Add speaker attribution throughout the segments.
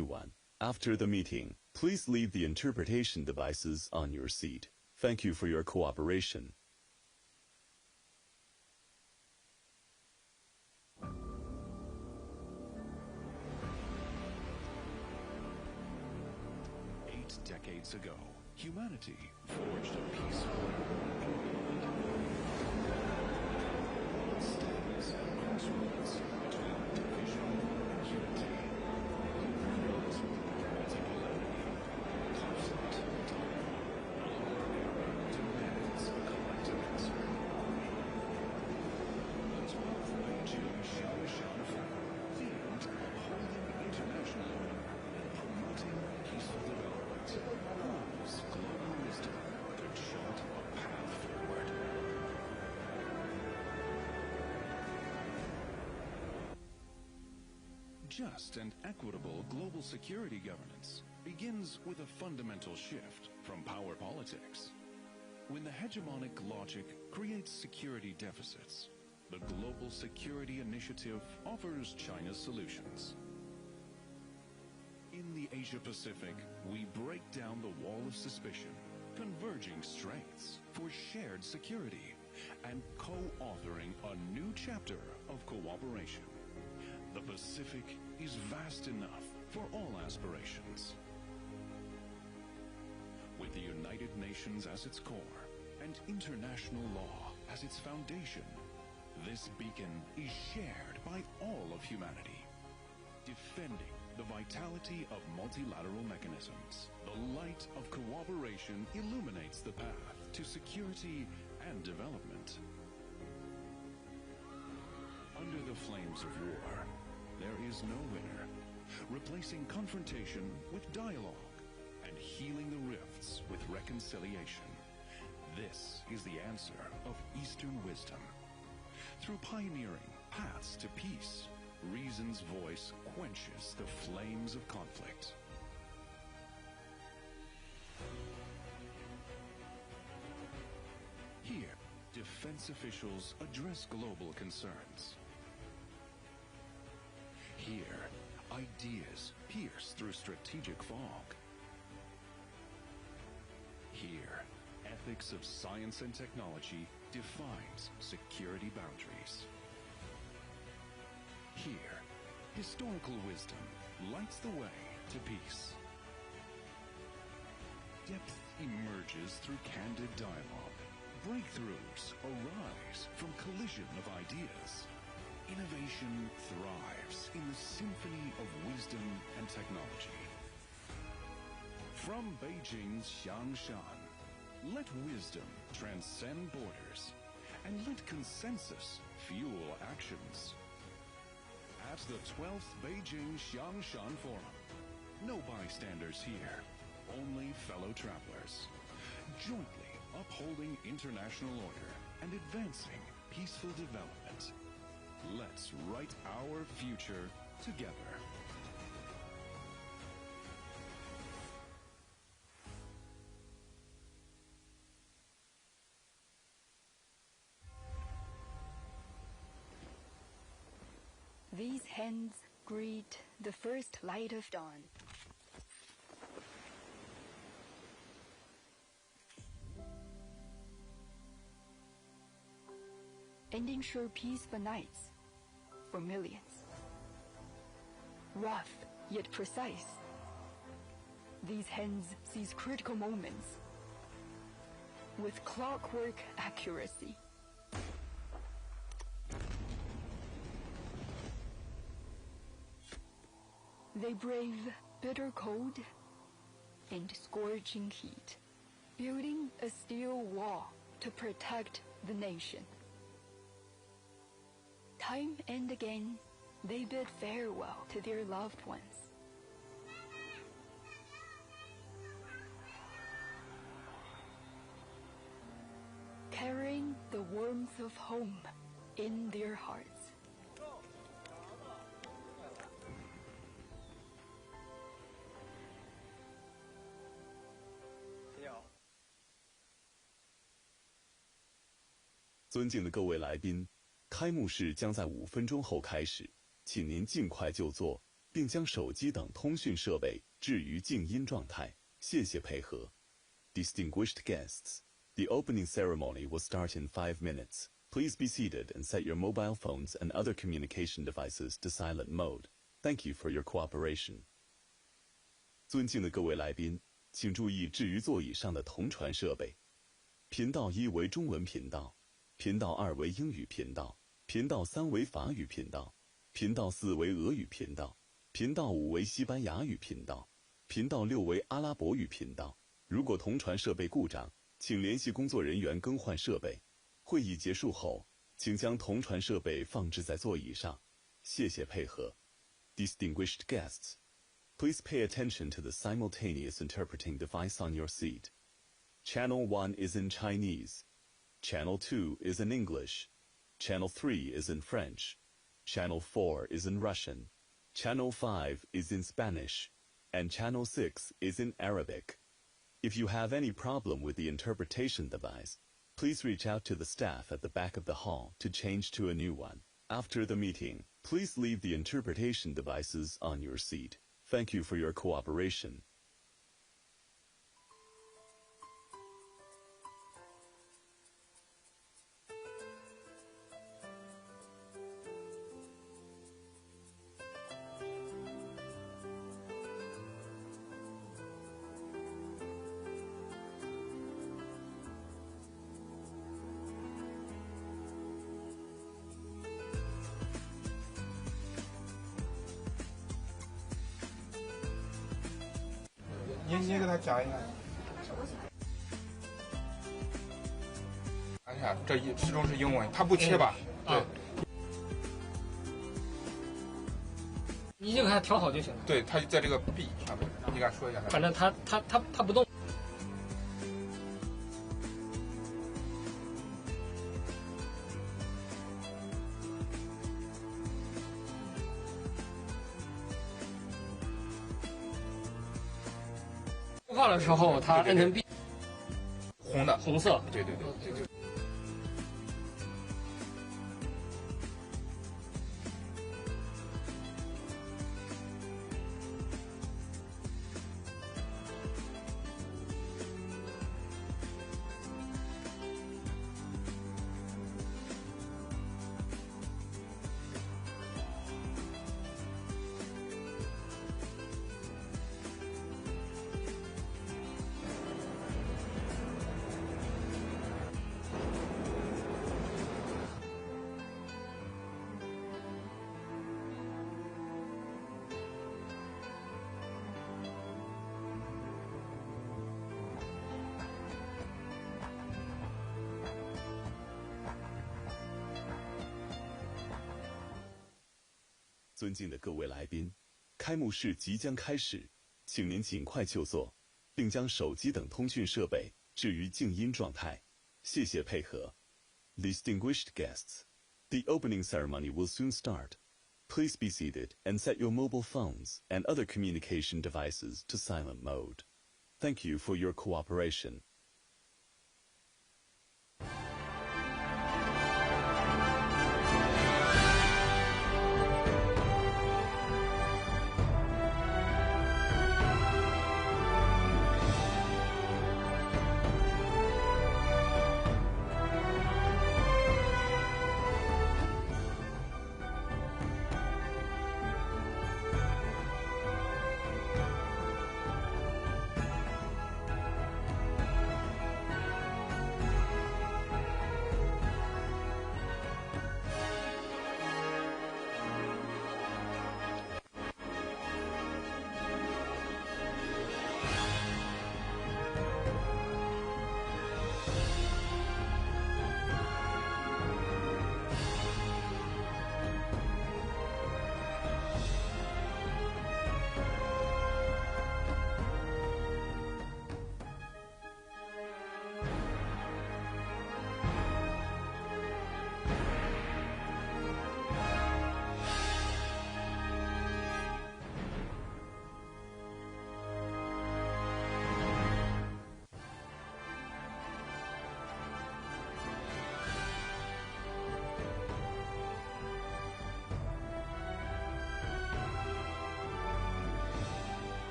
Speaker 1: anyone. After the meeting, please leave the interpretation devices on your seat. Thank you for your cooperation.
Speaker 2: Decades ago, humanity forged a peaceful stands at a crossroads between division and unity. Multipolarity, conflict, our era demands a collective answer. The 12th Beijing Xiangshan Forum themed upholding international order and promoting peaceful development. Whose global wisdom could chart a path forward? Just and equitable global security governance begins with a fundamental shift from power politics. When the hegemonic logic creates security deficits, the Global Security Initiative offers China solutions. In the Asia-Pacific, we break down the wall of suspicion, converging strengths for shared security, and co-authoring a new chapter of cooperation. The Pacific is vast enough for all aspirations. With the United Nations as its core and international law as its foundation, this beacon is shared by all of humanity, defending the vitality of multilateral mechanisms. The light of cooperation illuminates the path to security and development. Under the flames of war, there is no winner. Replacing confrontation with dialogue and healing the rifts with reconciliation. This is the answer of Eastern wisdom. Through pioneering paths to peace, reason's voice quenches the flames of conflict. Here, defense officials address global concerns. Here, ideas pierce through strategic fog. Here, ethics of science and technology defines security boundaries. Here, historical wisdom lights the way to peace. Depth emerges through candid dialogue. Breakthroughs arise from collision of ideas. Innovation thrives in the symphony of wisdom and technology. From Beijing's Xiangshan, let wisdom transcend borders, and let consensus fuel actions. At the 12th Beijing Xiangshan Forum, no bystanders here, only fellow travelers, jointly upholding international order and advancing peaceful development. Let's write our future together.
Speaker 3: These hands greet the first light of dawn. And ensure peaceful nights for millions. Rough yet precise, these hands seize critical moments with clockwork accuracy. They brave bitter cold and scorching heat, building a steel wall to protect the nation. Time and again, they bid farewell to their loved ones. Carrying the warmth of home in their hearts.
Speaker 1: Yeah. 尊敬的各位来宾，开幕式将在5分钟后开始，请您尽快就座，并将手机等通讯设备置于静音状态。谢谢配合。Distinguished guests, the opening ceremony will start in 5 minutes. Please be seated and set your mobile phones and other communication devices to silent mode. Thank you for your cooperation. 尊敬的各位来宾，请注意置于座椅上的同传设备。频道1为中文频道，频道2为英语频道，频道3为法语频道，频道4为俄语频道，频道5为西班牙语频道，频道6为阿拉伯语频道。如果同传设备故障，请联系工作人员更换设备。会议结束后，请将同传设备放置在座椅上。谢谢配合。Distinguished guests, please pay attention to the simultaneous interpreting device on your seat. Channel 1 is in Chinese. Channel 2 is in English. Channel 3 is in French. Channel 4 is in Russian. Channel 5 is in Spanish. And Channel 6 is in Arabic. If you have any problem with the interpretation device, please reach out to the staff at the back of the hall to change to a new one. After the meeting, please leave the interpretation devices on your seat. Thank you for your cooperation.
Speaker 4: 你给他讲一下。看一下，这始终是英文，它不切吧？对。
Speaker 5: 你就给它调好就行了。
Speaker 4: 对，它在这个 B 上面，你给他说一下。
Speaker 5: 反正它不动。说话的时候，它按成 B，
Speaker 4: 红的，
Speaker 5: 红色。
Speaker 4: 对。
Speaker 1: 尊敬的各位来宾，开幕式即将开始，请您尽快就座，并将手机等通讯设备置于静音状态。谢谢配合。Distinguished guests, the opening ceremony will soon start. Please be seated and set your mobile phones and other communication devices to silent mode. Thank you for your cooperation.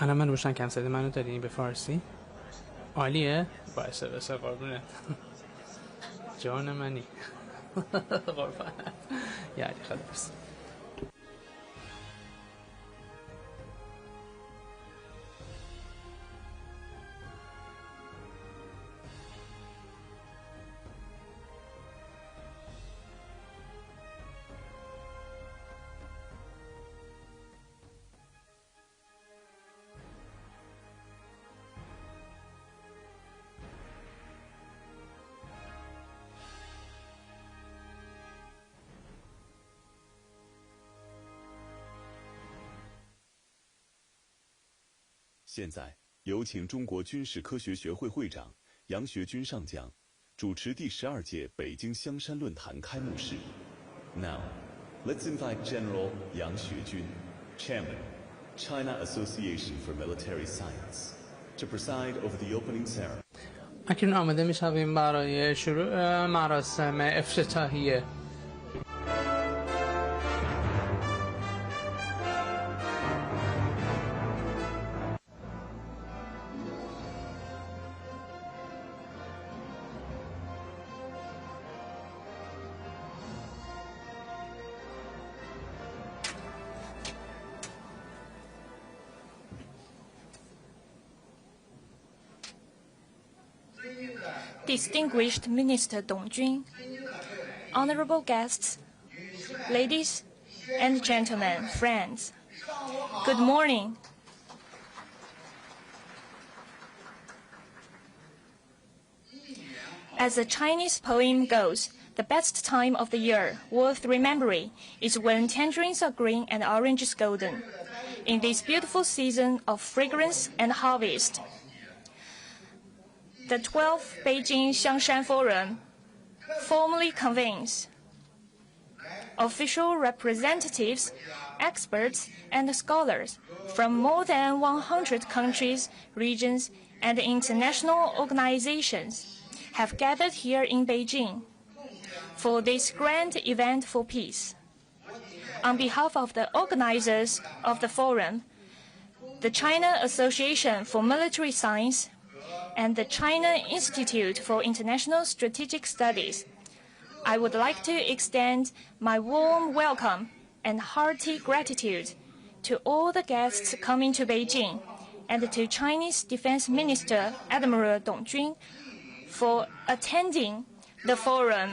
Speaker 6: الان من روشن کم صدای منو دارین به فارسی؟ عالیه؟ باشه باشه قربونت جان منی قربانت یعنی خلاص
Speaker 1: 现在有请中国军事科学学会会长杨学军上讲，主持第12届北京香山论坛开幕式。Now, let's invite General Yang Xuejun, Chairman, China Association for Military Science, to preside over the opening ceremony.
Speaker 6: اکنون آماده می‌شویم برای شروع مراسم افتتاحیه.
Speaker 7: Distinguished Minister Dong Jun, honorable guests, ladies and gentlemen, friends, good morning. As the Chinese poem goes, the best time of the year worth remembering is when tangerines are green and oranges golden. In this beautiful season of fragrance and harvest, the 12th Beijing Xiangshan Forum formally convenes. Official representatives, experts, and scholars from more than 100 countries, regions, and international organizations have gathered here in Beijing for this grand event for peace. On behalf of the organizers of the forum, the China Association for Military Science, and the China Institute for International Strategic Studies, I would like to extend my warm welcome and hearty gratitude to all the guests coming to Beijing and to Chinese Defence Minister Admiral Dong Jun for attending the forum.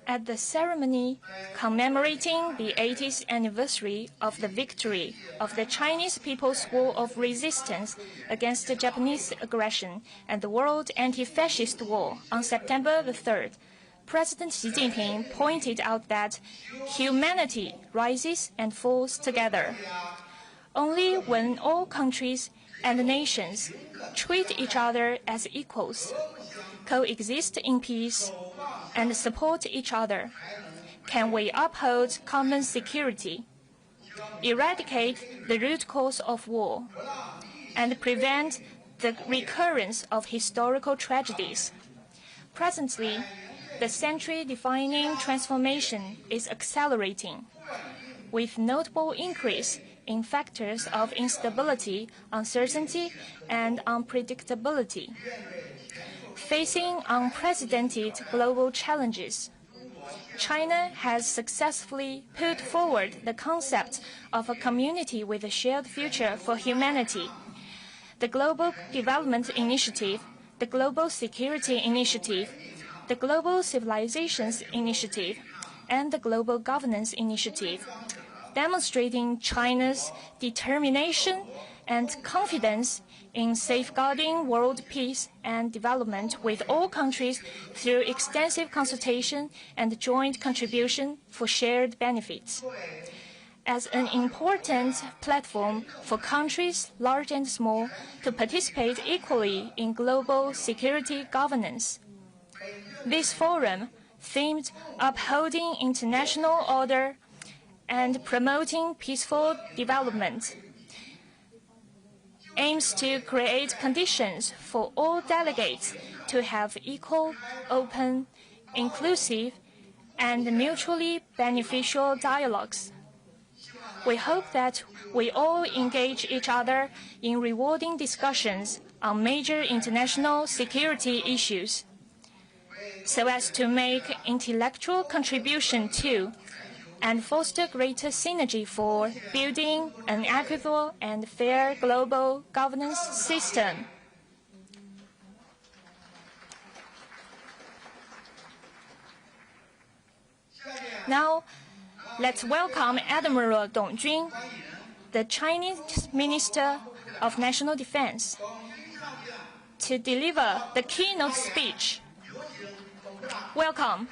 Speaker 7: At the ceremony commemorating the 80th anniversary of the victory of the Chinese People's War of Resistance against the Japanese aggression and the World Anti-Fascist War on September the 3rd, President Xi Jinping pointed out that humanity rises and falls together. Only when all countries and nations treat each other as equals, coexist in peace, and support each other, can we uphold common security, eradicate the root cause of war, and prevent the recurrence of historical tragedies. Presently, the century-defining transformation is accelerating, with notable increase in factors of instability, uncertainty, and unpredictability. Facing unprecedented global challenges, China has successfully put forward the concept of a community with a shared future for humanity. The Global Development Initiative, the Global Security Initiative, the Global Civilizations Initiative, and the Global Governance Initiative, demonstrating China's determination and confidence in safeguarding world peace and development with all countries through extensive consultation and joint contribution for shared benefits. As an important platform for countries, large and small, to participate equally in global security governance, this forum, themed Upholding International Order and Promoting Peaceful Development, aims to create conditions for all delegates to have equal, open, inclusive, and mutually beneficial dialogues. We hope that we all engage each other in rewarding discussions on major international security issues, so as to make intellectual contribution to and foster greater synergy for building an equitable and fair global governance system. Now, let's welcome Admiral Dong Jun, the Chinese Minister of National Defense, to deliver the keynote speech. Welcome.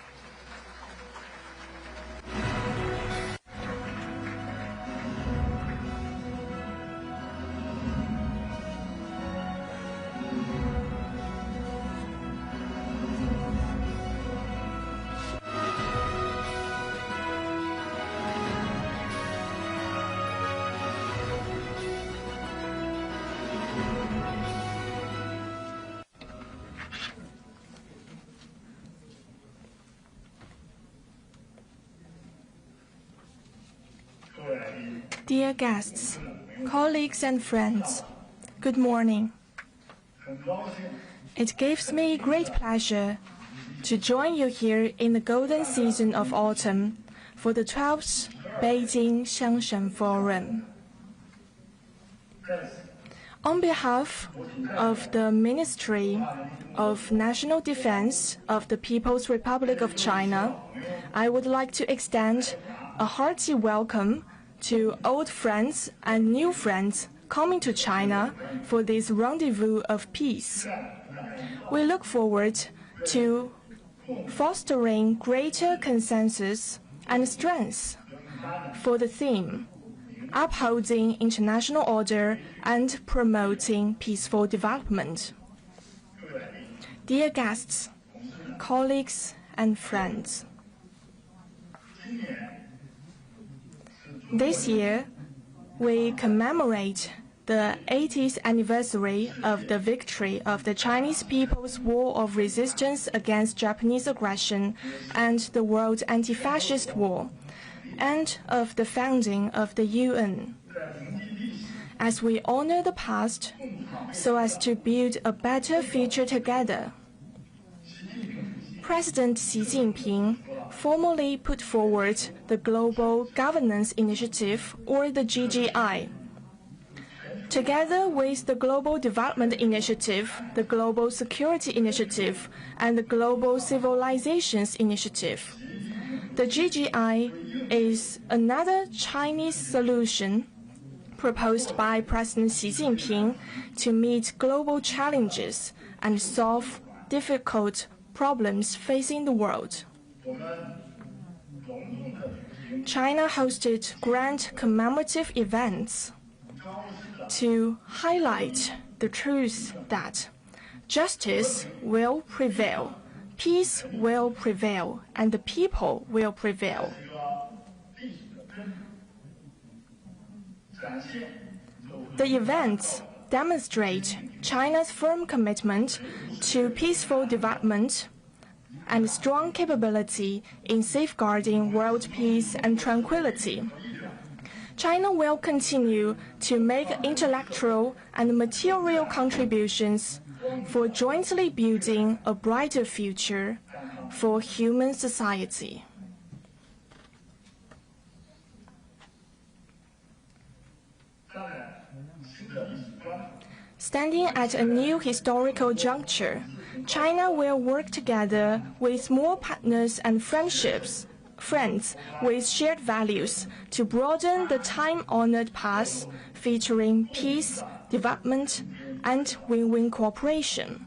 Speaker 8: Dear guests, colleagues and friends, good morning. It gives me great pleasure to join you here in the golden season of autumn for the 12th Beijing Xiangshan Forum. On behalf of the Ministry of National Defense of the People's Republic of China, I would like to extend a hearty welcome to old friends and new friends coming to China for this rendezvous of peace. We look forward to fostering greater consensus and strength for the theme, upholding international order and promoting peaceful development. Dear guests, colleagues, and friends, this year, we commemorate the 80th anniversary of the victory of the Chinese People's War of Resistance against Japanese aggression and the World Anti-Fascist War, and of the founding of the UN. As we honor the past, so as to build a better future together, President Xi Jinping formally put forward the Global Governance Initiative, or the GGI. Together with the Global Development Initiative, the Global Security Initiative, and the Global Civilizations Initiative, the GGI is another Chinese solution proposed by President Xi Jinping to meet global challenges and solve difficult problems facing the world. China hosted grand commemorative events to highlight the truth that justice will prevail, peace will prevail, and the people will prevail. The events demonstrate China's firm commitment to peaceful development and strong capability in safeguarding world peace and tranquility. China will continue to make intellectual and material contributions for jointly building a brighter future for human society. Standing at a new historical juncture, China will work together with more partners and friends with shared values to broaden the time-honored path featuring peace, development, and win-win cooperation.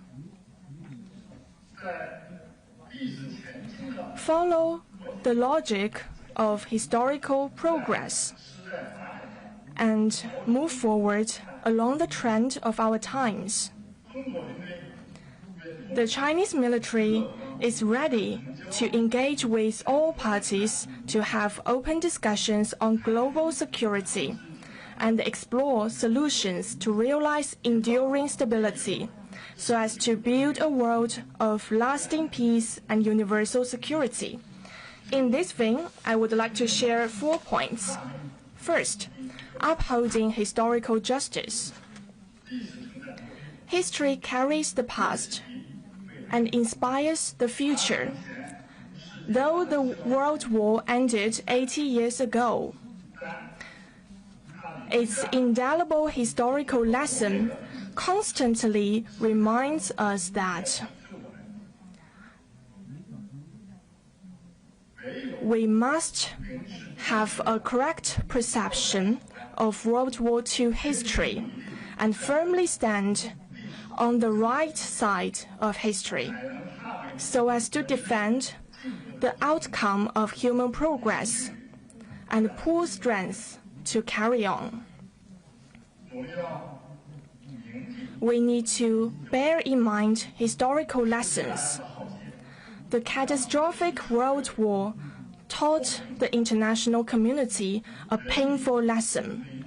Speaker 8: Follow the logic of historical progress and move forward along the trend of our times. The Chinese military is ready to engage with all parties to have open discussions on global security and explore solutions to realize enduring stability, so as to build a world of lasting peace and universal security. In this vein, I would like to share 4 points. First, upholding historical justice. History carries the past and inspires the future. Though the World War ended 80 years ago, its indelible historical lesson constantly reminds us that we must have a correct perception of World War II history and firmly stand on the right side of history, so as to defend the outcome of human progress and pull strength to carry on. We need to bear in mind historical lessons. The catastrophic World War taught the international community a painful lesson.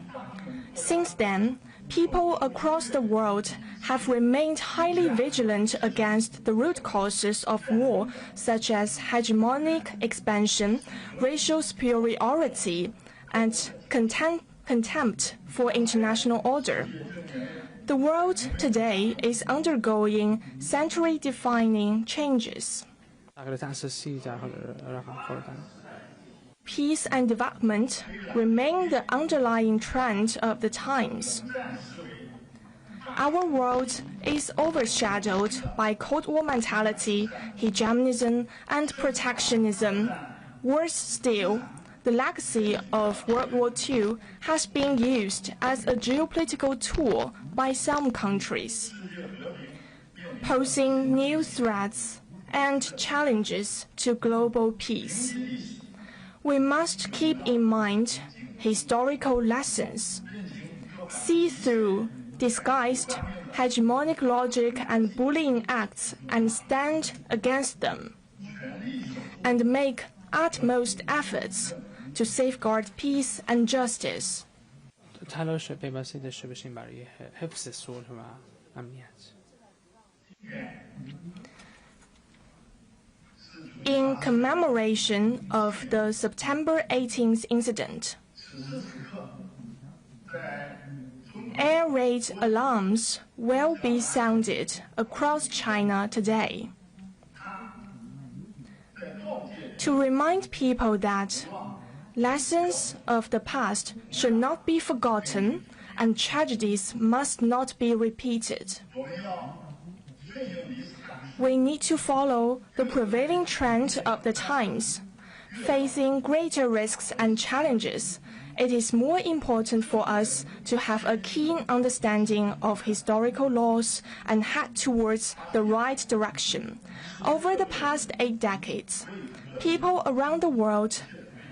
Speaker 8: Since then, people across the world have remained highly vigilant against the root causes of war, such as hegemonic expansion, racial superiority, and contempt for international order. The world today is undergoing century-defining changes. Peace and development remain the underlying trend of the times. Our world is overshadowed by Cold War mentality, hegemonism, and protectionism. Worse still, the legacy of World War II has been used as a geopolitical tool by some countries, posing new threats and challenges to global peace. We must keep in mind historical lessons, see through disguised hegemonic logic and bullying acts and stand against them, and make utmost efforts to safeguard peace and justice.
Speaker 6: تلاش پیوسته داشته باشیم برای حفظ صلح و امنیت.
Speaker 8: In commemoration of the September 18th incident, air raid alarms will be sounded across China today to remind people that lessons of the past should not be forgotten and tragedies must not be repeated. We need to follow the prevailing trend of the times. Facing greater risks and challenges, it is more important for us to have a keen understanding of historical laws and head towards the right direction. Over the past 8 decades, people around the world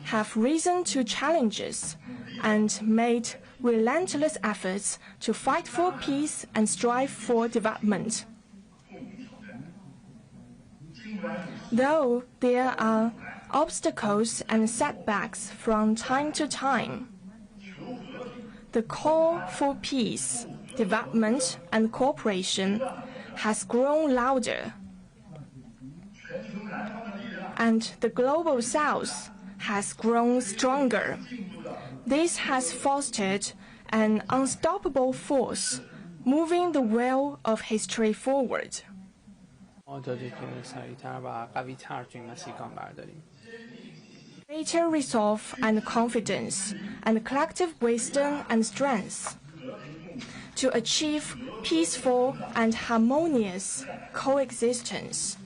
Speaker 8: have risen to challenges and made relentless efforts to fight for peace and strive for development. Though there are obstacles and setbacks from time to time, the call for peace, development, and cooperation has grown louder, and the global south has grown stronger. This has fostered an unstoppable force, moving the wheel of history forward. Greater resolve and confidence, and collective wisdom and strength to achieve peaceful and harmonious coexistence,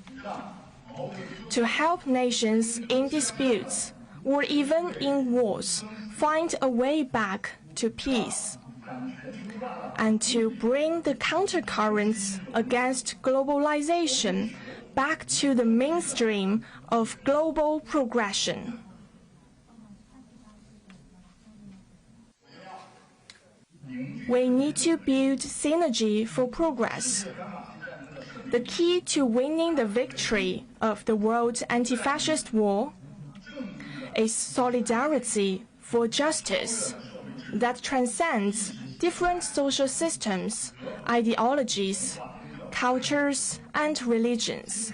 Speaker 8: to help nations in disputes or even in wars find a way back to peace, and to bring the countercurrents against globalization back to the mainstream of global progression. We need to build synergy for progress. The key to winning the victory of the world's anti-fascist war is solidarity for justice. that transcends different social systems, ideologies, cultures, and religions.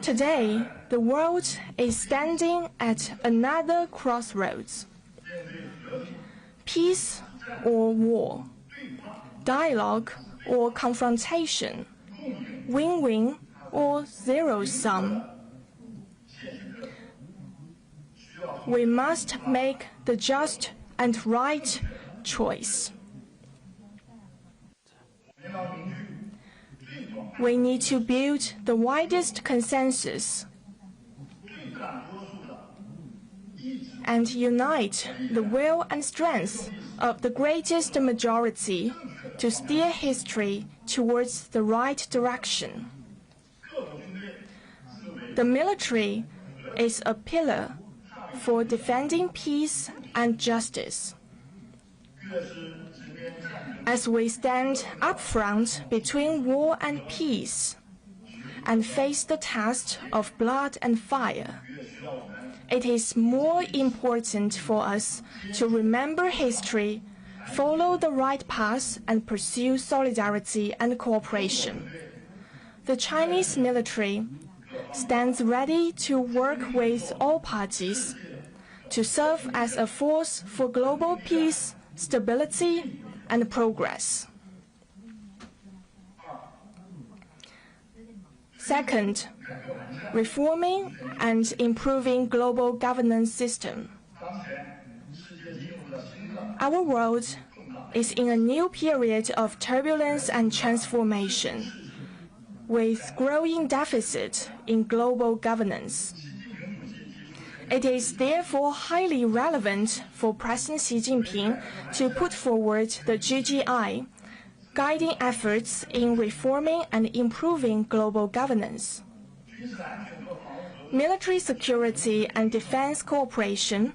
Speaker 8: Today, the world is standing at another crossroads. Peace or war, dialogue or confrontation, win-win or zero-sum. We must make the just and right choice. We need to build the widest consensus and unite the will and strength of the greatest majority to steer history towards the right direction. The military is a pillar for defending peace and justice. As we stand up front between war and peace and face the test of blood and fire, it is more important for us to remember history, follow the right path, and pursue solidarity and cooperation. The Chinese military stands ready to work with all parties to serve as a force for global peace, stability, and progress. Second, reforming and improving global governance system. Our world is in a new period of turbulence and transformation, with growing deficit in global governance. It is therefore highly relevant for President Xi Jinping to put forward the GGI, guiding efforts in reforming and improving global governance. Military security and defense cooperation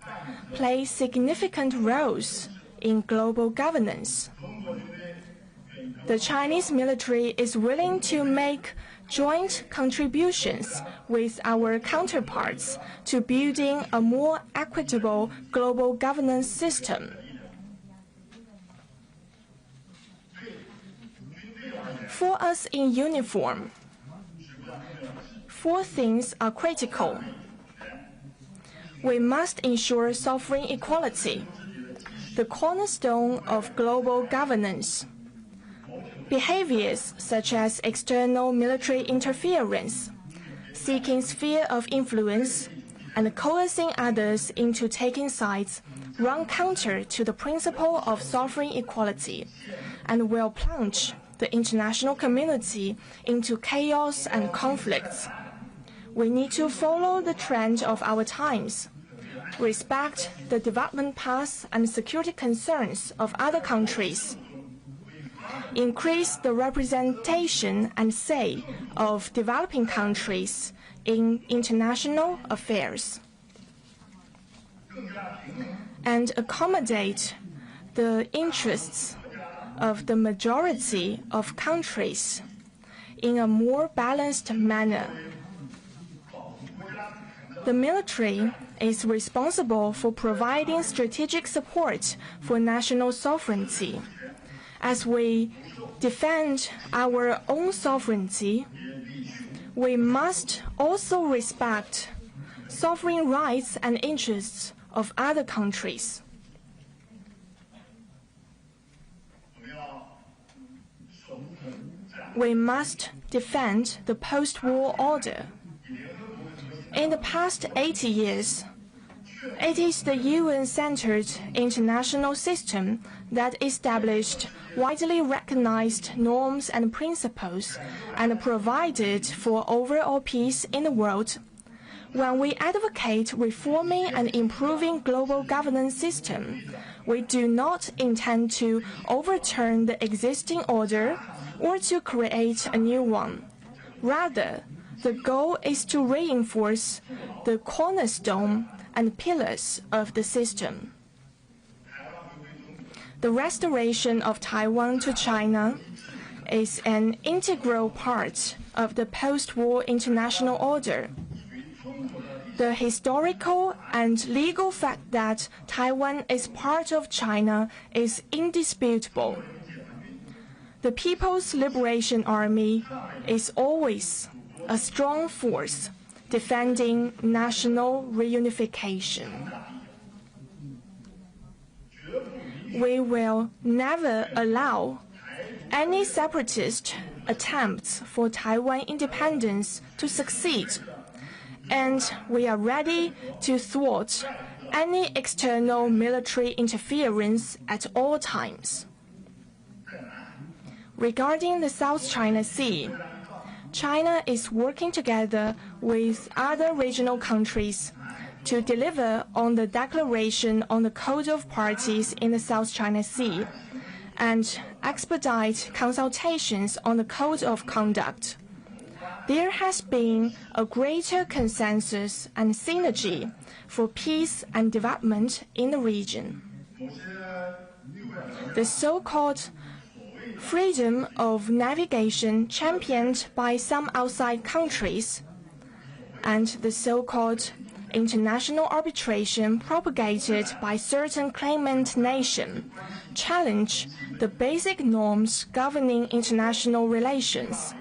Speaker 8: play significant roles in global governance. The Chinese military is willing to make joint contributions with our counterparts to building a more equitable global governance system. For us in uniform, 4 things are critical. We must ensure sovereign equality, the cornerstone of global governance. Behaviors such as external military interference, seeking sphere of influence, and coercing others into taking sides run counter to the principle of sovereign equality and will plunge the international community into chaos and conflicts. We need to follow the trend of our times, respect the development paths and security concerns of other countries, increase the representation and say of developing countries in international affairs, and accommodate the interests of the majority of countries in a more balanced manner. The military is responsible for providing strategic support for national sovereignty. As we defend our own sovereignty, we must also respect sovereign rights and interests of other countries. We must defend the post-war order. In the past 80 years, it is the UN-centered international system that established widely recognized norms and principles and provided for overall peace in the world. When we advocate reforming and improving global governance system, we do not intend to overturn the existing order or to create a new one. Rather, the goal is to reinforce the cornerstone and pillars of the system. The restoration of Taiwan to China is an integral part of the post-war international order. The historical and legal fact that Taiwan is part of China is indisputable. The People's Liberation Army is always a strong force defending national reunification. We will never allow any separatist attempts for Taiwan independence to succeed, and we are ready to thwart any external military interference at all times. Regarding the South China Sea, China is working together with other regional countries to deliver on the Declaration on the Code of Parties in the South China Sea and expedite consultations on the Code of Conduct. There has been a greater consensus and synergy for peace and development in the region. The so-called freedom of navigation championed by some outside countries and the so-called international arbitration propagated by certain claimant nations challenge the basic norms governing international relations.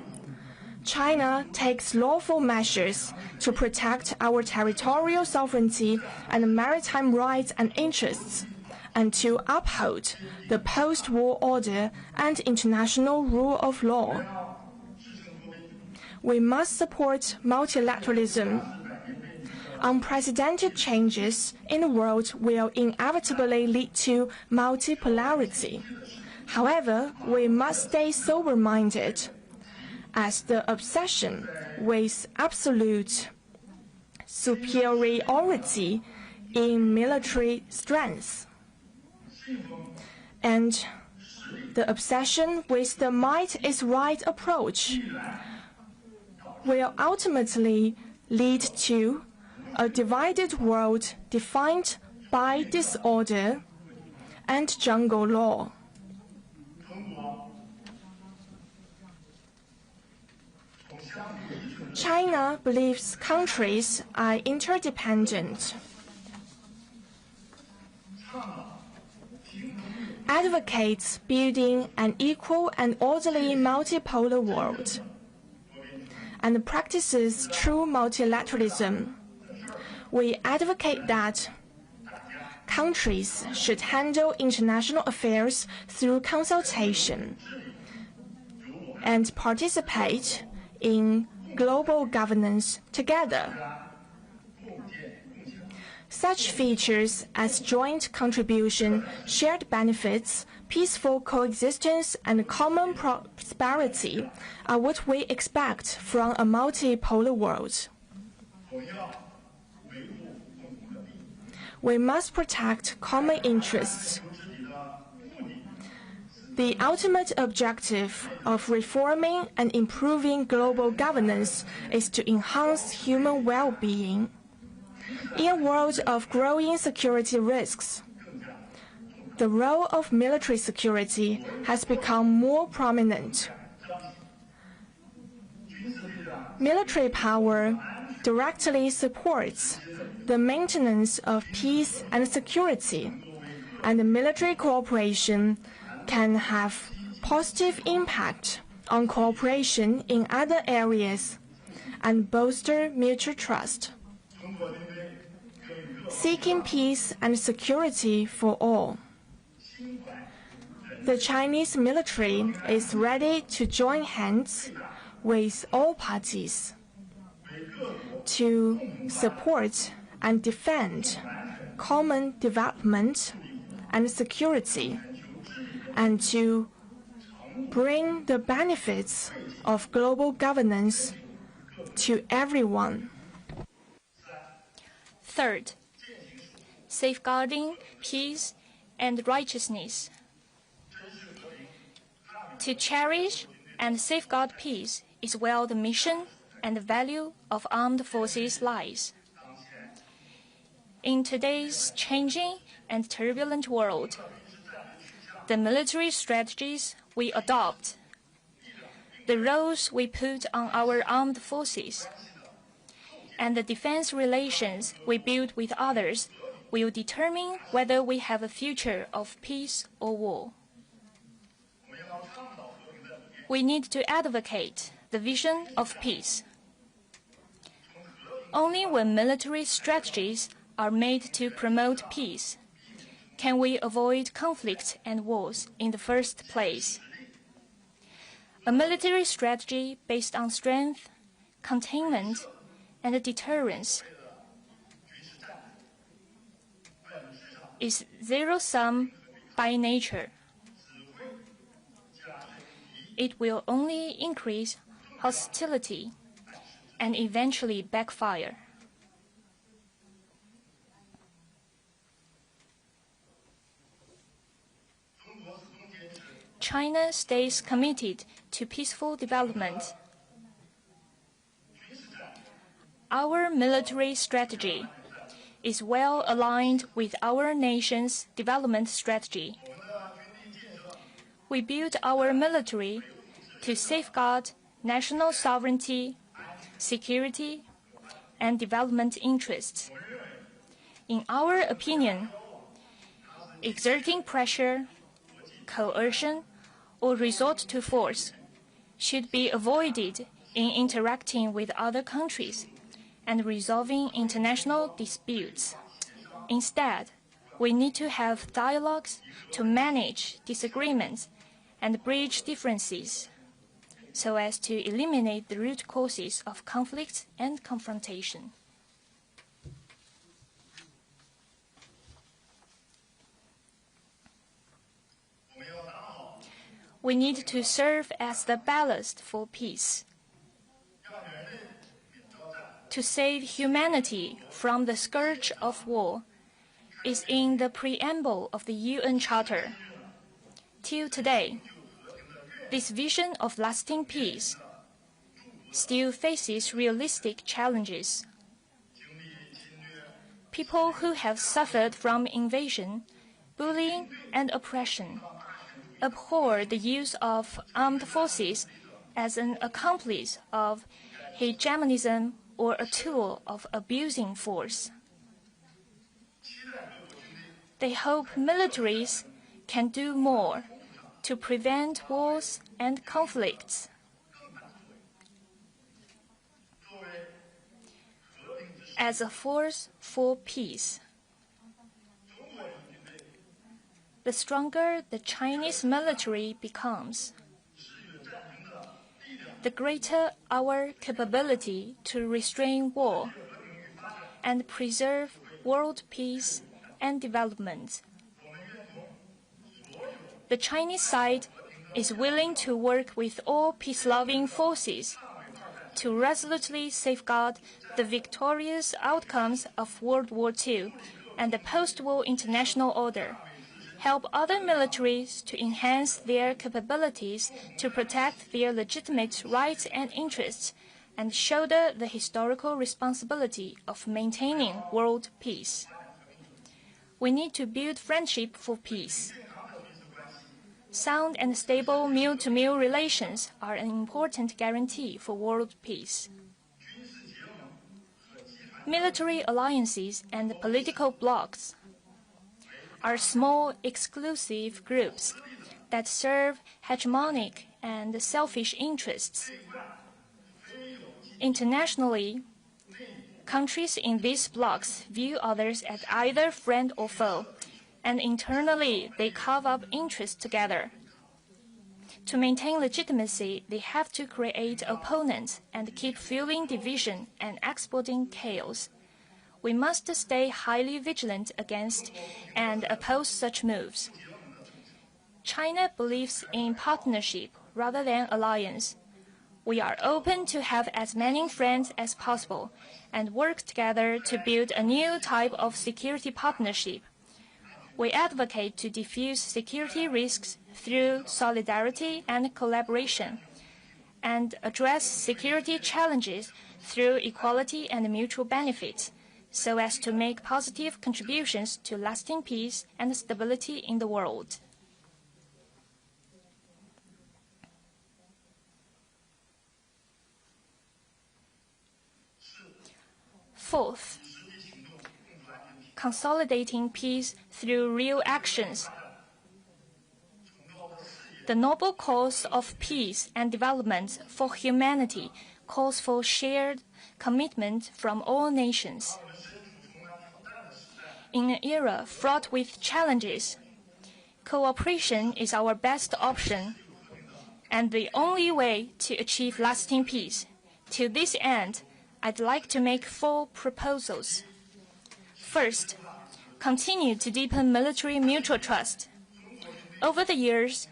Speaker 8: China takes lawful measures to protect our territorial sovereignty and maritime rights and interests, and to uphold the post-war order and international rule of law. We must support multilateralism. Unprecedented changes in the world will inevitably lead to multipolarity. However, we must stay sober-minded, as the obsession with absolute superiority in military strength and the obsession with the might is right approach will ultimately lead to a divided world defined by disorder and jungle law. China believes countries are interdependent, advocates building an equal and orderly multipolar world, and practices true multilateralism. We advocate that countries should handle international affairs through consultation and participate in global governance together. Such features as joint contribution, shared benefits, peaceful coexistence, and common prosperity are what we expect from a multipolar world. We must protect common interests. The ultimate objective of reforming and improving global governance is to enhance human well-being. In a world of growing security risks, the role of military security has become more prominent. Military power directly supports the maintenance of peace and security, and military cooperation can have positive impact on cooperation in other areas and bolster mutual trust. Seeking peace and security for all. The Chinese military is ready to join hands with all parties to support and defend common development and security, and to bring the benefits of global governance to everyone.
Speaker 7: Third, safeguarding peace and righteousness. To cherish and safeguard peace is where the mission and the value of armed forces lies. In today's changing and turbulent world, the military strategies we adopt, the roles we put on our armed forces, and the defense relations we build with others will determine whether we have a future of peace or war. We need to advocate the vision of peace. Only when military strategies are made to promote peace can we avoid conflict and wars in the first place. A military strategy based on strength, containment, and deterrence is zero-sum by nature. It will only increase hostility and eventually backfire. China stays committed to peaceful development. Our military strategy is well aligned with our nation's development strategy. We build our military to safeguard national sovereignty, security, and development interests. In our opinion, exerting pressure, coercion, or resort to force should be avoided in interacting with other countries and resolving international disputes. Instead, we need to have dialogues to manage disagreements and bridge differences so as to eliminate the root causes of conflict and confrontation. We need to serve as the ballast for peace. To save humanity from the scourge of war is in the preamble of the UN Charter. Till today, this vision of lasting peace still faces realistic challenges. People who have suffered from invasion, bullying, and oppression abhor the use of armed forces as an accomplice of hegemonism or a tool of abusing force. They hope militaries can do more to prevent wars and conflicts. As a force for peace, the stronger the Chinese military becomes, the greater our capability to restrain war and preserve world peace and development. The Chinese side is willing to work with all peace-loving forces to resolutely safeguard the victorious outcomes of World War II and the post-war international order, help other militaries to enhance their capabilities to protect their legitimate rights and interests, and shoulder the historical responsibility of maintaining world peace. We need to build friendship for peace. Sound and stable mil-to-mil relations are an important guarantee for world peace. Military alliances and political blocs are small, exclusive groups that serve hegemonic and selfish interests. Internationally, countries in these blocs view others as either friend or foe, and internally they carve up interests together. To maintain legitimacy, they have to create opponents and keep fueling division and exporting chaos. We must stay highly vigilant against and oppose such moves. China believes in partnership rather than alliance. We are open to have as many friends as possible and work together to build a new type of security partnership. We advocate to diffuse security risks through solidarity and collaboration, and address security challenges through equality and mutual benefit, so as to make positive contributions to lasting peace and stability in the world. Fourth, consolidating peace through real actions. The noble cause of peace and development for humanity calls for shared commitment from all nations. In an era fraught with challenges, cooperation is our best option and the only way to achieve lasting peace. To this end, I'd like to make 4 proposals. First, continue to deepen military mutual trust. Over the years,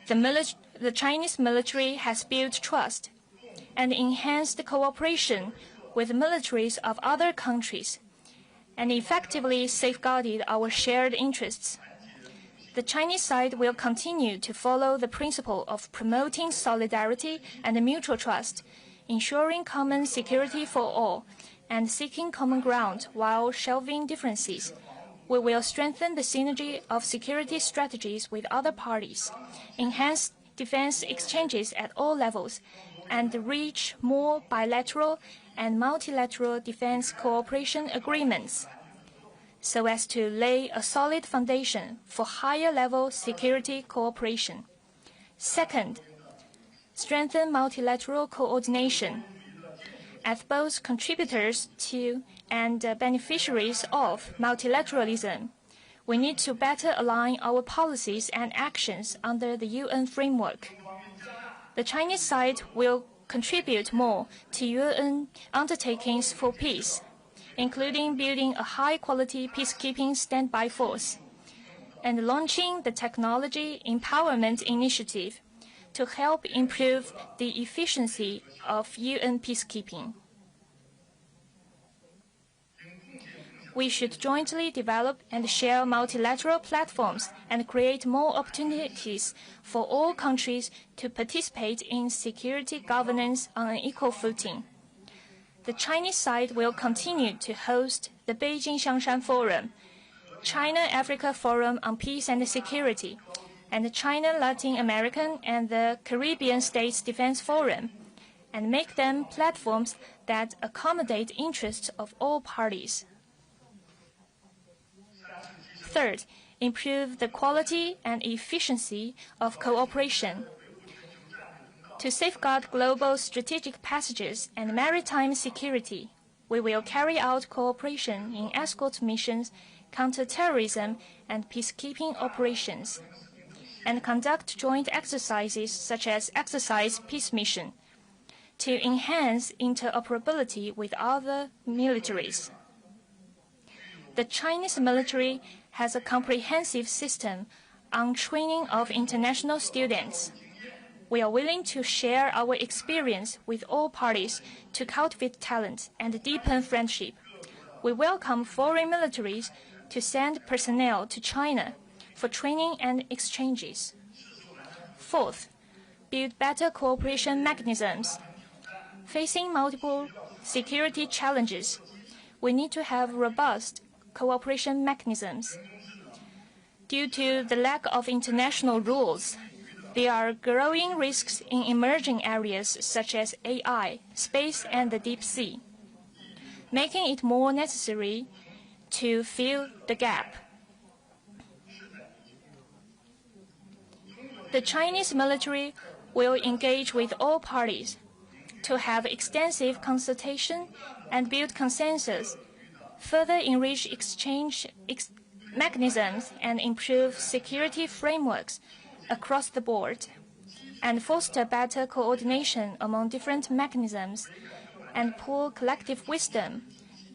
Speaker 7: the Chinese military has built trust and enhanced cooperation with militaries of other countries and effectively safeguarded our shared interests. The Chinese side will continue to follow the principle of promoting solidarity and mutual trust, ensuring common security for all, and seeking common ground while shelving differences. We will strengthen the synergy of security strategies with other parties, enhance defense exchanges at all levels, and reach more bilateral and multilateral defense cooperation agreements, so as to lay a solid foundation for higher-level security cooperation. Second, strengthen multilateral coordination. As both contributors to and beneficiaries of multilateralism, we need to better align our policies and actions under the UN framework. The Chinese side will contribute more to UN undertakings for peace, including building a high-quality peacekeeping standby force and launching the Technology Empowerment Initiative to help improve the efficiency of UN peacekeeping. We should jointly develop and share multilateral platforms and create more opportunities for all countries to participate in security governance on an equal footing. The Chinese side will continue to host the Beijing Xiangshan Forum, China-Africa Forum on Peace and Security, and the China-Latin American and the Caribbean States Defense Forum, and make them platforms that accommodate interests of all parties. Third, improve the quality and efficiency of cooperation. To safeguard global strategic passages and maritime security, we will carry out cooperation in escort missions, counter-terrorism, and peacekeeping operations, and conduct joint exercises such as Exercise Peace Mission to enhance interoperability with other militaries. The Chinese military has a comprehensive system on training of international students. We are willing to share our experience with all parties to cultivate talent and deepen friendship. We welcome foreign militaries to send personnel to China for training and exchanges. Fourth, build better cooperation mechanisms. Facing multiple security challenges, we need to have robust cooperation mechanisms. Due to the lack of international rules, there are growing risks in emerging areas such as AI, space, and the deep sea, making it more necessary to fill the gap. The Chinese military will engage with all parties to have extensive consultation and build consensus, further enrich exchange mechanisms and improve security frameworks across the board, and foster better coordination among different mechanisms and pool collective wisdom.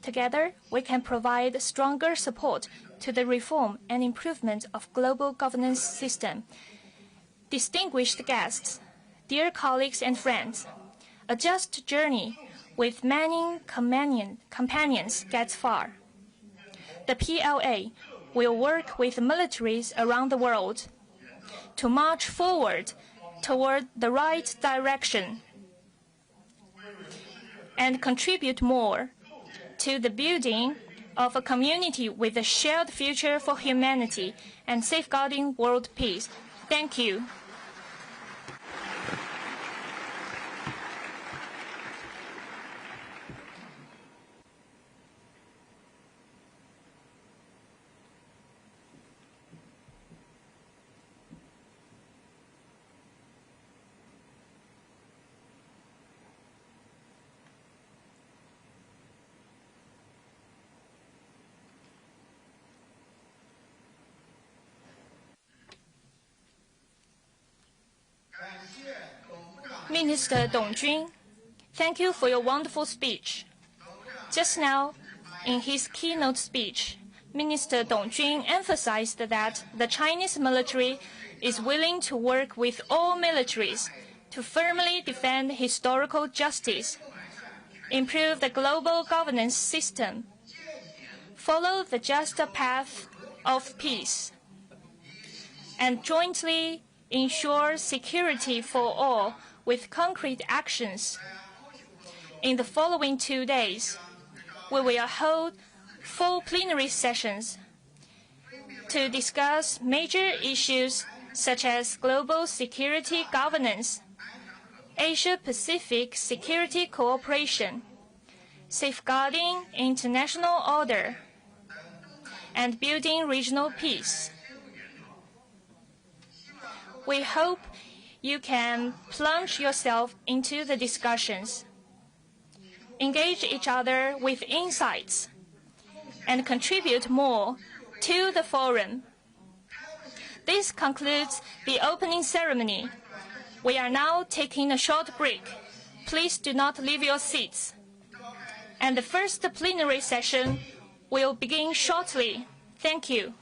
Speaker 7: Together, we can provide stronger support to the reform and improvement of global governance system. Distinguished guests, dear colleagues and friends, a just journey with many companions gets far. The PLA will work with militaries around the world to march forward toward the right direction and contribute more to the building of a community with a shared future for humanity and safeguarding world peace. Thank you. Minister Dong Jun, thank you for your wonderful speech. Just now, in his keynote speech, Minister Dong Jun emphasized that the Chinese military is willing to work with all militaries to firmly defend historical justice, improve the global governance system, follow the just path of peace, and jointly ensure security for all with concrete actions. In the following 2 days, we will hold 4 plenary sessions to discuss major issues such as global security governance, Asia-Pacific security cooperation, safeguarding international order, and building regional peace. We hope you can plunge yourself into the discussions, engage each other with insights, and contribute more to the forum. This concludes the opening ceremony. We are now taking a short break. Please do not leave your seats. And the first plenary session will begin shortly. Thank you.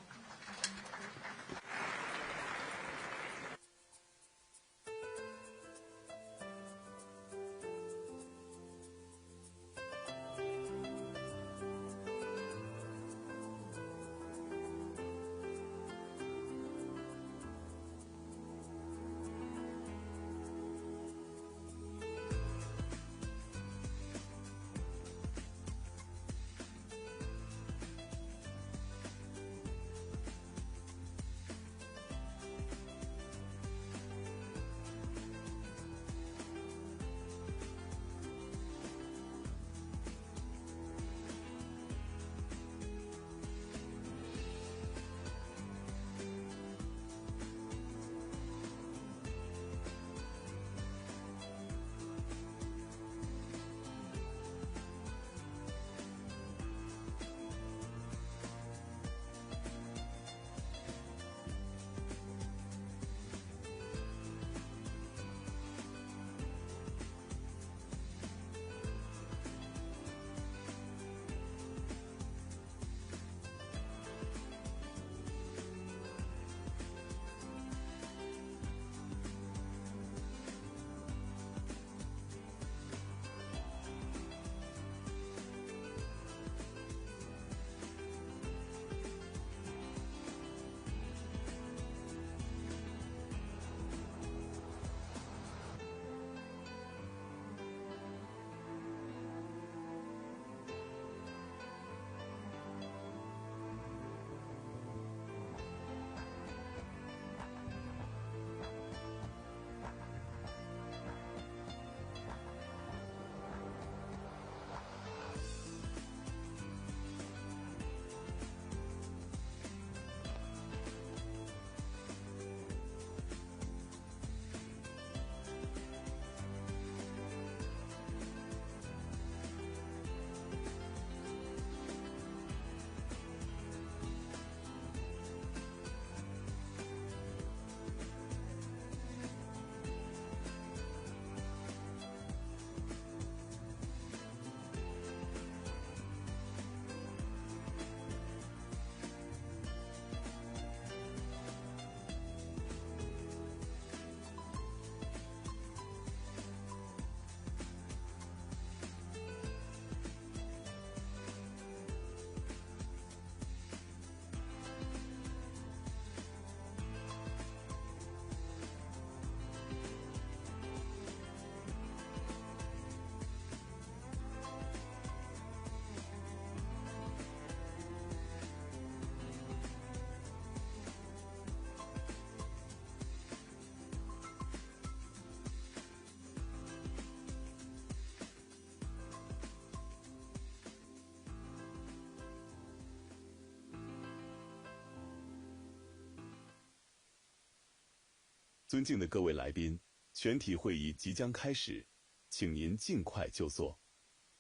Speaker 1: 尊敬的各位来宾，全体会议即将开始，请您尽快就座，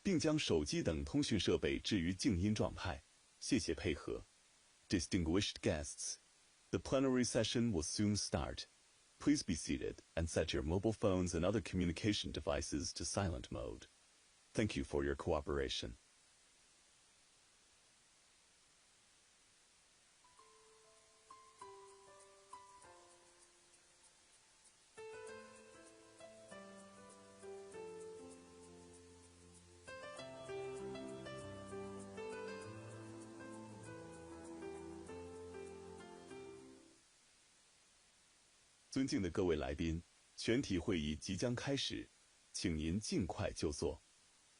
Speaker 1: 并将手机等通讯设备置于静音状态。谢谢配合。Distinguished guests, the plenary session will soon start. Please be seated and set your mobile phones and other communication devices to silent mode. Thank you for your cooperation.尊敬的各位来宾，全体会议即将开始，请您尽快就座，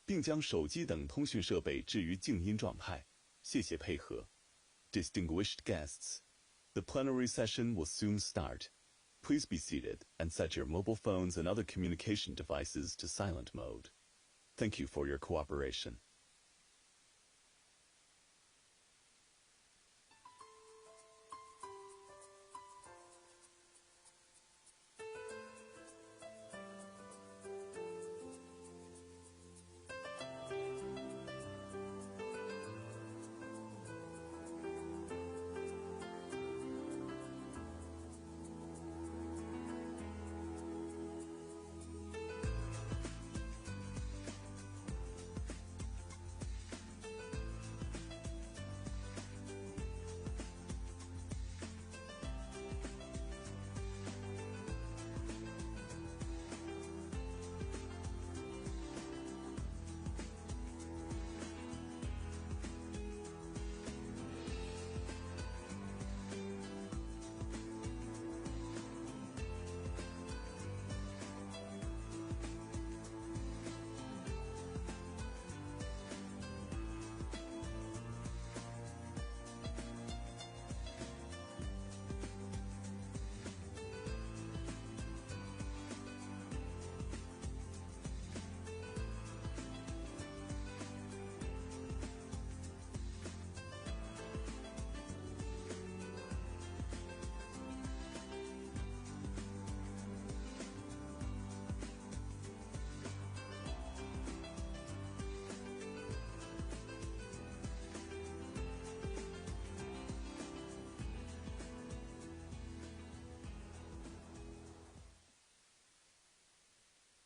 Speaker 1: 并将手机等通讯设备置于静音状态。谢谢配合。Distinguished guests, the plenary session will soon start. Please be seated and set your mobile phones and other communication devices to silent mode. Thank you for your cooperation.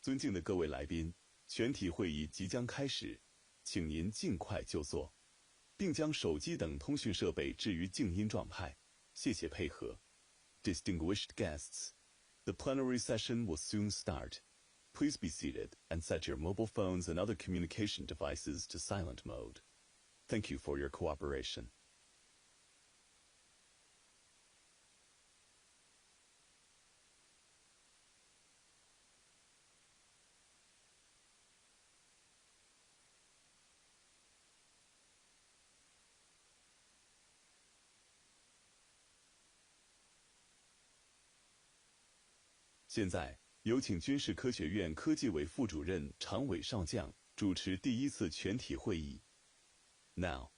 Speaker 1: 尊敬的各位来宾，全体会议即将开始，请您尽快就座，并将手机等通讯设备置于静音状态。谢谢配合。Distinguished guests, the plenary session will soon start. Please be seated and set your mobile phones and other communication devices to silent mode. Thank you for your cooperation. 现在有请军事科学院科技委副主任常伟少将主持第一次全体会议。Now,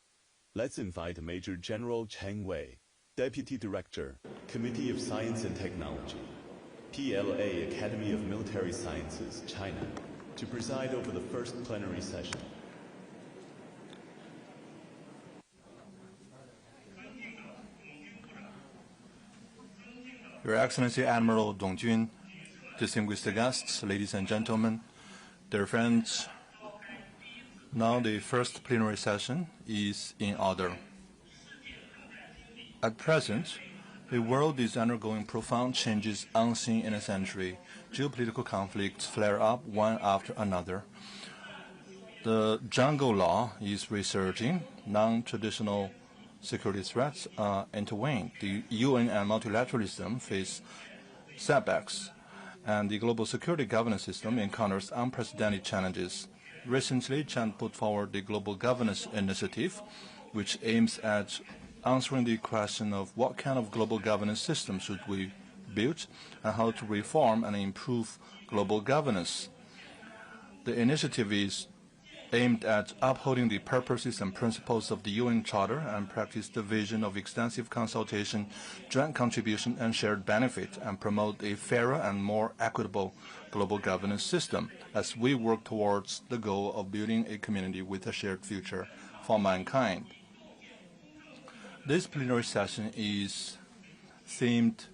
Speaker 1: let's invite Major General Chang Wei, Deputy Director, Committee of Science and Technology, PLA Academy of Military Sciences, China, to preside over the first plenary session.
Speaker 9: Your Excellency Admiral Dong Jun, distinguished guests, ladies and gentlemen, dear friends, now the first plenary session is in order. At present, the world is undergoing profound changes unseen in a century. Geopolitical conflicts flare up one after another. The jungle law is resurging. Non-traditional security threats intervene. The UN and multilateralism face setbacks, and the global security governance system encounters unprecedented challenges. Recently, China put forward the Global Governance Initiative, which aims at answering the question of what kind of global governance system should we build and how to reform and improve global governance. The initiative is aimed at upholding the purposes and principles of the UN Charter and practice the vision of extensive consultation, joint contribution, and shared benefit, and promote a fairer and more equitable global governance system as we work towards the goal of building a community with a shared future for mankind. This plenary session is themed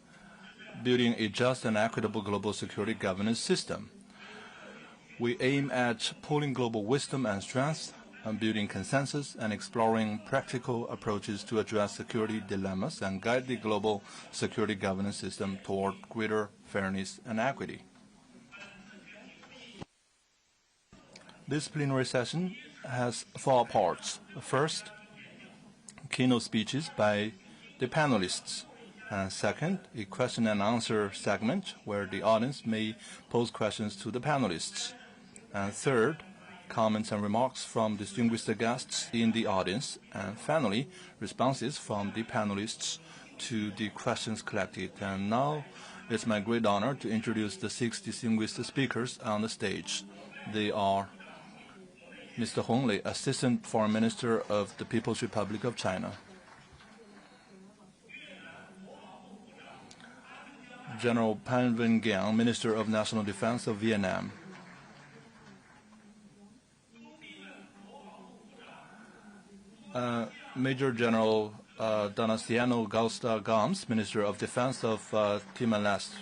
Speaker 9: building a just and equitable global security governance system. We aim at pooling global wisdom and strength, and building consensus and exploring practical approaches to address security dilemmas and guide the global security governance system toward greater fairness and equity. This plenary session has 4 parts. First, keynote speeches by the panelists. And second, a question and answer segment where the audience may pose questions to the panelists. And third, comments and remarks from distinguished guests in the audience. And finally, responses from the panelists to the questions collected. And now it's my great honor to introduce the 6 distinguished speakers on the stage. They are Mr. Hong Lei, Assistant Foreign Minister of the People's Republic of China. General Pan Wen Giang, Minister of National Defense of Vietnam. Major General Donaciano Gausta Gomes, Minister of Defense of Timor-Leste.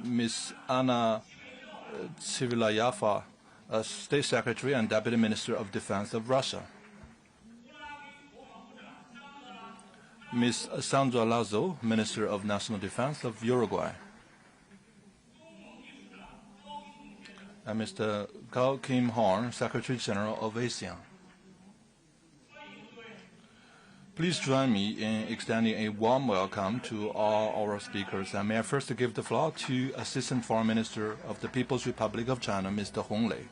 Speaker 9: Ms. Anna Tsivilayafa, State Secretary and Deputy Minister of Defense of Russia. Ms. Sandra Lazo, Minister of National Defense of Uruguay. And Mr. Gao Kim Horn, Secretary General of ASEAN. Please join me in extending a warm welcome to all our speakers. And may I first give the floor to Assistant Foreign Minister of the People's Republic of China, Mr. Hong Lei.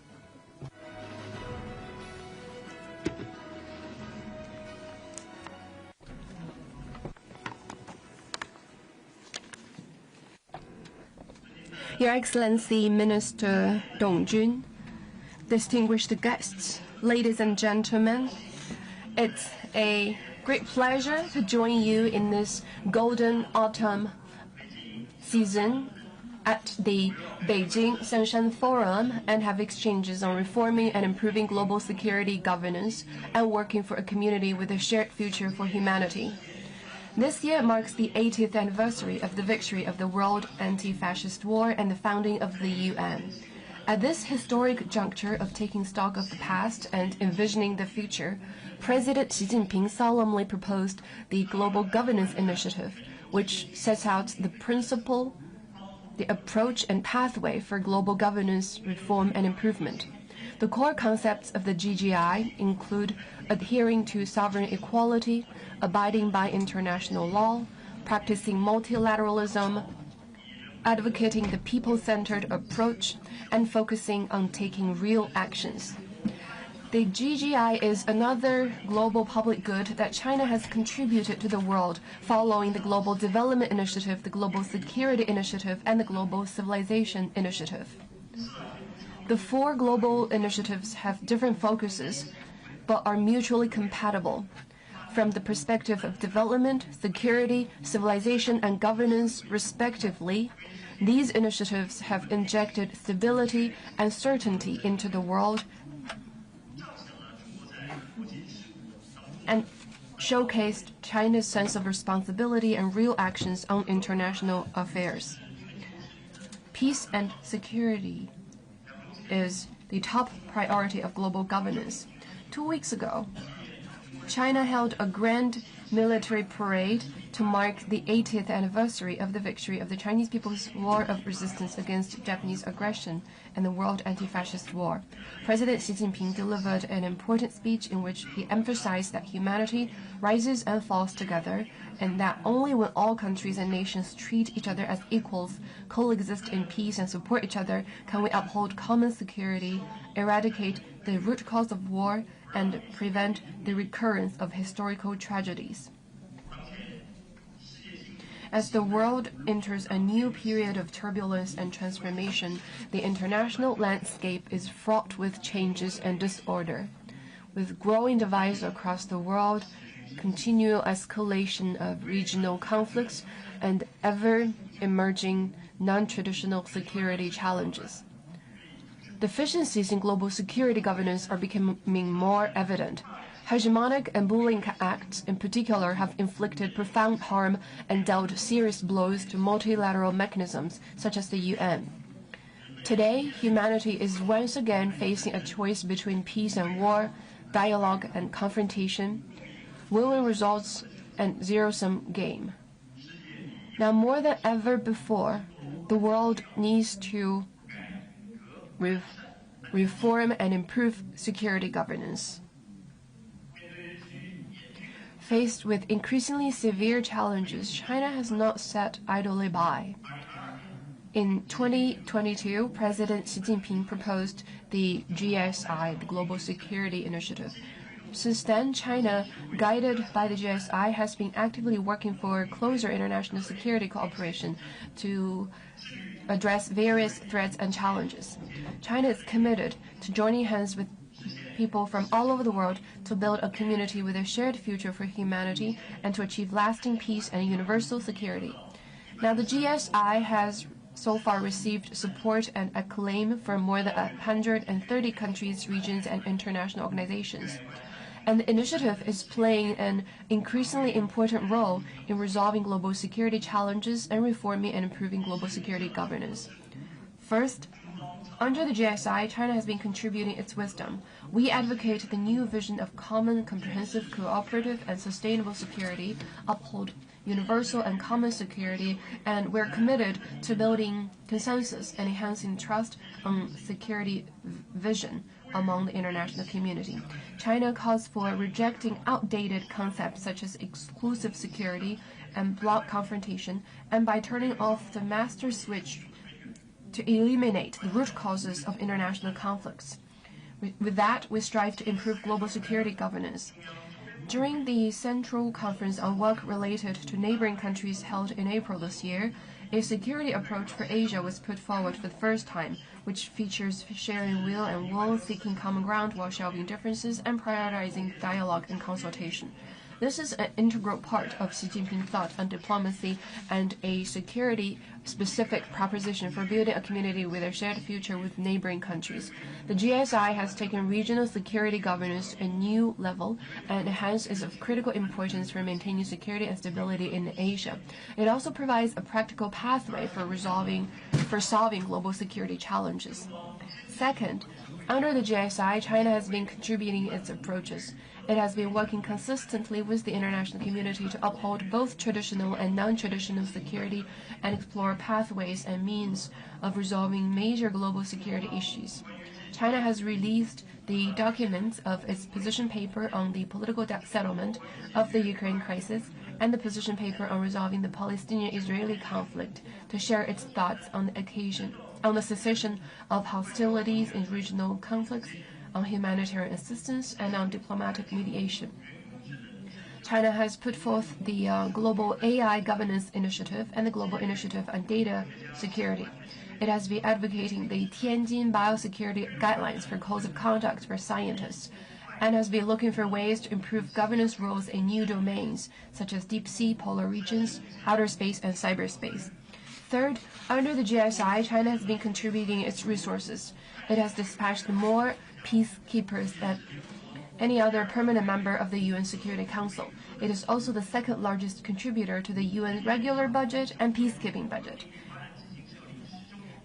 Speaker 10: Your Excellency Minister Dong Jun, distinguished guests, ladies and gentlemen, it's a great pleasure to join you in this golden autumn season at the Beijing Xiangshan Forum and have exchanges on reforming and improving global security governance and working for a community with a shared future for humanity. This year marks the 80th anniversary of the victory of the World Anti-Fascist War and the founding of the UN. At this historic juncture of taking stock of the past and envisioning the future, President Xi Jinping solemnly proposed the Global Governance Initiative, which sets out the principle, the approach and pathway for global governance, reform and improvement. The core concepts of the GGI include adhering to sovereign equality, abiding by international law, practicing multilateralism, advocating the people-centered approach, and focusing on taking real actions. The GGI is another global public good that China has contributed to the world following the Global Development Initiative, the Global Security Initiative, and the Global Civilization Initiative. The 4 global initiatives have different focuses, but are mutually compatible. From the perspective of development, security, civilization, and governance, respectively, these initiatives have injected stability and certainty into the world and showcased China's sense of responsibility and real actions on international affairs. Peace and security is the top priority of global governance. 2 weeks ago, China held a grand military parade to mark the 80th anniversary of the victory of the Chinese People's War of Resistance against Japanese aggression and the World Anti-Fascist War. President Xi Jinping delivered an important speech in which he emphasized that humanity rises and falls together, and that only when all countries and nations treat each other as equals, coexist in peace and support each other, can we uphold common security, eradicate the root cause of war, and prevent the recurrence of historical tragedies. As the world enters a new period of turbulence and transformation, the international landscape is fraught with changes and disorder. With growing divides across the world, continual escalation of regional conflicts, and ever-emerging non-traditional security challenges. Deficiencies in global security governance are becoming more evident. Hegemonic and bullying acts in particular have inflicted profound harm and dealt serious blows to multilateral mechanisms such as the UN. Today, humanity is once again facing a choice between peace and war, dialogue and confrontation, win-win results, and zero-sum game. Now, more than ever before, the world needs to reform and improve security governance. Faced with increasingly severe challenges, China has not sat idly by. In 2022, President Xi Jinping proposed the GSI, the Global Security Initiative. Since then, China, guided by the GSI, has been actively working for closer international security cooperation to address various threats and challenges. China is committed to joining hands with people from all over the world to build a community with a shared future for humanity and to achieve lasting peace and universal security. Now, the GSI has so far received support and acclaim from more than 130 countries, regions, and international organizations. And the initiative is playing an increasingly important role in resolving global security challenges and reforming and improving global security governance. First, under the GSI, China has been contributing its wisdom. We advocate the new vision of common, comprehensive, cooperative, and sustainable security, uphold universal and common security, and we're committed to building consensus and enhancing trust on security vision among the international community. China calls for rejecting outdated concepts such as exclusive security and bloc confrontation, and by turning off the master switch to eliminate the root causes of international conflicts. With that, we strive to improve global security governance. During the Central Conference on Work related to neighboring countries held in April this year, a security approach for Asia was put forward for the first time, which features sharing will and woe, seeking common ground while shelving differences, and prioritizing dialogue and consultation. This is an integral part of Xi Jinping's thought on diplomacy and a security-specific proposition for building a community with a shared future with neighboring countries. The GSI has taken regional security governance to a new level, and hence is of critical importance for maintaining security and stability in Asia. It also provides a practical pathway for solving global security challenges. Second, under the GSI, China has been contributing its approaches. It has been working consistently with the international community to uphold both traditional and non-traditional security and explore pathways and means of resolving major global security issues. China has released the documents of its position paper on the political settlement of the Ukraine crisis and the position paper on resolving the Palestinian-Israeli conflict to share its thoughts on the cessation of hostilities in regional conflicts, on humanitarian assistance, and on diplomatic mediation. China has put forth the Global AI Governance Initiative and the Global Initiative on Data Security. It has been advocating the Tianjin Biosecurity Guidelines for Codes of Conduct for Scientists, and has been looking for ways to improve governance rules in new domains, such as deep sea, polar regions, outer space, and cyberspace. Third, under the GSI, China has been contributing its resources. It has dispatched more peacekeepers than any other permanent member of the UN Security Council. It is also the second largest contributor to the UN regular budget and peacekeeping budget.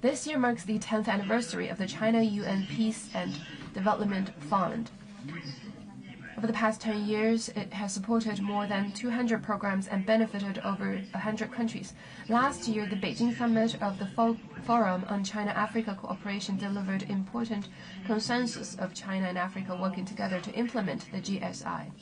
Speaker 10: This year marks the 10th anniversary of the China UN Peace and Development Fund. Over the past 10 years, it has supported more than 200 programs and benefited over 100 countries. Last year, the Beijing summit of the Forum on China-Africa Cooperation delivered important consensus of China and Africa working together to implement the GSI.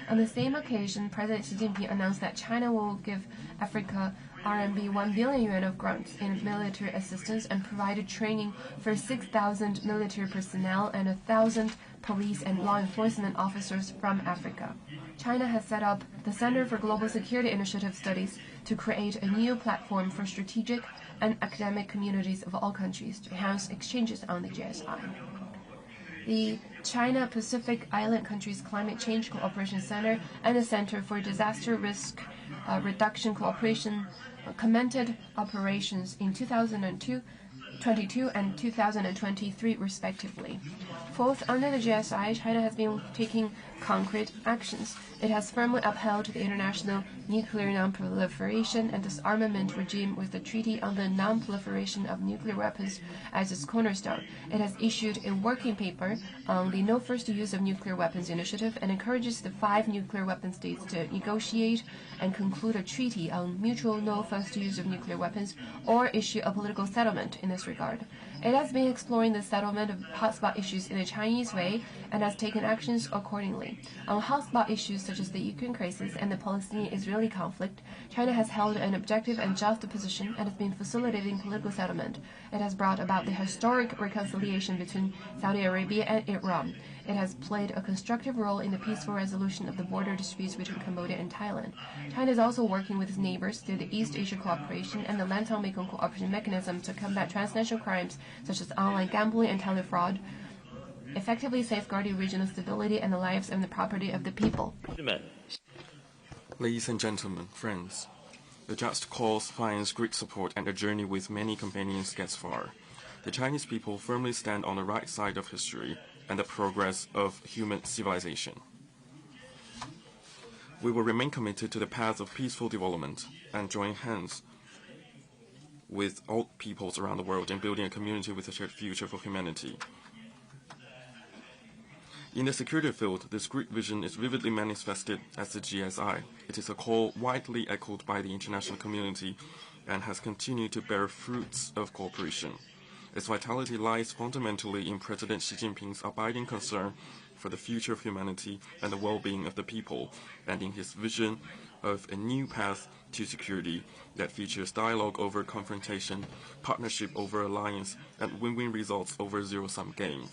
Speaker 10: On the same occasion, President Xi Jinping announced that China will give Africa RMB 1 billion yuan of grants in military assistance and provided training for 6,000 military personnel and 1,000 police and law enforcement officers from Africa. China has set up the Center for Global Security Initiative Studies to create a new platform for strategic and academic communities of all countries to enhance exchanges on the GSI. The China Pacific Island Countries Climate Change Cooperation Center and the Center for Disaster Risk Reduction Cooperation commented operations in 2002 2022 and 2023 respectively. Fourth, under the GSI, China has been taking concrete actions. It has firmly upheld the international nuclear non-proliferation and disarmament regime with the Treaty on the Non-Proliferation of Nuclear Weapons as its cornerstone. It has issued a working paper on the No First Use of Nuclear Weapons initiative and encourages the 5 nuclear weapon states to negotiate and conclude a treaty on mutual no first use of nuclear weapons or issue a political settlement in this regard. It has been exploring the settlement of hotspot issues in a Chinese way and has taken actions accordingly. On hotspot issues such as the Ukraine crisis and the Palestinian-Israeli conflict, China has held an objective and just position and has been facilitating political settlement. It has brought about the historic reconciliation between Saudi Arabia and Iran. It has played a constructive role in the peaceful resolution of the border disputes between Cambodia and Thailand. China is also working with its neighbors through the East Asia Cooperation and the Lantau-Mekong Cooperation Mechanism to combat transnational crimes such as online gambling and telefraud, effectively safeguarding regional stability and the lives and the property of the people.
Speaker 11: Ladies and gentlemen, friends, the just cause finds great support and a journey with many companions gets far. The Chinese people firmly stand on the right side of history and the progress of human civilization. We will remain committed to the path of peaceful development and join hands with all peoples around the world in building a community with a shared future for humanity. In the security field, this great vision is vividly manifested as the GSI. It is a call widely echoed by the international community and has continued to bear fruits of cooperation. Its vitality lies fundamentally in President Xi Jinping's abiding concern for the future of humanity and the well-being of the people, and in his vision of a new path to security that features dialogue over confrontation, partnership over alliance, and win-win results over zero-sum game.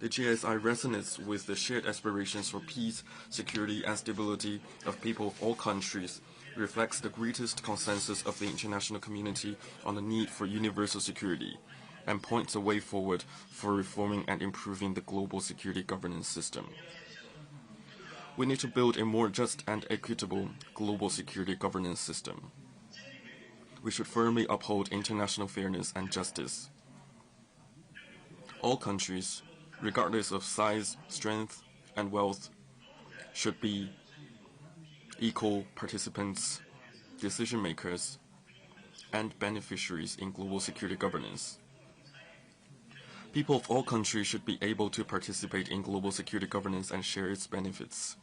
Speaker 11: The GSI resonates with the shared aspirations for peace, security, and stability of people of all countries, reflects the greatest consensus of the international community on the need for universal security, and points a way forward for reforming and improving the global security governance system. We need to build a more just and equitable global security governance system. We should firmly uphold international fairness and justice. All countries, regardless of size, strength, and wealth, should be equal participants, decision makers, and beneficiaries in global security governance. People of all countries should be able to participate in global security governance and share its benefits.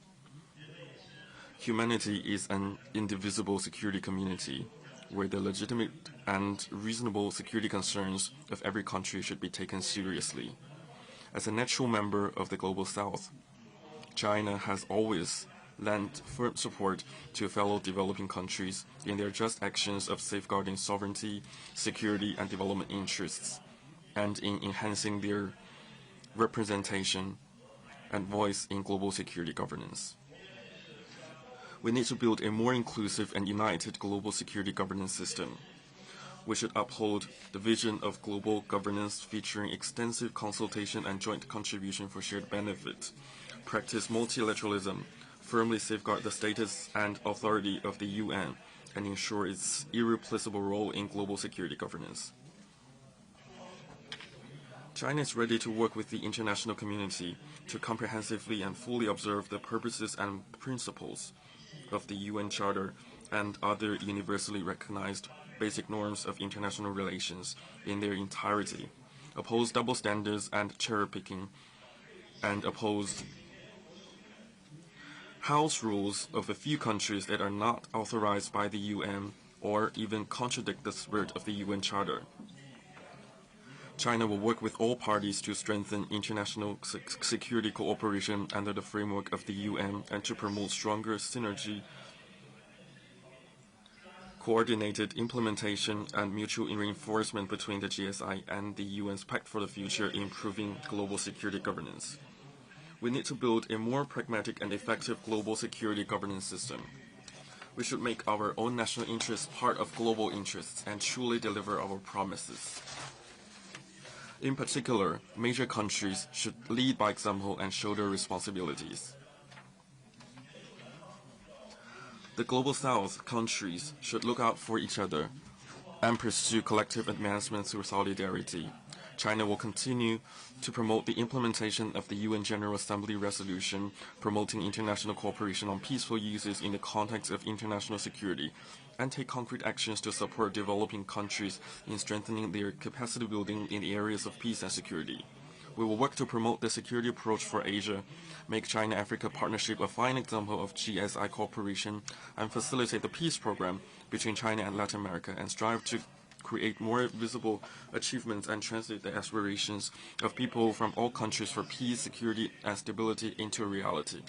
Speaker 11: Humanity is an indivisible security community where the legitimate and reasonable security concerns of every country should be taken seriously. As a natural member of the Global South, China has always lent firm support to fellow developing countries in their just actions of safeguarding sovereignty, security, and development interests, and in enhancing their representation and voice in global security governance. We need to build a more inclusive and united global security governance system. We should uphold the vision of global governance featuring extensive consultation and joint contribution for shared benefit, practice multilateralism, firmly safeguard the status and authority of the UN, and ensure its irreplaceable role in global security governance. China is ready to work with the international community to comprehensively and fully observe the purposes and principles of the UN Charter and other universally recognized basic norms of international relations in their entirety, oppose double standards and cherry-picking, and oppose house rules of a few countries that are not authorized by the UN or even contradict the spirit of the UN Charter. China will work with all parties to strengthen international security cooperation under the framework of the UN and to promote stronger synergy, coordinated implementation, and mutual reinforcement between the GSI and the UN's Pact for the Future in improving global security governance. We need to build a more pragmatic and effective global security governance system. We should make our own national interests part of global interests and truly deliver our promises. In particular, major countries should lead by example and shoulder responsibilities. The Global South countries should look out for each other and pursue collective advancement through solidarity. China will continue to promote the implementation of the UN General Assembly resolution promoting international cooperation on peaceful uses in the context of international security, and take concrete actions to support developing countries in strengthening their capacity building in the areas of peace and security. We will work to promote the security approach for Asia, make China-Africa partnership a fine example of GSI cooperation, and facilitate the peace program between China and Latin America, and strive to create more visible achievements and translate the aspirations of people from all countries for peace, security, and stability into reality.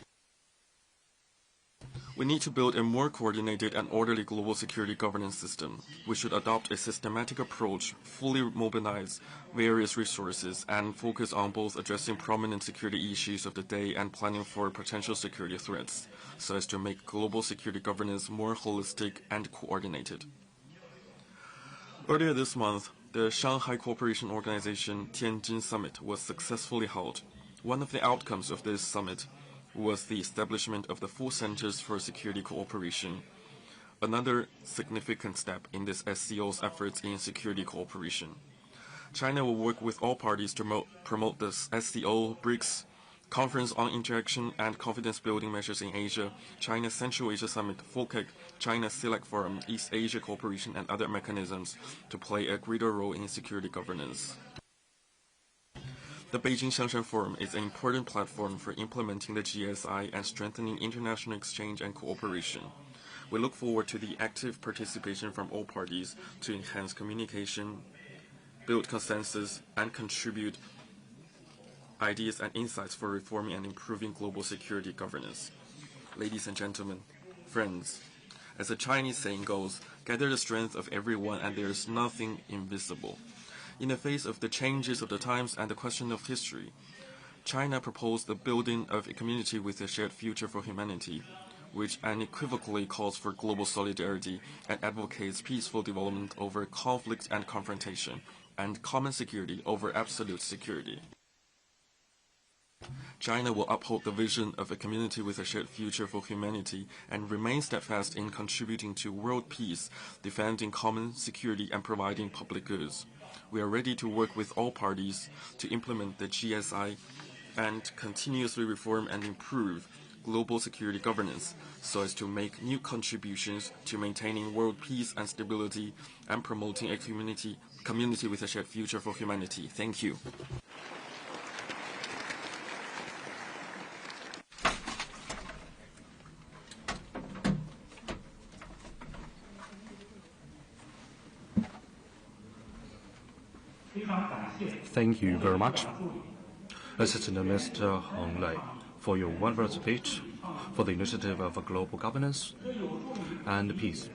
Speaker 11: We need to build a more coordinated and orderly global security governance system. We should adopt a systematic approach, fully mobilize various resources, and focus on both addressing prominent security issues of the day and planning for potential security threats, so as to make global security governance more holistic and coordinated. Earlier this month, the Shanghai Cooperation Organization Tianjin Summit was successfully held. One of the outcomes of this summit was the establishment of the 4 Centers for Security Cooperation, another significant step in this SCO's efforts in security cooperation. China will work with all parties to promote the SCO, BRICS, Conference on Interaction and Confidence Building Measures in Asia, China Central Asia Summit, FOCAC, China CELAC Forum, East Asia Cooperation, and other mechanisms to play a greater role in security governance. The Beijing Xiangshan Forum is an important platform for implementing the GSI and strengthening international exchange and cooperation. We look forward to the active participation from all parties to enhance communication, build consensus, and contribute ideas and insights for reforming and improving global security governance. Ladies and gentlemen, friends, as the Chinese saying goes, gather the strength of everyone and there is nothing invisible. In the face of the changes of the times and the question of history, China proposed the building of a community with a shared future for humanity, which unequivocally calls for global solidarity and advocates peaceful development over conflict and confrontation, and common security over absolute security. China will uphold the vision of a community with a shared future for humanity and remain steadfast in contributing to world peace, defending common security, and providing public goods. We are ready to work with all parties to implement the GSI and continuously reform and improve global security governance so as to make new contributions to maintaining world peace and stability and promoting a community with a shared future for humanity. Thank you.
Speaker 12: Thank you very much, Assistant Minister Hong Lei, for your wonderful speech for the initiative of global governance and peace.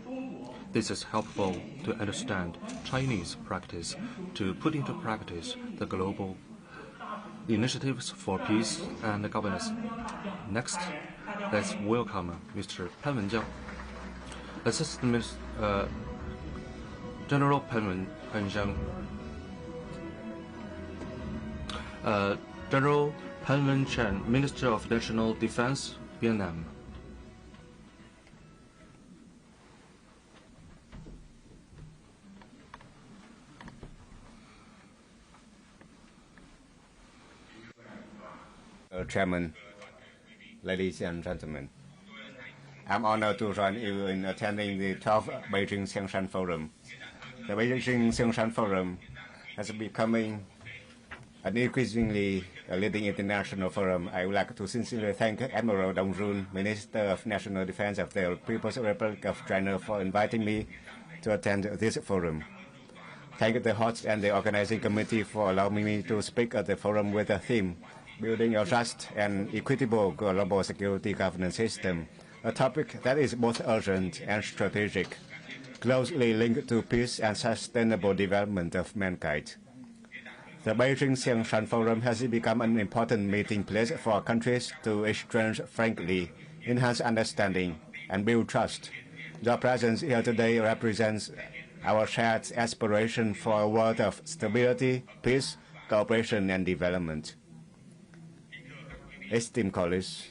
Speaker 12: This is helpful to understand Chinese practice to put into practice the global initiatives for peace and governance. Next, let's welcome Mr. Pan Wenjiang, Assistant General Pan Wenjiang. General Pan Wenjiang, Minister of National Defense, Vietnam.
Speaker 13: Chairman, ladies and gentlemen, I'm honored to join you in attending the 12th Beijing Xiangshan Forum. The Beijing Xiangshan Forum has becoming an increasingly leading international forum. I would like to sincerely thank Admiral Dong Jun, Minister of National Defense of the People's Republic of China, for inviting me to attend this forum. Thank the host and the organizing committee for allowing me to speak at the forum with the theme, Building a Just and Equitable Global Security Governance System, a topic that is both urgent and strategic, closely linked to peace and sustainable development of mankind. The Beijing Xiangshan Forum has become an important meeting place for countries to exchange frankly, enhance understanding, and build trust. Your presence here today represents our shared aspiration for a world of stability, peace, cooperation, and development. Esteemed colleagues,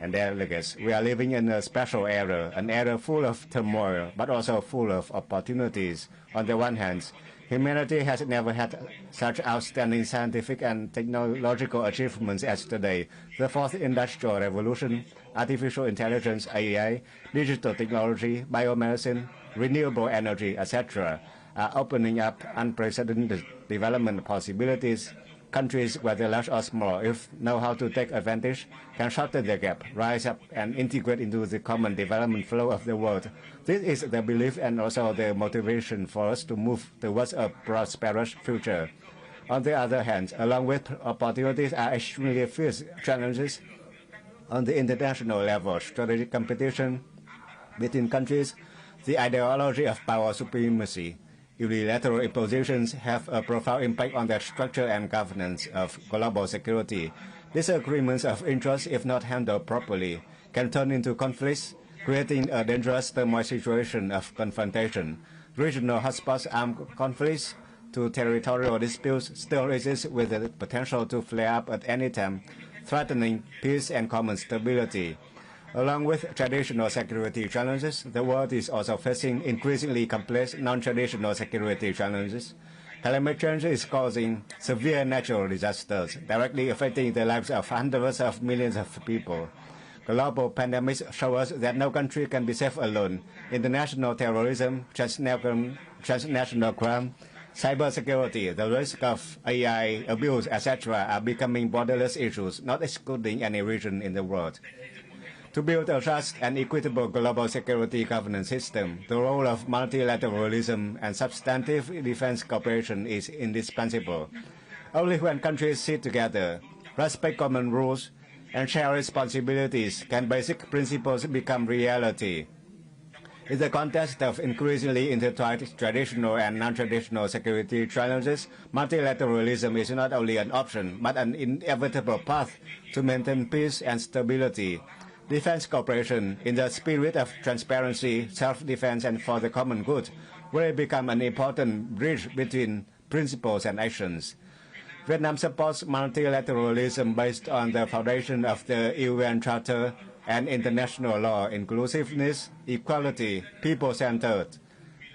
Speaker 13: and delegates, we are living in a special era, an era full of turmoil, but also full of opportunities. On the one hand, humanity has never had such outstanding scientific and technological achievements as today. The fourth industrial revolution, artificial intelligence, AI, digital technology, biomedicine, renewable energy, etc., are opening up unprecedented development possibilities. Countries, whether large or small, if know how to take advantage, can shorten the gap, rise up, and integrate into the common development flow of the world. This is the belief and also the motivation for us to move towards a prosperous future. On the other hand, along with opportunities are extremely fierce challenges. On the international level, strategic competition between countries, the ideology of power supremacy, unilateral impositions have a profound impact on the structure and governance of global security. Disagreements of interest, if not handled properly, can turn into conflicts, creating a dangerous turmoil situation of confrontation. Regional hotspots, armed conflicts to territorial disputes still exist with the potential to flare up at any time, threatening peace and common stability. Along with traditional security challenges, the world is also facing increasingly complex non-traditional security challenges. Climate change is causing severe natural disasters, directly affecting the lives of hundreds of millions of people. Global pandemics show us that no country can be safe alone. International terrorism, transnational crime, cybersecurity, the risk of AI abuse, etc. are becoming borderless issues, not excluding any region in the world. To build a just and equitable global security governance system, the role of multilateralism and substantive defense cooperation is indispensable. Only when countries sit together, respect common rules, and share responsibilities can basic principles become reality. In the context of increasingly intertwined traditional and non-traditional security challenges, multilateralism is not only an option, but an inevitable path to maintain peace and stability. Defense cooperation, in the spirit of transparency, self-defense, and for the common good, will become an important bridge between principles and actions. Vietnam supports multilateralism based on the foundation of the UN Charter and international law, inclusiveness, equality, people-centered,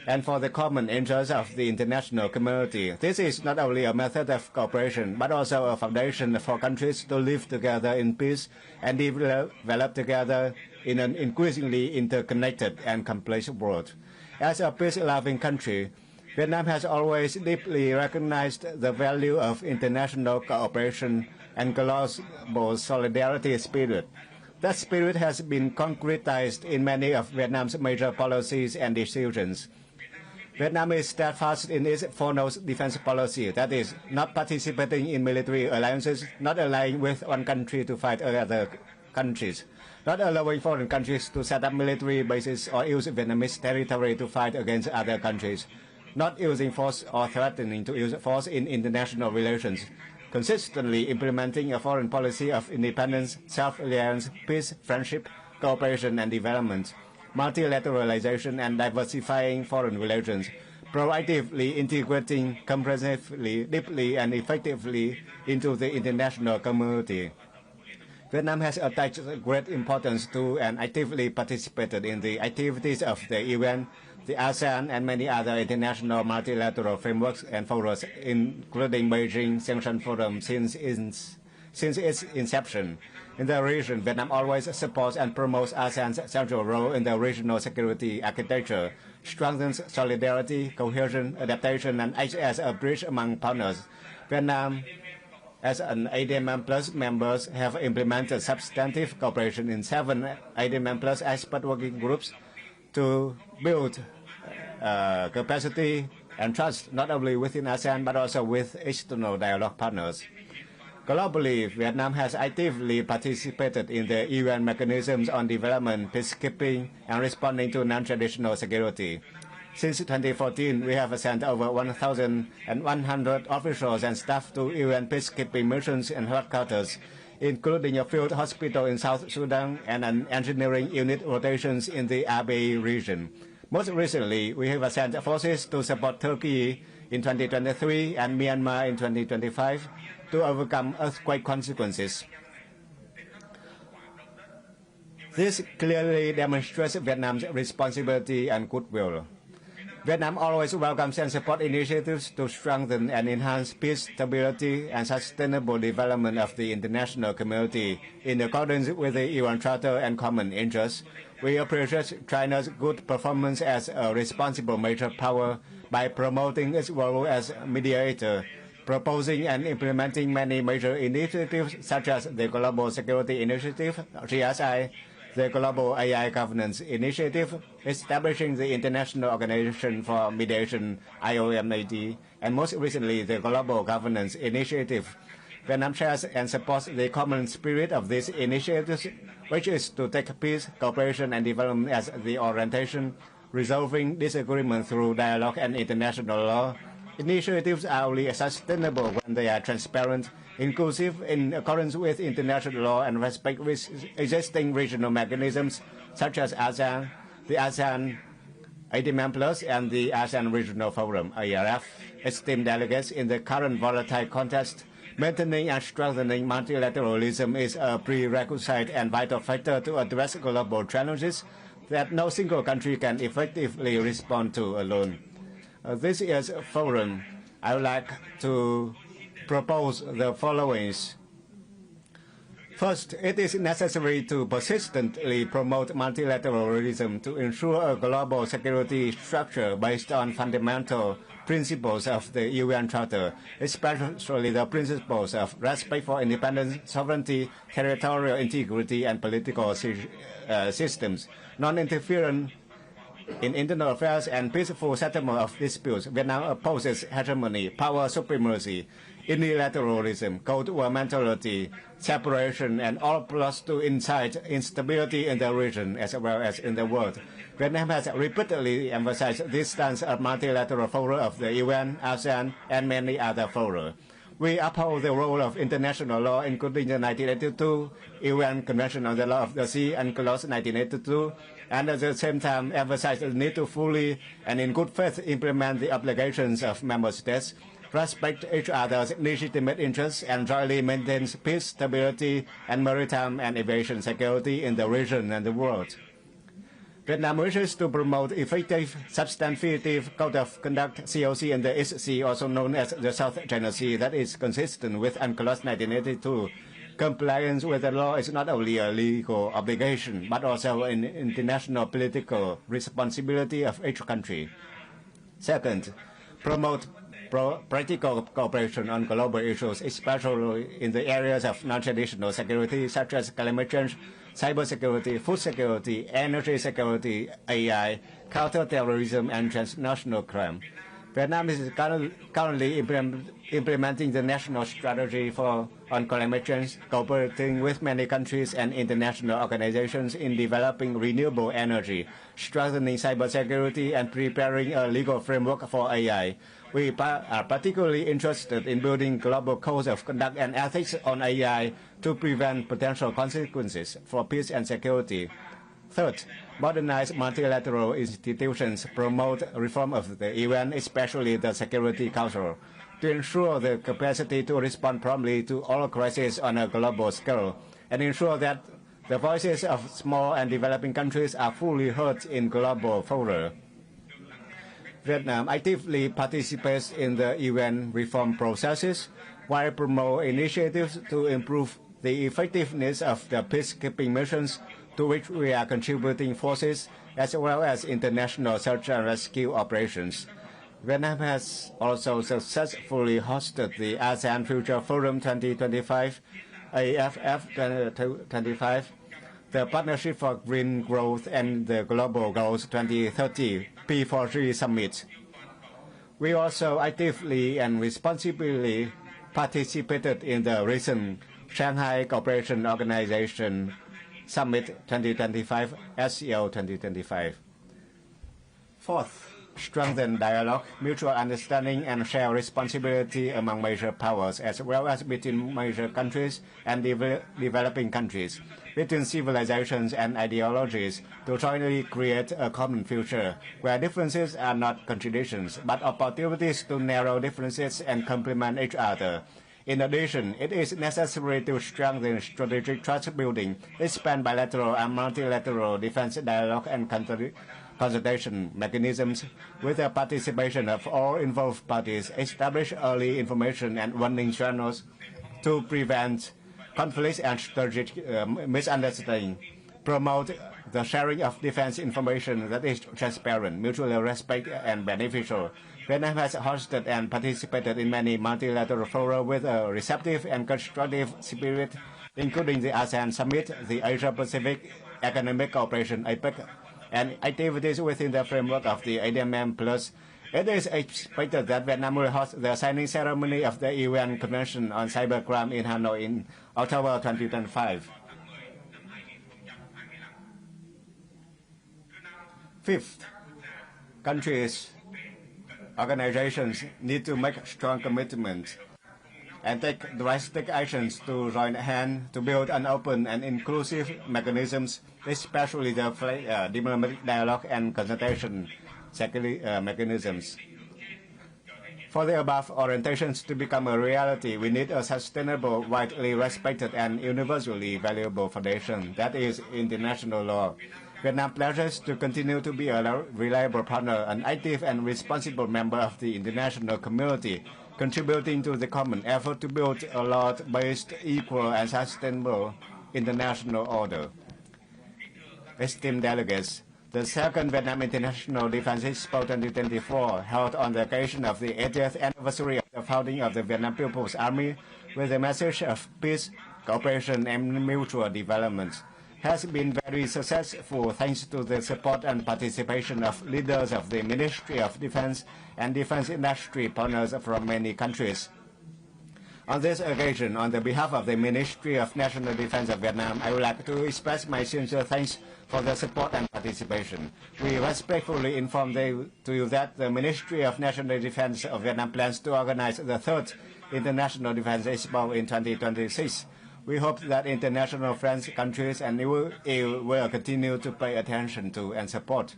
Speaker 13: and for the common interests of the international community. This is not only a method of cooperation, but also a foundation for countries to live together in peace and develop together in an increasingly interconnected and complex world. As a peace-loving country, Vietnam has always deeply recognized the value of international cooperation and global solidarity spirit. That spirit has been concretized in many of Vietnam's major policies and decisions. Vietnam is steadfast in its foremost defense policy, that is, not participating in military alliances, not allying with one country to fight other countries, not allowing foreign countries to set up military bases or use Vietnamese territory to fight against other countries, not using force or threatening to use force in international relations, consistently implementing a foreign policy of independence, self-reliance, peace, friendship, cooperation and development, multilateralization and diversifying foreign relations, proactively integrating comprehensively, deeply and effectively into the international community. Vietnam has attached great importance to and actively participated in the activities of the UN, the ASEAN, and many other international multilateral frameworks and forums, including Beijing Xiangshan Forum since its inception. In the region, Vietnam always supports and promotes ASEAN's central role in the regional security architecture, strengthens solidarity, cohesion, adaptation, and acts as a bridge among partners. Vietnam, as an ADMM Plus members, have implemented substantive cooperation in 7 ADMM Plus expert working groups to build capacity and trust not only within ASEAN but also with external dialogue partners. Globally, Vietnam has actively participated in the UN mechanisms on development, peacekeeping, and responding to non-traditional security. Since 2014, we have sent over 1,100 officials and staff to UN peacekeeping missions and headquarters, including a field hospital in South Sudan and an engineering unit rotations in the Abyei region. Most recently, we have sent forces to support Turkey in 2023 and Myanmar in 2025 to overcome earthquake consequences. This clearly demonstrates Vietnam's responsibility and goodwill. Vietnam always welcomes and supports initiatives to strengthen and enhance peace, stability, and sustainable development of the international community in accordance with the UN Charter and common interests. We appreciate China's good performance as a responsible major power by promoting its role as mediator, proposing and implementing many major initiatives such as the Global Security Initiative, GSI, the Global AI Governance Initiative, establishing the International Organization for Mediation, IOMAD, and most recently the Global Governance Initiative. Vietnam shares and supports the common spirit of these initiatives, which is to take peace, cooperation, and development as the orientation, resolving disagreement through dialogue and international law. Initiatives are only sustainable when they are transparent, inclusive, in accordance with international law, and respect with existing regional mechanisms such as ASEAN, the ASEAN 80 Plus, and the ASEAN Regional Forum, ARF. Esteemed delegates, in the current volatile context, maintaining and strengthening multilateralism is a prerequisite and vital factor to address global challenges that no single country can effectively respond to alone. This year's forum, I would like to propose the following. First, it is necessary to persistently promote multilateralism to ensure a global security structure based on fundamental principles of the UN Charter, especially the principles of respect for independence, sovereignty, territorial integrity, and political systems, non-interference in internal affairs, and peaceful settlement of disputes. Vietnam opposes hegemony, power supremacy, unilateralism, Cold War mentality, separation, and all plots to incite instability in the region as well as in the world. Vietnam has repeatedly emphasized this stance of multilateral fora of the UN, ASEAN, and many other fora. We uphold the role of international law, including the 1982 UN Convention on the Law of the Sea and Clause 1982, and at the same time emphasize the need to fully and in good faith implement the obligations of member states, respect each other's legitimate interests, and jointly maintain peace, stability, and maritime and aviation security in the region and the world. Vietnam wishes to promote effective, substantive code of conduct (COC) in the East Sea, also known as the South China Sea, that is consistent with UNCLOS 1982. Compliance with the law is not only a legal obligation, but also an international political responsibility of each country. Second, promote practical cooperation on global issues, especially in the areas of non-traditional security, such as climate change, cybersecurity, food security, energy security, AI, counterterrorism, and transnational crime. Vietnam is currently implementing the national strategy on climate change, cooperating with many countries and international organizations in developing renewable energy, strengthening cybersecurity, and preparing a legal framework for AI. We are particularly interested in building global codes of conduct and ethics on AI to prevent potential consequences for peace and security. Third, modernize multilateral institutions, promote reform of the UN, especially the Security Council, to ensure the capacity to respond promptly to all crises on a global scale, and ensure that the voices of small and developing countries are fully heard in global fora. Vietnam actively participates in the UN reform processes while promoting initiatives to improve the effectiveness of the peacekeeping missions to which we are contributing forces, as well as international search and rescue operations. Vietnam has also successfully hosted the ASEAN Future Forum 2025, AFF 2025, the Partnership for Green Growth, and the Global Goals 2030 P4G Summit. We also actively and responsibly participated in the recent Shanghai Cooperation Organization Summit 2025, SCO 2025. Fourth, strengthen dialogue, mutual understanding, and share responsibility among major powers, as well as between major countries and developing countries, between civilizations and ideologies, to jointly create a common future where differences are not contradictions, but opportunities to narrow differences and complement each other. In addition, it is necessary to strengthen strategic trust building, expand bilateral and multilateral defense dialogue and consultation mechanisms with the participation of all involved parties, establish early information and warning channels to prevent conflicts and strategic misunderstanding, promote the sharing of defense information that is transparent, mutually respect and beneficial. Vietnam has hosted and participated in many multilateral fora with a receptive and constructive spirit, including the ASEAN Summit, the Asia-Pacific Economic Cooperation (APEC), and activities within the framework of the ADMM+. It is expected that Vietnam will host the signing ceremony of the UN Convention on Cybercrime in Hanoi in October 2025. Fifth, countries, organizations need to make strong commitments and take drastic actions to join hands to build an open and inclusive mechanisms, especially the diplomatic dialogue and consultation mechanisms. For the above orientations to become a reality, we need a sustainable, widely respected, and universally valuable foundation, that is international law. Vietnam pledges to continue to be a reliable partner, an active and responsible member of the international community, contributing to the common effort to build a law-based, equal, and sustainable international order. Esteemed delegates, the second Vietnam International Defense Expo 2024, held on the occasion of the 80th anniversary of the founding of the Vietnam People's Army, with a message of peace, cooperation, and mutual development, has been very successful thanks to the support and participation of leaders of the Ministry of Defense and defense industry partners from many countries. On this occasion, on the behalf of the Ministry of National Defense of Vietnam, I would like to express my sincere thanks for the support and participation. We respectfully inform to you that the Ministry of National Defense of Vietnam plans to organize the third International Defense Expo in 2026. We hope that international friends, countries, and EU will continue to pay attention to and support.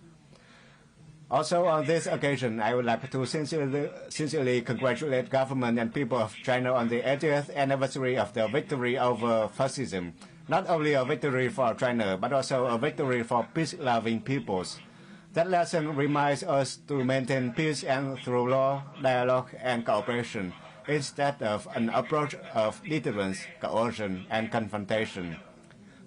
Speaker 13: Also, on this occasion, I would like to sincerely congratulate government and people of China on the 80th anniversary of the victory over fascism. Not only a victory for China, but also a victory for peace-loving peoples. That lesson reminds us to maintain peace and through law, dialogue, and cooperation, instead of an approach of deterrence, coercion, and confrontation.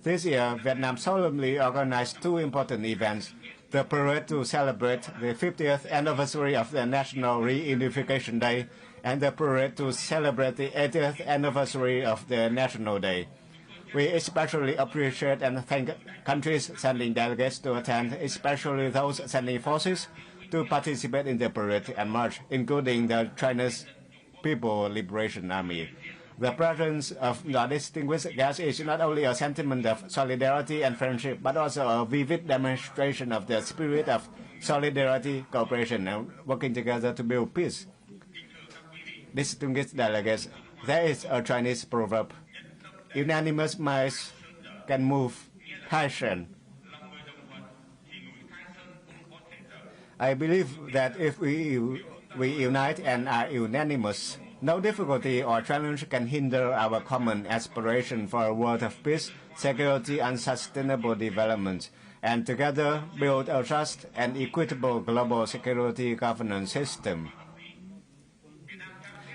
Speaker 13: This year, Vietnam solemnly organized two important events: the parade to celebrate the 50th anniversary of the National Reunification Day, and the parade to celebrate the 80th anniversary of the National Day. We especially appreciate and thank countries sending delegates to attend, especially those sending forces to participate in the parade and march, including the China's People Liberation Army. The presence of the distinguished guests is not only a sentiment of solidarity and friendship, but also a vivid demonstration of the spirit of solidarity, cooperation, and working together to build peace. Distinguished delegates, there is a Chinese proverb: unanimous minds can move passion. I believe that if we unite and are unanimous, no difficulty or challenge can hinder our common aspiration for a world of peace, security, and sustainable development, and together build a just and equitable global security governance system.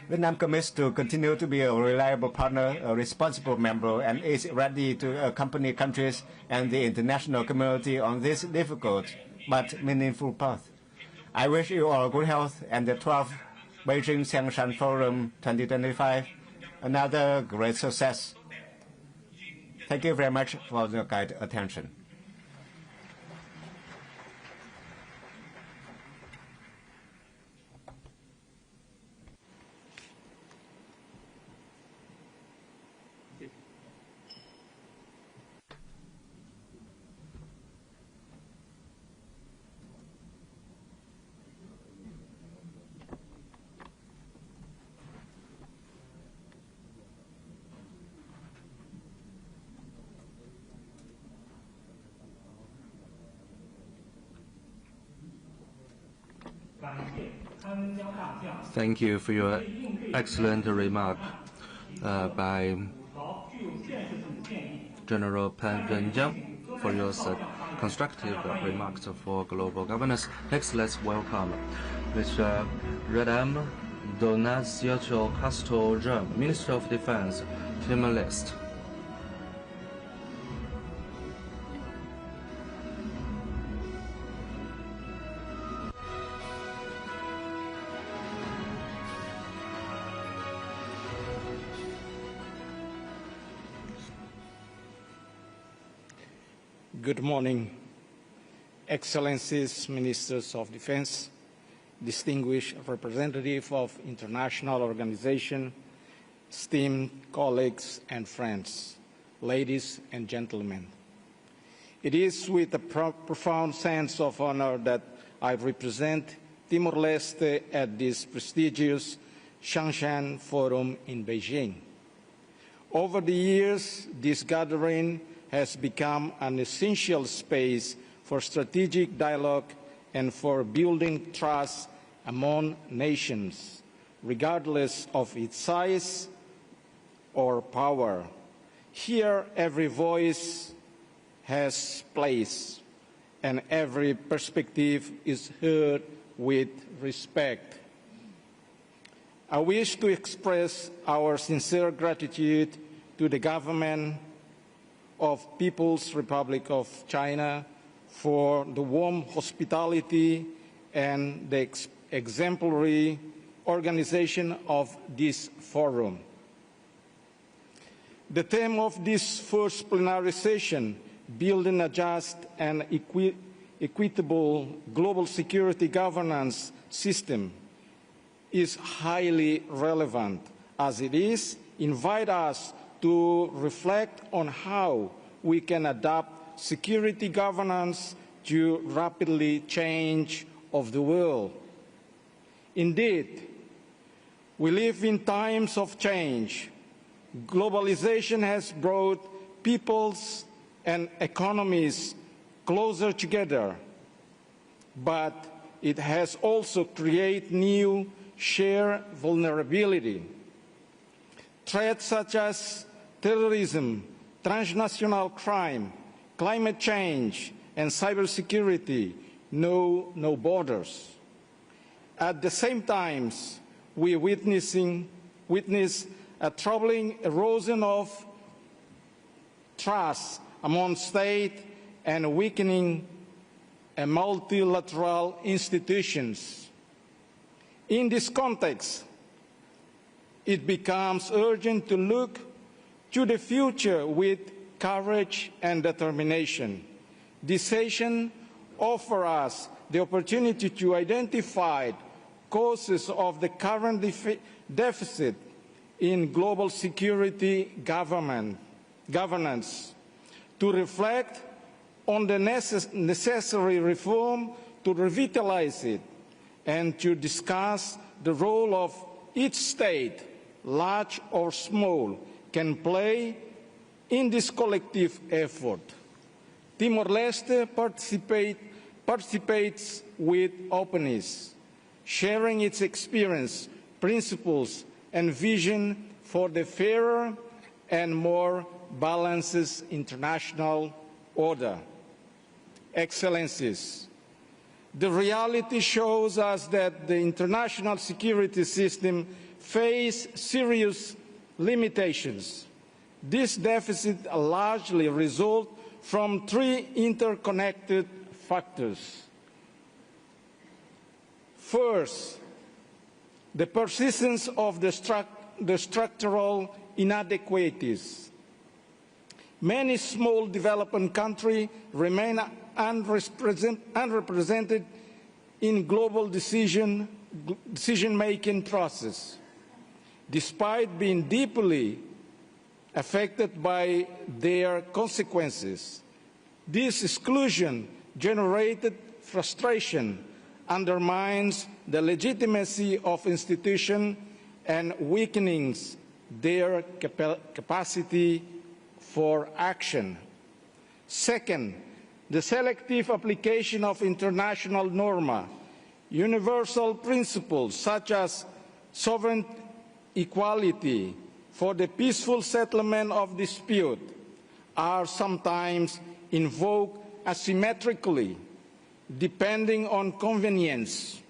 Speaker 13: Vietnam commits to continue to be a reliable partner, a responsible member, and is ready to accompany countries and the international community on this difficult but meaningful path. I wish you all good health and the 12th Beijing Xiangshan Forum 2025 another great success. Thank you very much for your kind attention.
Speaker 12: Thank you for your excellent remark. by General Pan Renjiang for your constructive remarks for global governance. Next, let's welcome Mr. Radam Donazio Castro Jun, Minister of Defense, Panelist.
Speaker 14: Good morning, Excellencies, Ministers of Defense, distinguished representative of international organizations, esteemed colleagues and friends, ladies and gentlemen. It is with a profound sense of honor that I represent Timor-Leste at this prestigious Xiangshan Forum in Beijing. Over the years, this gathering has become an essential space for strategic dialogue and for building trust among nations, regardless of its size or power. Here, every voice has place, and every perspective is heard with respect. I wish to express our sincere gratitude to the government of People's Republic of China for the warm hospitality and the exemplary organization of this forum. The theme of this first plenary session, Building a Just and Equitable Global Security Governance System, is highly relevant, as it invites us to reflect on how we can adapt security governance to rapidly change of the world. Indeed, we live in times of change. Globalization has brought peoples and economies closer together, but it has also created new shared vulnerability. Threats such as terrorism, transnational crime, climate change, and cybersecurity know no borders. At the same time, we witness a troubling erosion of trust among states and weakening multilateral institutions. In this context, it becomes urgent to look to the future with courage and determination. This session offers us the opportunity to identify causes of the current deficit in global security governance, to reflect on the necessary reform to revitalize it, and to discuss the role of each state, large or small, can play in this collective effort. Timor-Leste participates with openness, sharing its experience, principles, and vision for the fairer and more balanced international order. Excellencies, the reality shows us that the international security system faces serious limitations. This deficit largely results from three interconnected factors. First, the persistence of the structural inadequacies. Many small developing countries remain unrepresented in global decision-making process, despite being deeply affected by their consequences. This exclusion generated frustration, undermines the legitimacy of institutions, and weakens their capacity for action. Second, the selective application of international norms, universal principles such as sovereign equality, for the peaceful settlement of dispute are sometimes invoked asymmetrically, depending on convenience.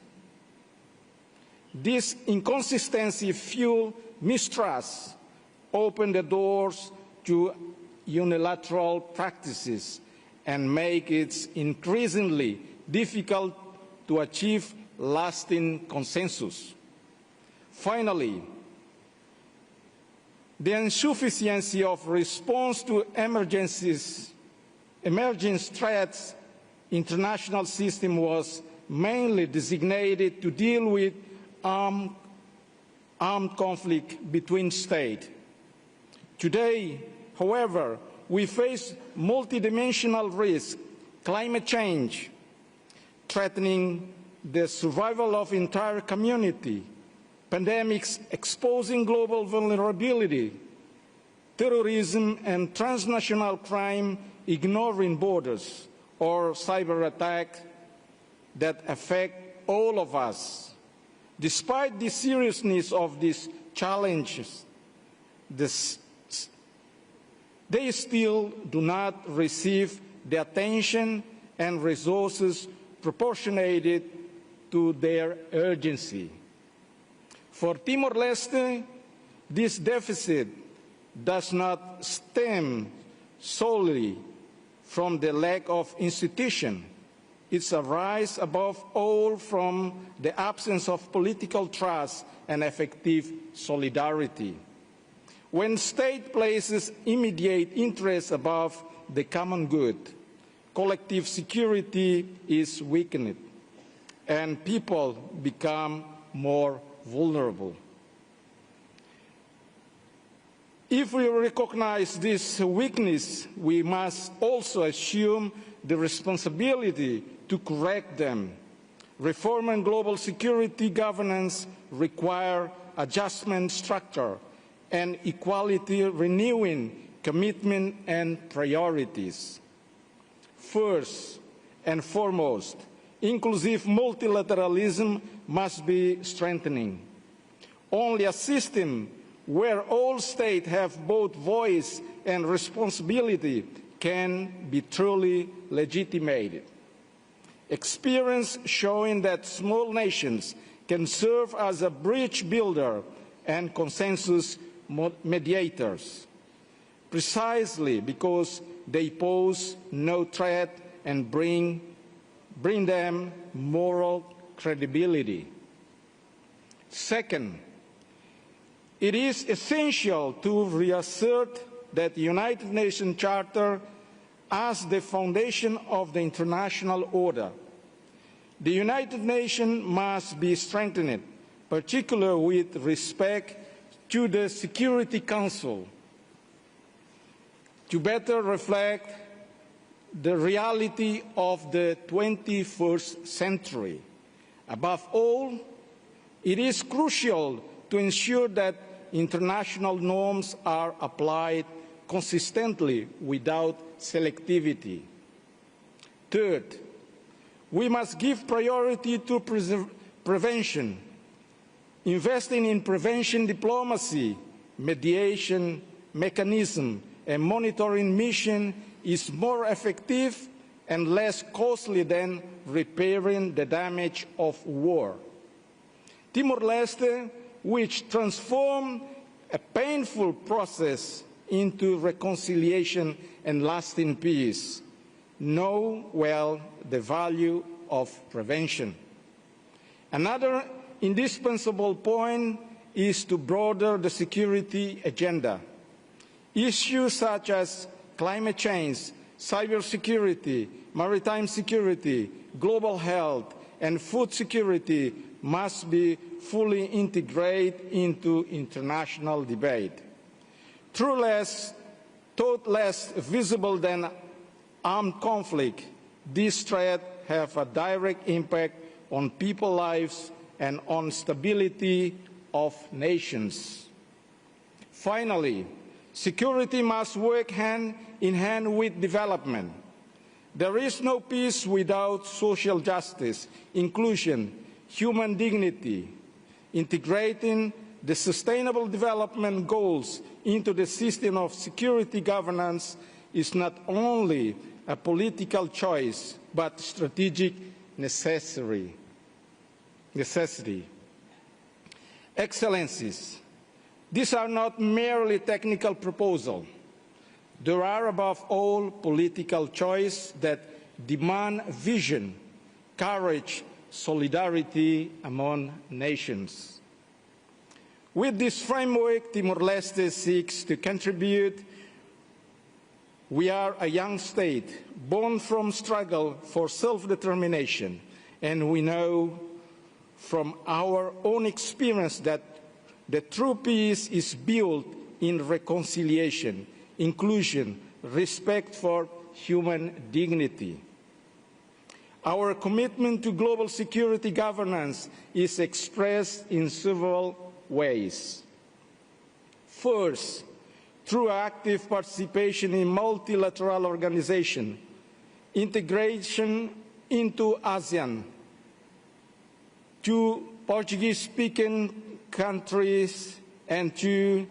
Speaker 14: This inconsistency fuels mistrust, open the doors to unilateral practices, and make it increasingly difficult to achieve lasting consensus. Finally, the insufficiency of response to emerging threats international system was mainly designated to deal with armed conflict between states. Today, however, we face multidimensional risks, climate change, threatening the survival of entire community, pandemics exposing global vulnerability, terrorism and transnational crime ignoring borders, or cyber attacks that affect all of us. Despite the seriousness of these challenges, they still do not receive the attention and resources proportionated to their urgency. For Timor-Leste, this deficit does not stem solely from the lack of institution. It arises above all from the absence of political trust and effective solidarity. When state places immediate interests above the common good, collective security is weakened and people become more vulnerable. If we recognize this weakness, we must also assume the responsibility to correct them. Reform and global security governance require adjustment structure and equality renewing commitment and priorities. First and foremost, inclusive multilateralism must be strengthening. Only a system where all states have both voice and responsibility can be truly legitimated. Experience showing that small nations can serve as a bridge builder and consensus mediators, precisely because they pose no threat and bring them moral credibility. Second, it is essential to reassert that the United Nations Charter as the foundation of the international order. The United Nations must be strengthened, particularly with respect to the Security Council, to better reflect the reality of the 21st century. Above all, it is crucial to ensure that international norms are applied consistently without selectivity. Third, we must give priority to prevention. Investing in prevention diplomacy, mediation mechanism, and monitoring mission is more effective and less costly than repairing the damage of war. Timor-Leste, which transformed a painful process into reconciliation and lasting peace, know well the value of prevention. Another indispensable point is to broaden the security agenda. Issues such as climate change, cybersecurity, maritime security, global health, and food security must be fully integrated into international debate. Though less visible than armed conflict, these threats have a direct impact on people's lives and on stability of nations. Finally, security must work hand in hand with development. There is no peace without social justice, inclusion, human dignity. Integrating the Sustainable Development Goals into the system of security governance is not only a political choice, but strategic necessity. Excellencies, these are not merely technical proposals. There are, above all, political choices that demand vision, courage, solidarity among nations. With this framework, Timor-Leste seeks to contribute. We are a young state, born from struggle for self-determination, and we know from our own experience that the true peace is built in reconciliation, inclusion, respect for human dignity. Our commitment to global security governance is expressed in several ways. First, through active participation in multilateral organizations, integration into ASEAN, to Portuguese-speaking countries, and to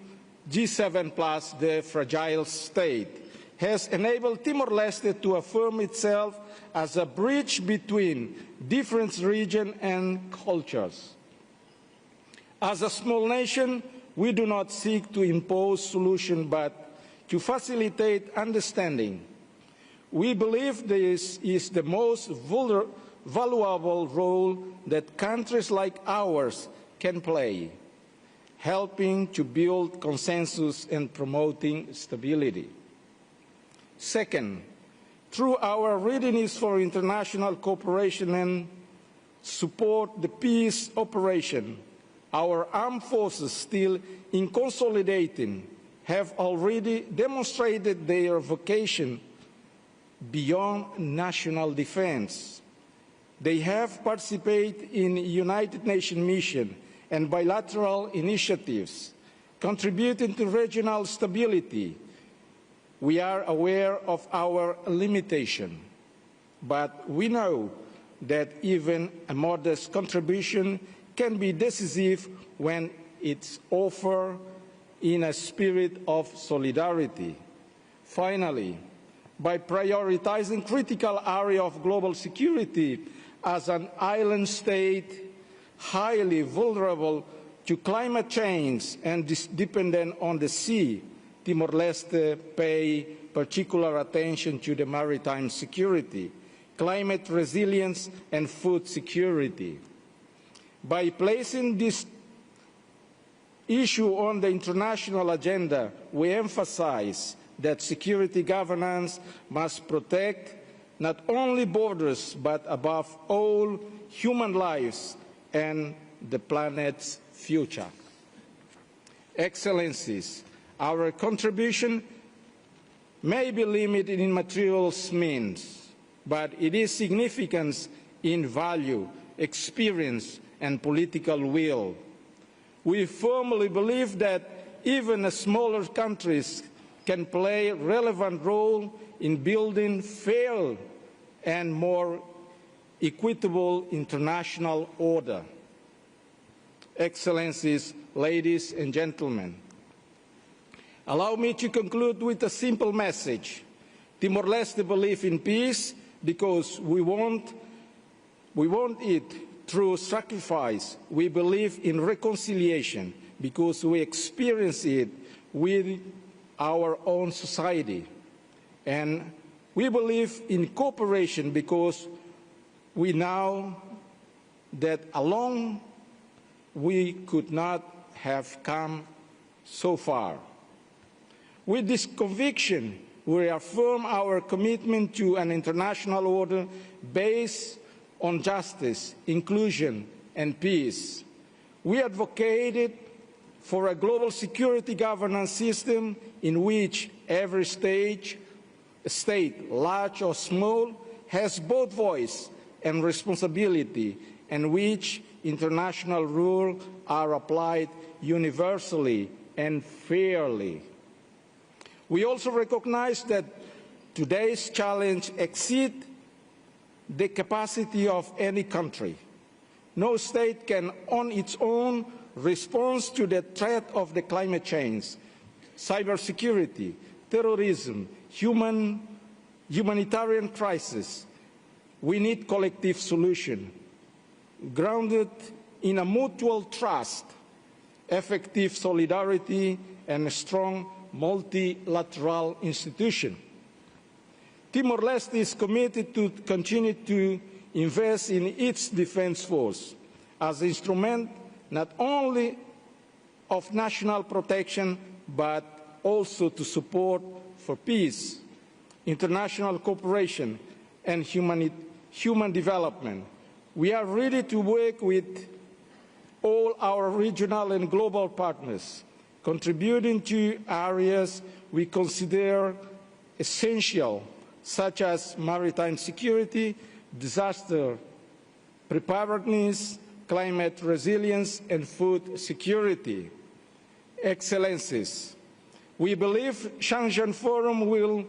Speaker 14: G7+, the fragile state, has enabled Timor-Leste to affirm itself as a bridge between different regions and cultures. As a small nation, we do not seek to impose solutions, but to facilitate understanding. We believe this is the most valuable role that countries like ours can play, helping to build consensus and promoting stability. Second, through our readiness for international cooperation and support the peace operation, our armed forces, still in consolidating, have already demonstrated their vocation beyond national defense. They have participated in United Nations missions and bilateral initiatives, contributing to regional stability. We are aware of our limitation, but we know that even a modest contribution can be decisive when it's offered in a spirit of solidarity. Finally, by prioritizing critical areas of global security as an island state highly vulnerable to climate change and dependent on the sea, Timor-Leste pay particular attention to the maritime security, climate resilience, and food security. By placing this issue on the international agenda, we emphasize that security governance must protect not only borders, but above all, human lives and the planet's future. Excellencies, our contribution may be limited in material means, but it is significant in value, experience, and political will. We firmly believe that even smaller countries can play a relevant role in building fair and more equitable international order. Excellencies, ladies and gentlemen, allow me to conclude with a simple message. Timor-Leste believes in peace because we want it through sacrifice. We believe in reconciliation because we experience it with our own society. And we believe in cooperation because we know that alone we could not have come so far. With this conviction, we affirm our commitment to an international order based on justice, inclusion, and peace. We advocated for a global security governance system in which every state, large or small, has both voice and responsibility, and which international rules are applied universally and fairly. We also recognize that today's challenge exceeds the capacity of any country. No state can on its own response to the threat of the climate change, cybersecurity, terrorism, humanitarian crisis. We need collective solution, grounded in a mutual trust, effective solidarity, and a strong multilateral institution. Timor-Leste is committed to continue to invest in its defense force as an instrument not only of national protection, but also to support for peace, international cooperation, and human development. We are ready to work with all our regional and global partners, contributing to areas we consider essential, such as maritime security, disaster preparedness, climate resilience, and food security. Excellencies, we believe Xiangshan Forum will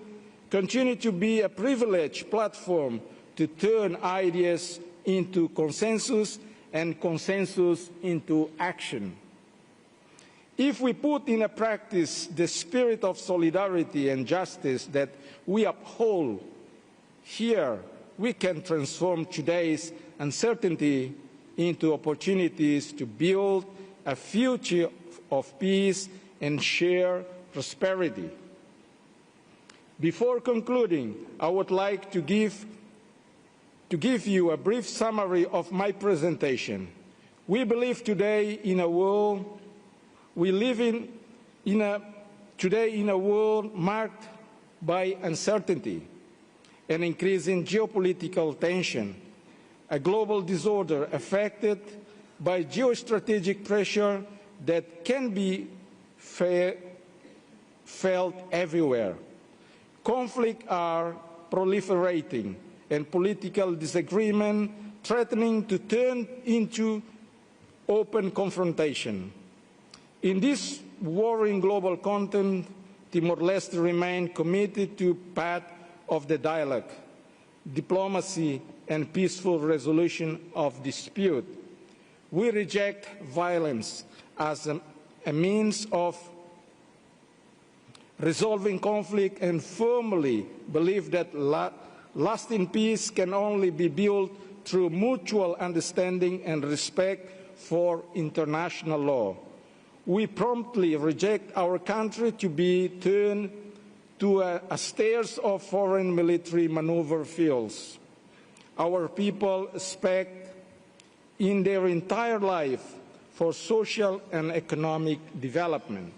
Speaker 14: continue to be a privileged platform to turn ideas into consensus and consensus into action. If we put in practice the spirit of solidarity and justice that we uphold here, we can transform today's uncertainty into opportunities to build a future of peace and shared prosperity. Before concluding, I would like to give you a brief summary of my presentation. We believe today in a world we live in a world marked by uncertainty, an increasing geopolitical tension, a global disorder affected by geostrategic pressure that can be felt everywhere. Conflicts are proliferating, and political disagreement threatening to turn into open confrontation. In this warring global context, Timor-Leste remains committed to the path of the dialogue, diplomacy, and peaceful resolution of dispute. We reject violence as a means of resolving conflict and firmly believe that lasting peace can only be built through mutual understanding and respect for international law. We promptly reject our country to be turned to a stairs of foreign military maneuver fields. Our people expect in their entire life for social and economic development.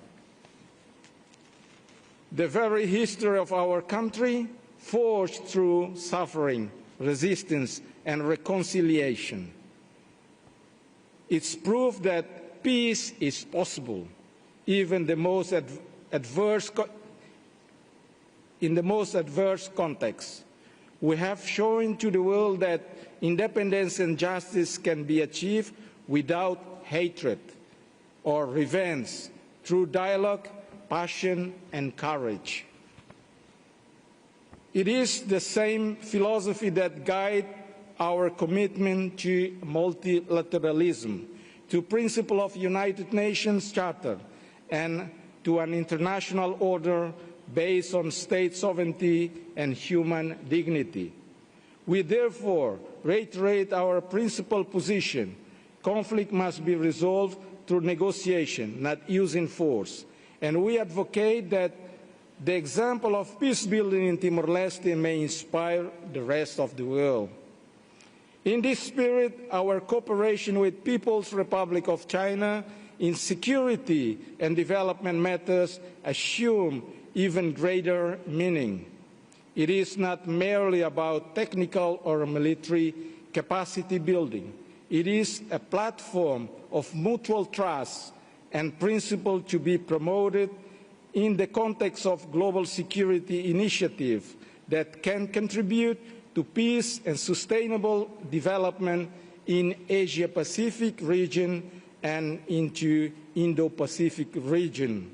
Speaker 14: The very history of our country forged through suffering, resistance, and reconciliation. It's proof that peace is possible, even in the most adverse context. We have shown to the world that independence and justice can be achieved without hatred or revenge, through dialogue, passion, and courage. It is the same philosophy that guides our commitment to multilateralism, to principle of United Nations Charter, and to an international order based on state sovereignty and human dignity. We therefore reiterate our principled position. Conflict must be resolved through negotiation, not using force. And we advocate that the example of peace building in Timor-Leste may inspire the rest of the world. In this spirit, our cooperation with People's Republic of China in security and development matters assume even greater meaning. It is not merely about technical or military capacity building. It is a platform of mutual trust and principle to be promoted in the context of global security initiatives that can contribute to peace and sustainable development in Asia-Pacific region and into Indo-Pacific region.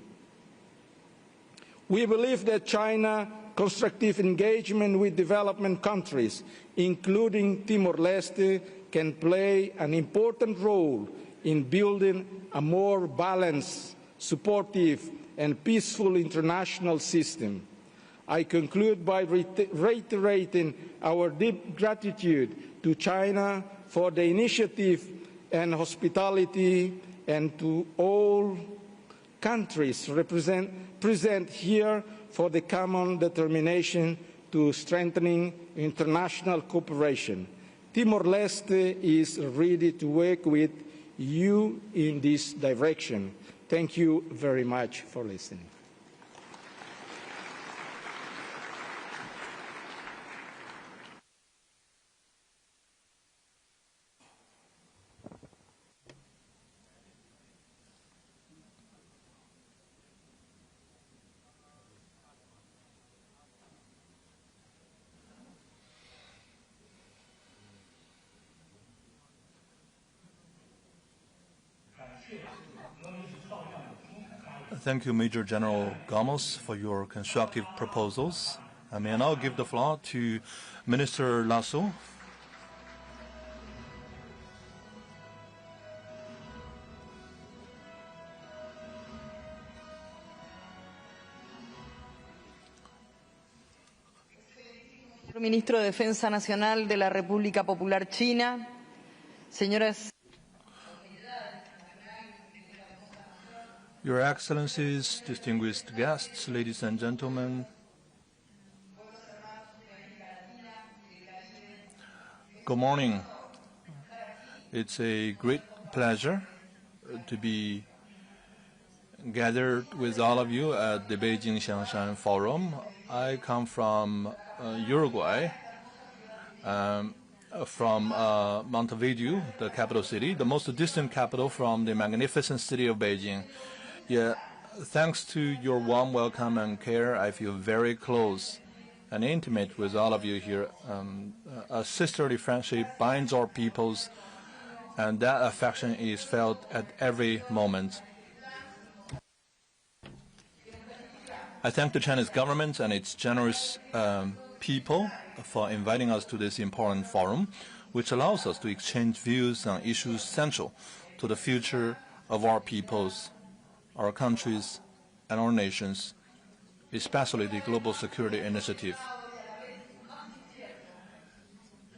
Speaker 14: We believe that China's constructive engagement with development countries, including Timor-Leste, can play an important role in building a more balanced, supportive, and peaceful international system. I conclude by reiterating our deep gratitude to China for the initiative and hospitality, and to all countries present here for the common determination to strengthening international cooperation. Timor-Leste is ready to work with you in this direction. Thank you very much for listening.
Speaker 9: Thank you, Major General Gomez, for your constructive proposals. I may now give the floor to Minister Lasso.
Speaker 15: Ministro de Defensa Nacional de la República Popular China, señoras.
Speaker 9: Your Excellencies, distinguished guests, ladies and gentlemen, good morning. It's a great pleasure to be gathered with all of you at the Beijing Xiangshan Forum. I come from Uruguay, from Montevideo, the capital city, the most distant capital from the magnificent city of Beijing. Yeah, thanks to your warm welcome and care, I feel very close and intimate with all of you here. A sisterly friendship binds our peoples, and that affection is felt at every moment. I thank the Chinese government and its generous people for inviting us to this important forum, which allows us to exchange views on issues central to the future of our peoples, our countries, and our nations, especially the global security initiative.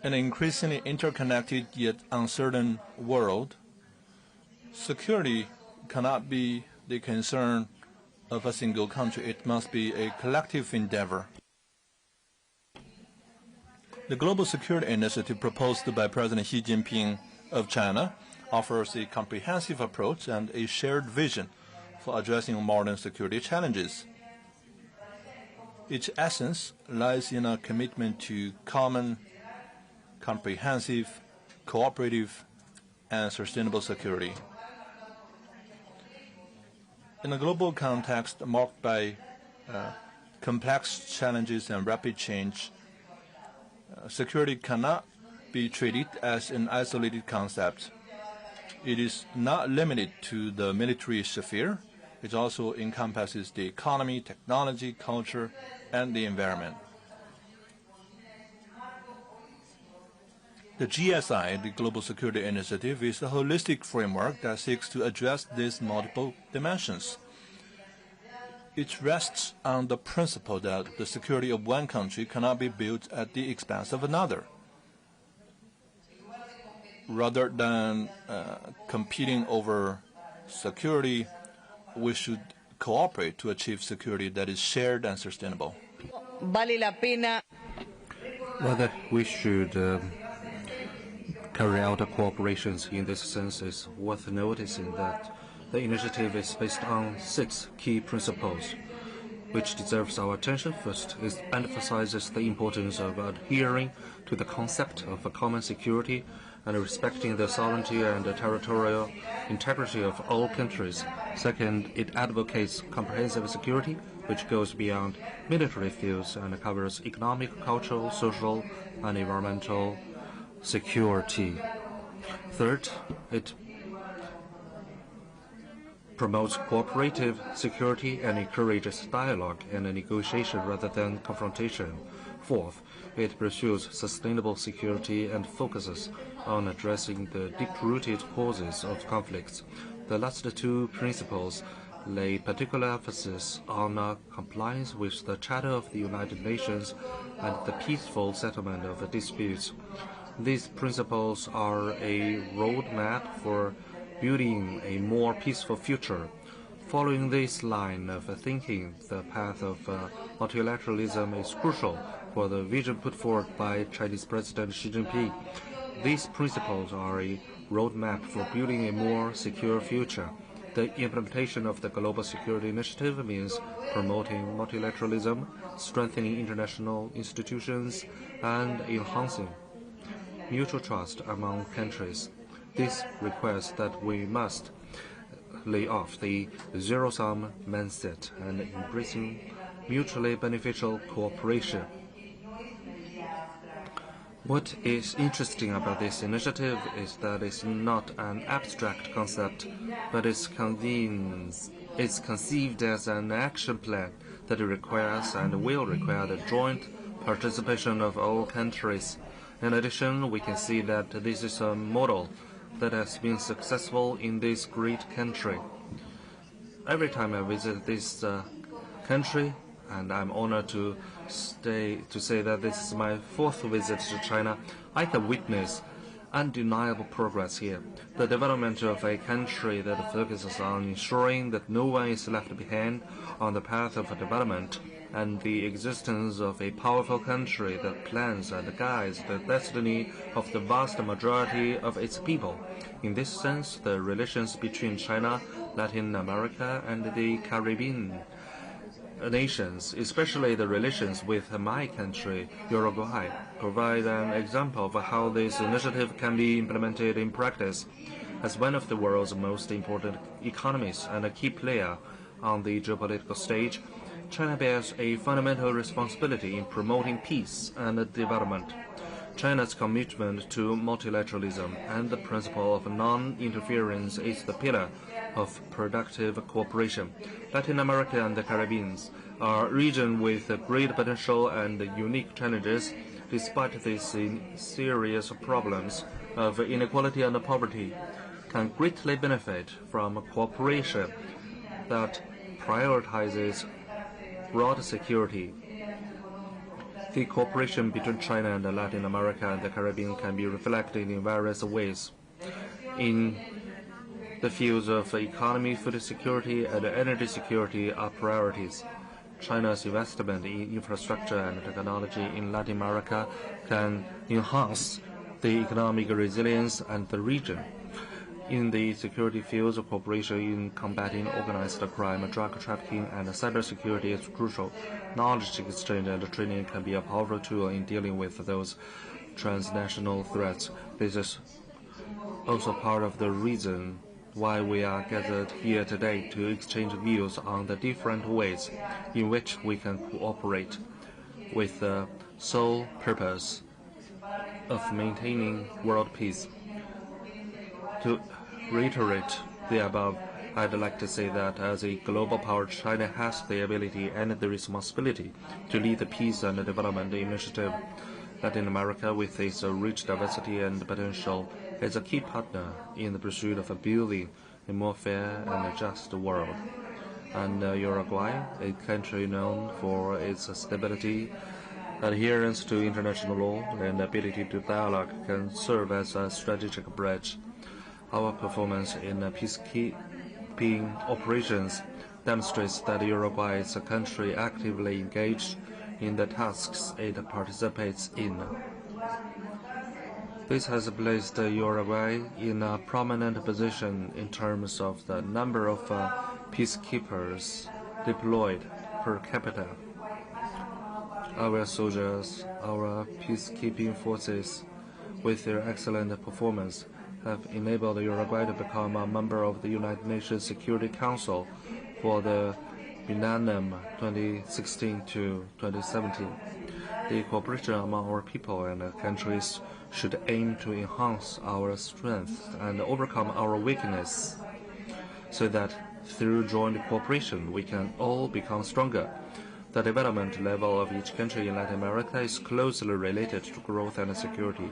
Speaker 9: In an increasingly interconnected yet uncertain world, security cannot be the concern of a single country. It must be a collective endeavor. The Global Security Initiative proposed by President Xi Jinping of China offers a comprehensive approach and a shared vision for addressing modern security challenges. Its essence lies in a commitment to common, comprehensive, cooperative, and sustainable security. In a global context marked by complex challenges and rapid change, security cannot be treated as an isolated concept. It is not limited to the military sphere. It also encompasses the economy, technology, culture, and the environment. The GSI, the Global Security Initiative, is a holistic framework that seeks to address these multiple dimensions. It rests on the principle that the security of one country cannot be built at the expense of another. Rather than competing over security, we should cooperate to achieve security that is shared and sustainable.
Speaker 12: Rather, we should carry out cooperations in this sense. Is worth noticing that the initiative is based on 6 key principles, which deserves our attention. First, it emphasizes the importance of adhering to the concept of a common security and respecting the sovereignty and the territorial integrity of all countries. Second, it advocates comprehensive security, which goes beyond military fields and covers economic, cultural, social, and environmental security. Third, it promotes cooperative security and encourages dialogue and negotiation rather than confrontation. Fourth, it pursues sustainable security and focuses on addressing the deep-rooted causes of conflicts. The last two principles lay particular emphasis on compliance with the Charter of the United Nations and the peaceful settlement of disputes. These principles are a roadmap for building a more peaceful future. Following this line of thinking, the path of multilateralism is crucial for the vision put forward by Chinese President Xi Jinping. These principles are a roadmap for building a more secure future. The implementation of the Global Security Initiative means promoting multilateralism, strengthening international institutions, and enhancing mutual trust among countries. This requires that we must lay off the zero-sum mindset and embracing mutually beneficial cooperation. What is interesting about this initiative is that it's not an abstract concept, but it's conceived as an action plan that requires and will require the joint participation of all countries. In addition, we can see that this is a model that has been successful in this great country. Every time I visit this country, and I'm honored to say that this is my fourth visit to China, I can witness undeniable progress here. The development of a country that focuses on ensuring that no one is left behind on the path of development, and the existence of a powerful country that plans and guides the destiny of the vast majority of its people. In this sense, the relations between China, Latin America, and the Caribbean nations, especially the relations with my country, Uruguay, provide an example of how this initiative can be implemented in practice. As one of the world's most important economies and a key player on the geopolitical stage, China bears a fundamental responsibility in promoting peace and development. China's commitment to multilateralism and the principle of non-interference is the pillar of productive cooperation. Latin America and the Caribbean are a region with great potential and unique challenges. Despite these serious problems of inequality and poverty, can greatly benefit from cooperation that prioritizes broad security. The cooperation between China and Latin America and the Caribbean can be reflected in various ways. In the fields of economy, food security, and energy security are priorities. China's investment in infrastructure and technology in Latin America can enhance the economic resilience and the region. In the security fields, cooperation in combating organized crime, drug trafficking, and cybersecurity is crucial. Knowledge exchange and training can be a powerful tool in dealing with those transnational threats. This is also part of the reason why we are gathered here today to exchange views on the different ways in which we can cooperate with the sole purpose of maintaining world peace. To reiterate the above, I'd like to say that as a global power, China has the ability and the responsibility to lead the peace and development initiative. Latin America, with its rich diversity and potential, is a key partner in the pursuit of building a more fair and just world. And Uruguay, a country known for its stability, adherence to international law, and ability to dialogue, can serve as a strategic bridge. Our performance in peacekeeping operations demonstrates that Uruguay is a country actively engaged in the tasks it participates in. This has placed Uruguay in a prominent position in terms of the number of peacekeepers deployed per capita. Our soldiers, our peacekeeping forces, with their excellent performance, have enabled Uruguay to become a member of the United Nations Security Council for the millennium 2016 to 2017. The cooperation among our people and countries should aim to enhance our strength and overcome our weakness, so that through joint cooperation we can all become stronger. The development level of each country in Latin America is closely related to growth and security.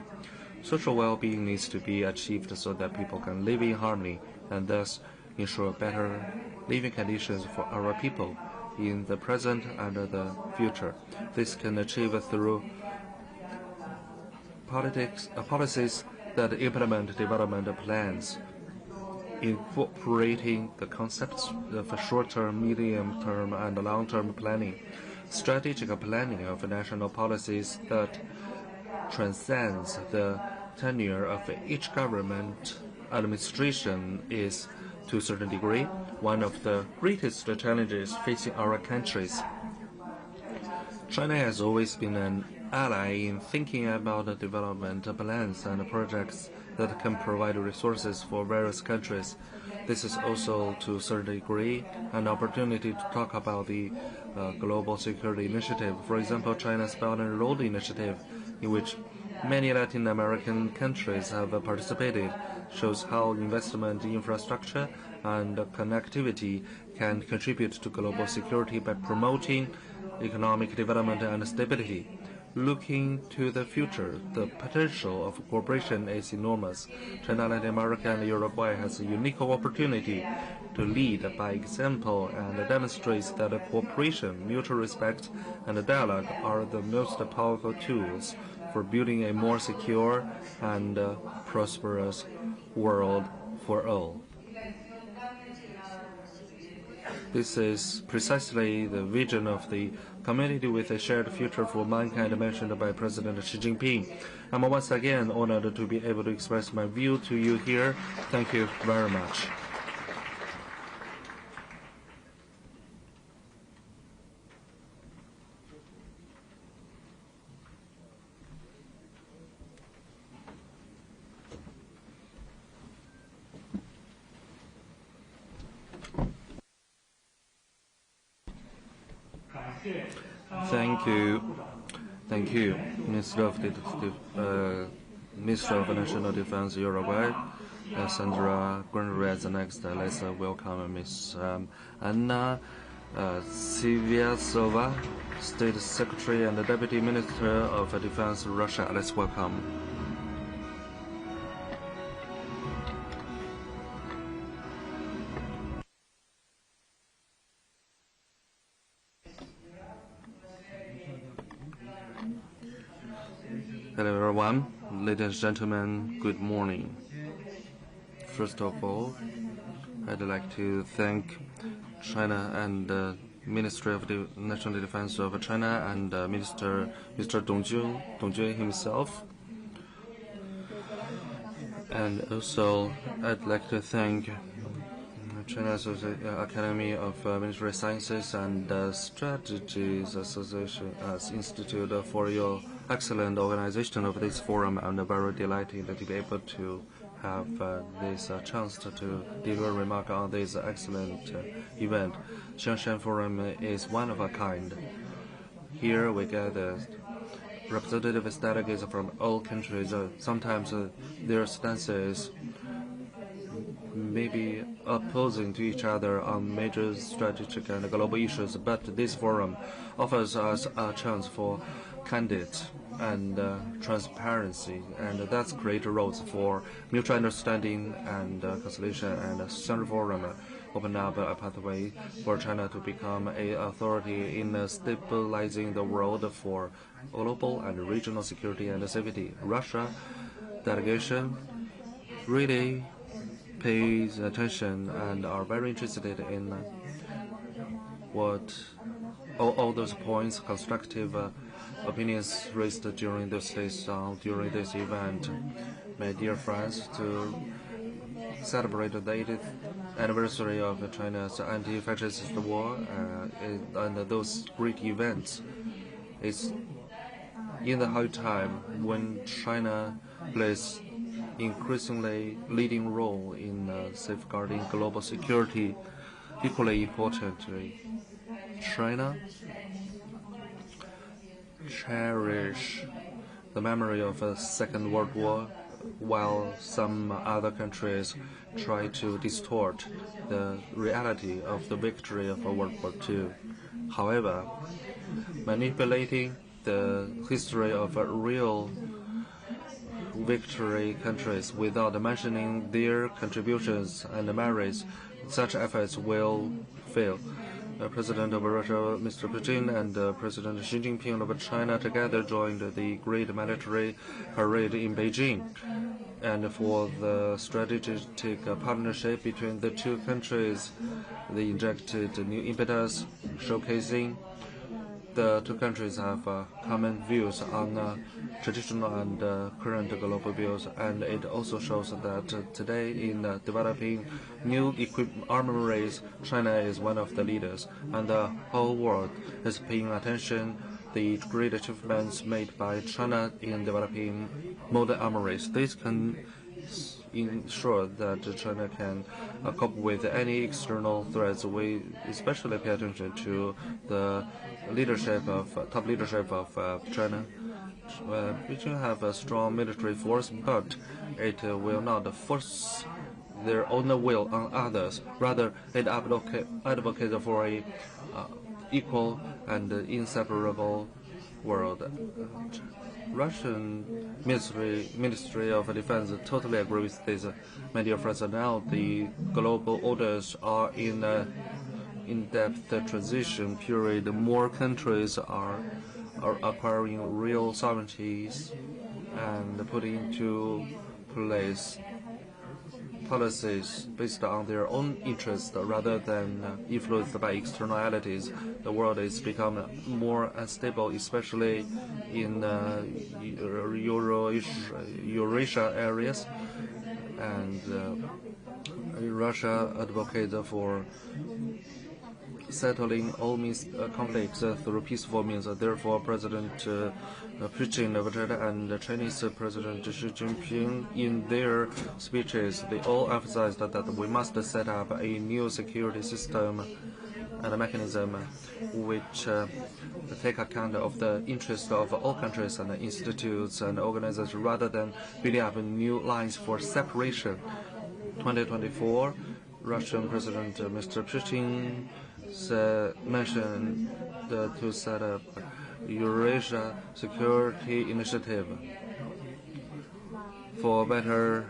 Speaker 12: Social well-being needs to be achieved so that people can live in harmony and thus ensure better living conditions for our people in the present and the future. This can achieve through policies that implement development plans, incorporating the concepts of short-term, medium-term, and long-term planning. Strategic planning of national policies that transcends the tenure of each government administration is, to a certain degree, one of the greatest challenges facing our countries. China has always been an ally in thinking about development plans and projects that can provide resources for various countries. This is also, to a certain degree, an opportunity to talk about the Global Security Initiative. For example, China's Belt and Road Initiative, in which many Latin American countries have participated, shows how investment in infrastructure and connectivity can contribute to global security by promoting economic development and stability. Looking to the future, the potential of cooperation is enormous. China, Latin America, and Uruguay has a unique opportunity to lead by example and demonstrates that cooperation, mutual respect, and dialogue are the most powerful tools for building a more secure and prosperous world for all. This is precisely the vision of the community with a shared future for mankind mentioned by President Xi Jinping. I'm once again honored to be able to express my view to you here. Thank you very much. Thank you, Minister of National Defense Uruguay, Sandra Grunrez. Next, let's welcome Ms. Anna Siviasova, State Secretary and Deputy Minister of Defense, Russia. Let's welcome. Hello everyone, ladies and gentlemen, good morning. First of all, I'd like to thank China and the Ministry of the National Defense of China and Mr. Dong Jun himself. And also, I'd like to thank China's Academy of Military Sciences and Strategies Association Institute for your excellent organization of this forum. I'm very delighted to be able to have this chance to deliver a remark on this excellent event. Xiangshan Forum is one of a kind. Here we gather representative delegates from all countries. Sometimes their stances may be opposing to each other on major strategic and global issues, but this forum offers us a chance for candid and transparency, and that's create roads for mutual understanding and conciliation. And Xiangshan Forum open up a pathway for China to become an authority in stabilizing the world for global and regional security and safety. Russia delegation really pays attention and are very interested in what all those points, constructive opinions raised during this days, during this event. My dear friends, to celebrate the 80th anniversary of China's anti-fascist war and those great events, it's in the high time when China plays increasingly leading role in safeguarding global security. Equally importantly, China cherish the memory of the Second World War, while some other countries try to distort the reality of the victory of World War II. However, manipulating the history of real victory countries without mentioning their contributions and merits, such efforts will fail. President of Russia, Mr. Putin, and President Xi Jinping of China together joined the Great Military Parade in Beijing. And for the strategic partnership between the two countries, they injected new impetus, showcasing the two countries have common views on traditional and current global views, and it also shows that today in developing new armaments, China is one of the leaders, and the whole world is paying attention the great achievements made by China in developing modern armaments. This can ensure that China can cope with any external threats. We especially pay attention to the top leadership of China. Beijing have a strong military force, but it will not force their own will on others. Rather, it advocates for a equal and inseparable world. Russian Ministry of Defense totally agree with this. My dear friends, now the global orders are in an in-depth transition period. More countries are acquiring real sovereignties and putting into place policies based on their own interests rather than influenced by externalities. The world is becoming more unstable, especially in Eurasia areas, and Russia advocates for settling all conflicts through peaceful means. Therefore, President Putin of China and Chinese President Xi Jinping, in their speeches, they all emphasized that we must set up a new security system and a mechanism which take account of the interests of all countries and institutes and organizations rather than building up new lines for separation. 2024, Russian President Mr. Putin mentioned to set up Eurasia Security Initiative for better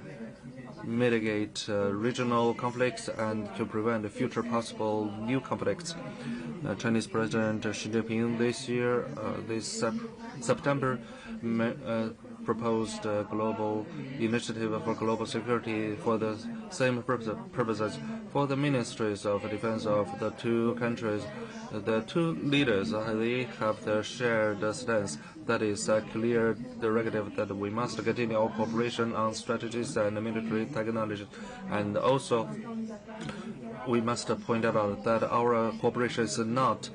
Speaker 12: mitigate regional conflicts and to prevent future possible new conflicts. Chinese President Xi Jinping this September proposed a global initiative for global security for the same purposes. For the ministries of defense of the two countries, the two leaders, they have the shared stance. That is a clear directive that we must continue our cooperation on strategies and military technology. And also, we must point out that our cooperation is not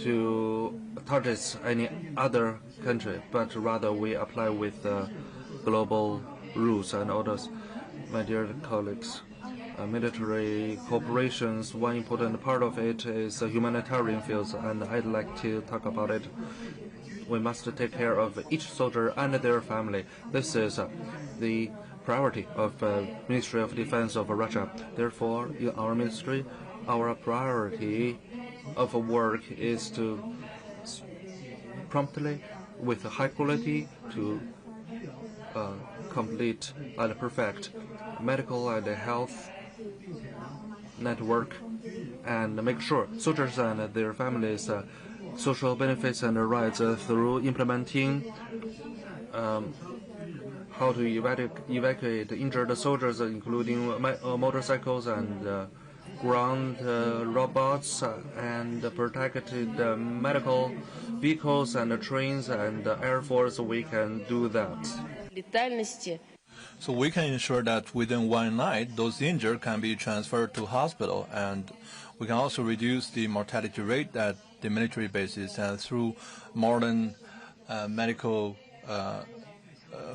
Speaker 12: to target any other country, but rather we apply with global rules and orders. My dear colleagues, military cooperations, one important part of it is humanitarian fields, and I'd like to talk about it. We must take care of each soldier and their family. This is the priority of Ministry of Defense of Russia. Therefore, in our ministry, our priority of work is to promptly, with high quality, to complete and perfect medical and health network and make sure soldiers and their families social benefits and rights through implementing how to evacuate injured soldiers, including motorcycles and ground robots and protected medical vehicles and trains and Air Force. We can do that.
Speaker 9: So we can ensure that within one night, those injured can be transferred to hospital, and we can also reduce the mortality rate at the military bases, and through modern medical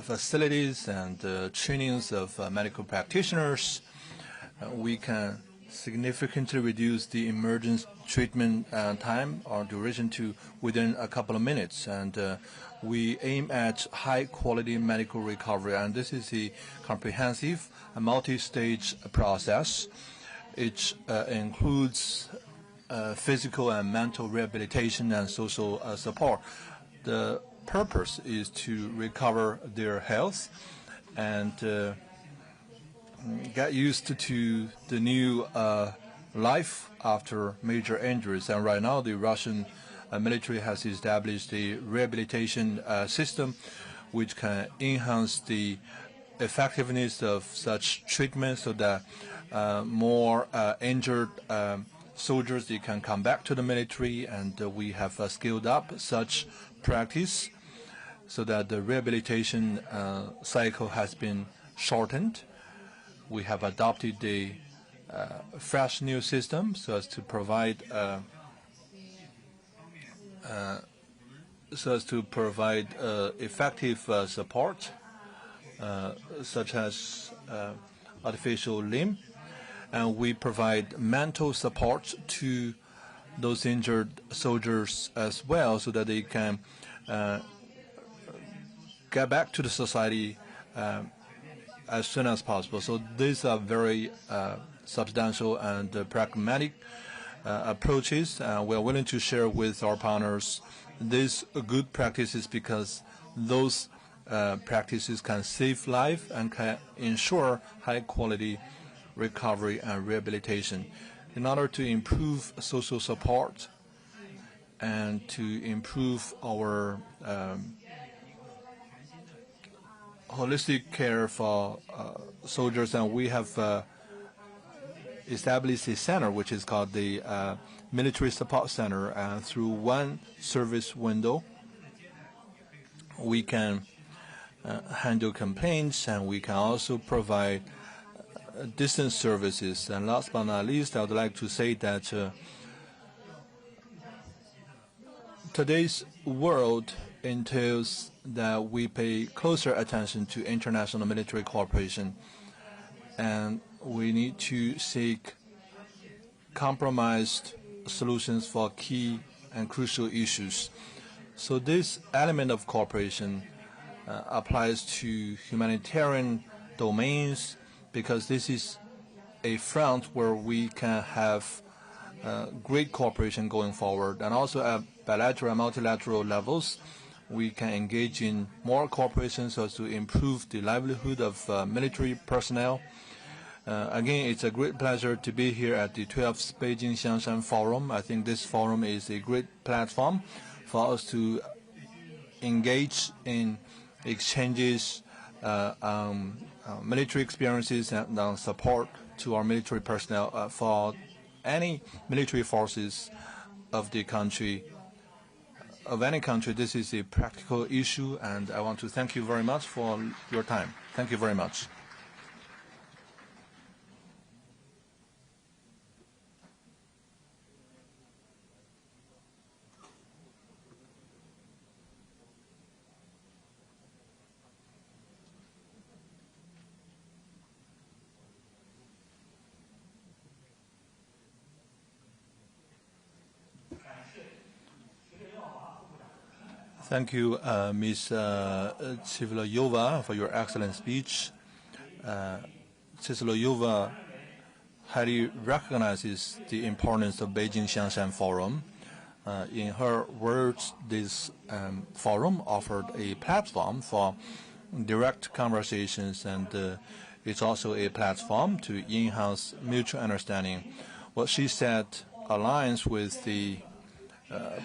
Speaker 9: facilities and trainings of medical practitioners, we can significantly reduce the emergency treatment time or duration to within a couple of minutes. And we aim at high-quality medical recovery, and this is a comprehensive multi-stage process. It includes physical and mental rehabilitation and social support. The purpose is to recover their health and get used to the new life after major injuries. And right now, the Russian military has established a rehabilitation system which can enhance the effectiveness of such treatment so that more injured soldiers, they can come back to the military, and we have scaled up such practice so that the rehabilitation cycle has been shortened. We have adopted a fresh new system so as to provide effective support, such as artificial limb, and we provide mental support to those injured soldiers as well, so that they can get back to the society as soon as possible. So these are very substantial and pragmatic approaches. We are willing to share with our partners these good practices because those practices can save life and can ensure high-quality recovery and rehabilitation. In order to improve social support and to improve our holistic care for soldiers, and we have established a center which is called the Military Support Center, and through one service window we can handle complaints, and we can also provide distance services. And last but not least, I would like to say that today's world entails that we pay closer attention to international military cooperation, and we need to seek compromised solutions for key and crucial issues. So this element of cooperation applies to humanitarian domains, because this is a front where we can have great cooperation going forward. And also at bilateral and multilateral levels, we can engage in more cooperation so as to improve the livelihood of military personnel. Again, it's a great pleasure to be here at the 12th Beijing Xiangshan Forum. I think this forum is a great platform for us to engage in exchanges on military experiences and on support to our military personnel for any military forces of the country, of any country. This is a practical issue, and I want to thank you very much for your time. Thank you very much. Thank you, Ms. Tsivloyova, for your excellent speech. Tsivloyova highly recognizes the importance of Beijing Xiangshan Forum. In her words, this forum offered a platform for direct conversations, and it's also a platform to enhance mutual understanding. What she said aligns with the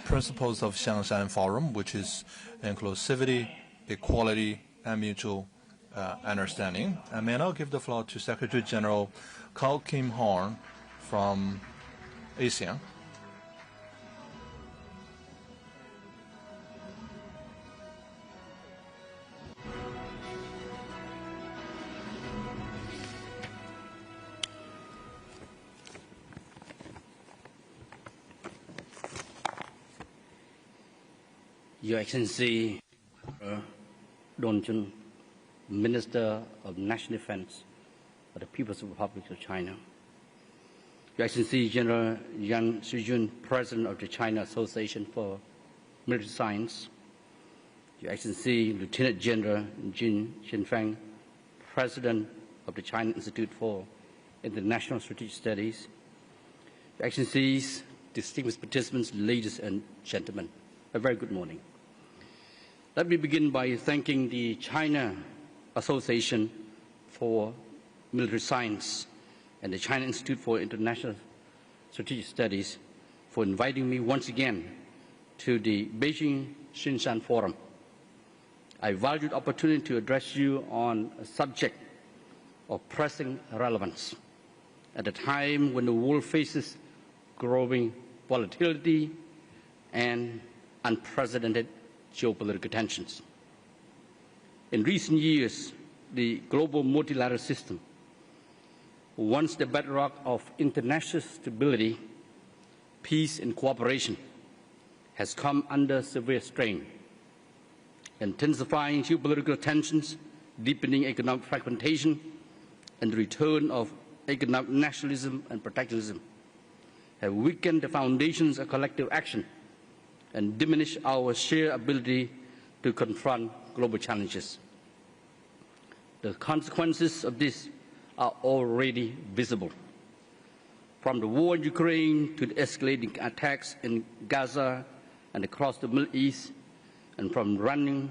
Speaker 9: principles of Xiangshan Forum, which is inclusivity, equality, and mutual understanding. I may now give the floor to Secretary General Carl Kim Horn from ASEAN.
Speaker 16: Your Excellency Dong Jun, Minister of National Defense of the People's Republic of China. Your Excellency General Yang Shujun, President of the China Association for Military Science. Your Excellency Lieutenant General Jin Xinfeng, President of the China Institute for International Strategic Studies. Your Excellencies, distinguished participants, ladies and gentlemen, a very good morning. Let me begin by thanking the China Association for Military Science and the China Institute for International Strategic Studies for inviting me once again to the Beijing Xiangshan Forum. I value the opportunity to address you on a subject of pressing relevance at a time when the world faces growing volatility and unprecedented geopolitical tensions. In recent years, the global multilateral system, once the bedrock of international stability, peace and cooperation, has come under severe strain. Intensifying geopolitical tensions, deepening economic fragmentation, and the return of economic nationalism and protectionism have weakened the foundations of collective action and diminished our shared ability to confront global challenges. The consequences of this are already visible. From the war in Ukraine to the escalating attacks in Gaza and across the Middle East, and from running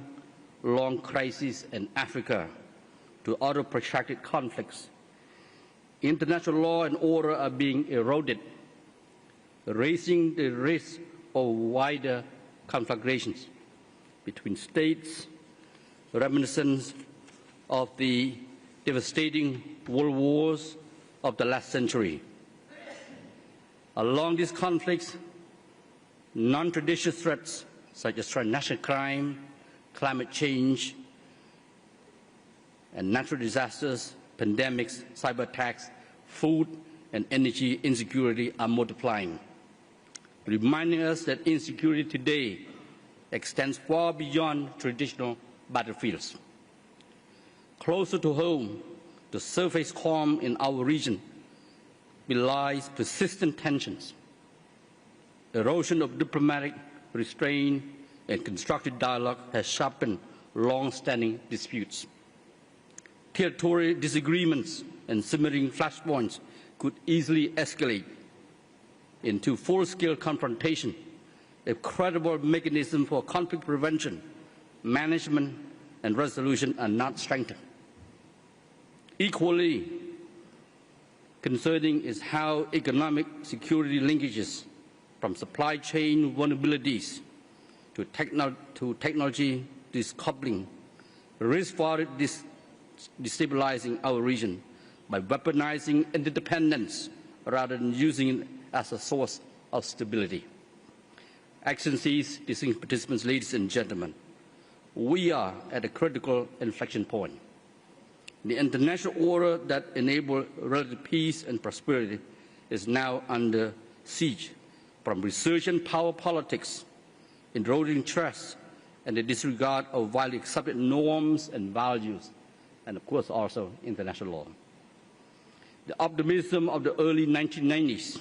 Speaker 16: long crises in Africa to other protracted conflicts, international law and order are being eroded, raising the risk of wider conflagrations between states, reminiscent of the devastating world wars of the last century. Along these conflicts, non-traditional threats such as transnational crime, climate change, and natural disasters, pandemics, cyber attacks, food and energy insecurity are multiplying, reminding us that insecurity today extends far beyond traditional battlefields. Closer to home, the surface calm in our region belies persistent tensions. Erosion of diplomatic restraint and constructive dialogue has sharpened long-standing disputes. Territorial disagreements and simmering flashpoints could easily escalate into full-scale confrontation if credible mechanisms for conflict prevention, management, and resolution are not strengthened. Equally concerning is how economic security linkages from supply chain vulnerabilities to technology decoupling risk further destabilizing our region by weaponizing interdependence rather than using it as a source of stability. Excellencies, distinguished participants, ladies and gentlemen, we are at a critical inflection point. The international order that enabled relative peace and prosperity is now under siege from resurgent power politics, eroding trust, and the disregard of widely accepted norms and values, and of course also international law. The optimism of the early 1990s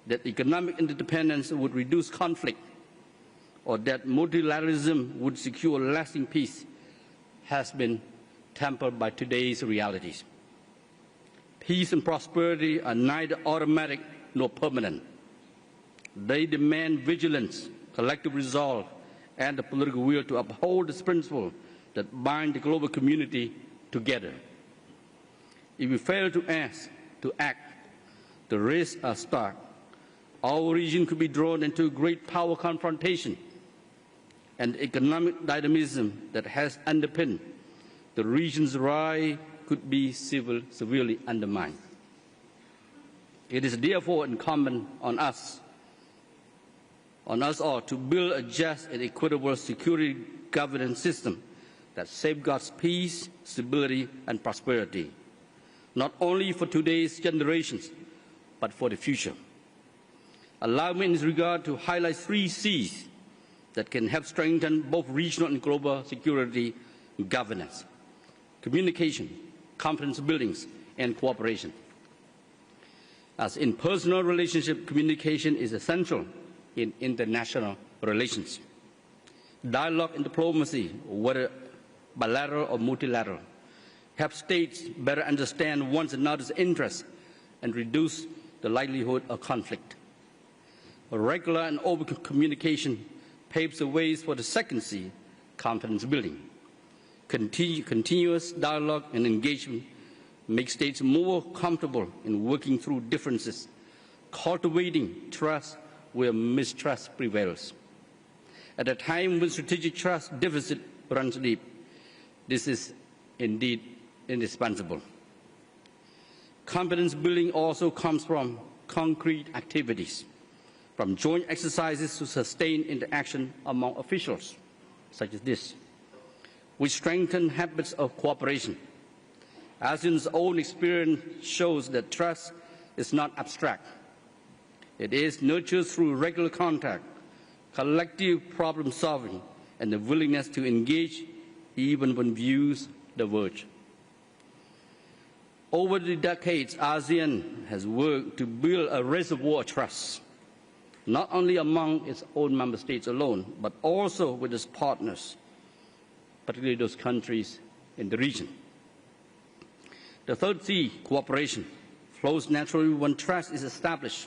Speaker 16: that economic interdependence would reduce conflict or that multilateralism would secure lasting peace has been tempered by today's realities. Peace and prosperity are neither automatic nor permanent. They demand vigilance, collective resolve, and the political will to uphold this principle that bind the global community together. If we fail to act, the risks are stark. Our region could be drawn into great power confrontation, and the economic dynamism that has underpinned the region's rise could be severely undermined. It is therefore incumbent on us all to build a just and equitable security governance system that safeguards peace, stability, and prosperity, not only for today's generations, but for the future. Allow me in this regard to highlight 3 C's that can help strengthen both regional and global security governance: communication, confidence building, and cooperation. As in personal relationship, communication is essential in international relations. Dialogue and diplomacy, whether bilateral or multilateral, help states better understand one another's interests and reduce the likelihood of conflict. Regular and open communication paves the way for the second C, confidence building. Continuous dialogue and engagement make states more comfortable in working through differences, cultivating trust where mistrust prevails. At a time when strategic trust deficit runs deep, this is indeed indispensable. Confidence building also comes from concrete activities, from joint exercises to sustained interaction among officials, such as this, which strengthen habits of cooperation. ASEAN's own experience shows that trust is not abstract. It is nurtured through regular contact, collective problem solving, and the willingness to engage even when views diverge. Over the decades, ASEAN has worked to build a reservoir of trust, not only among its own member states alone, but also with its partners, particularly those countries in the region. The third C, cooperation, flows naturally when trust is established.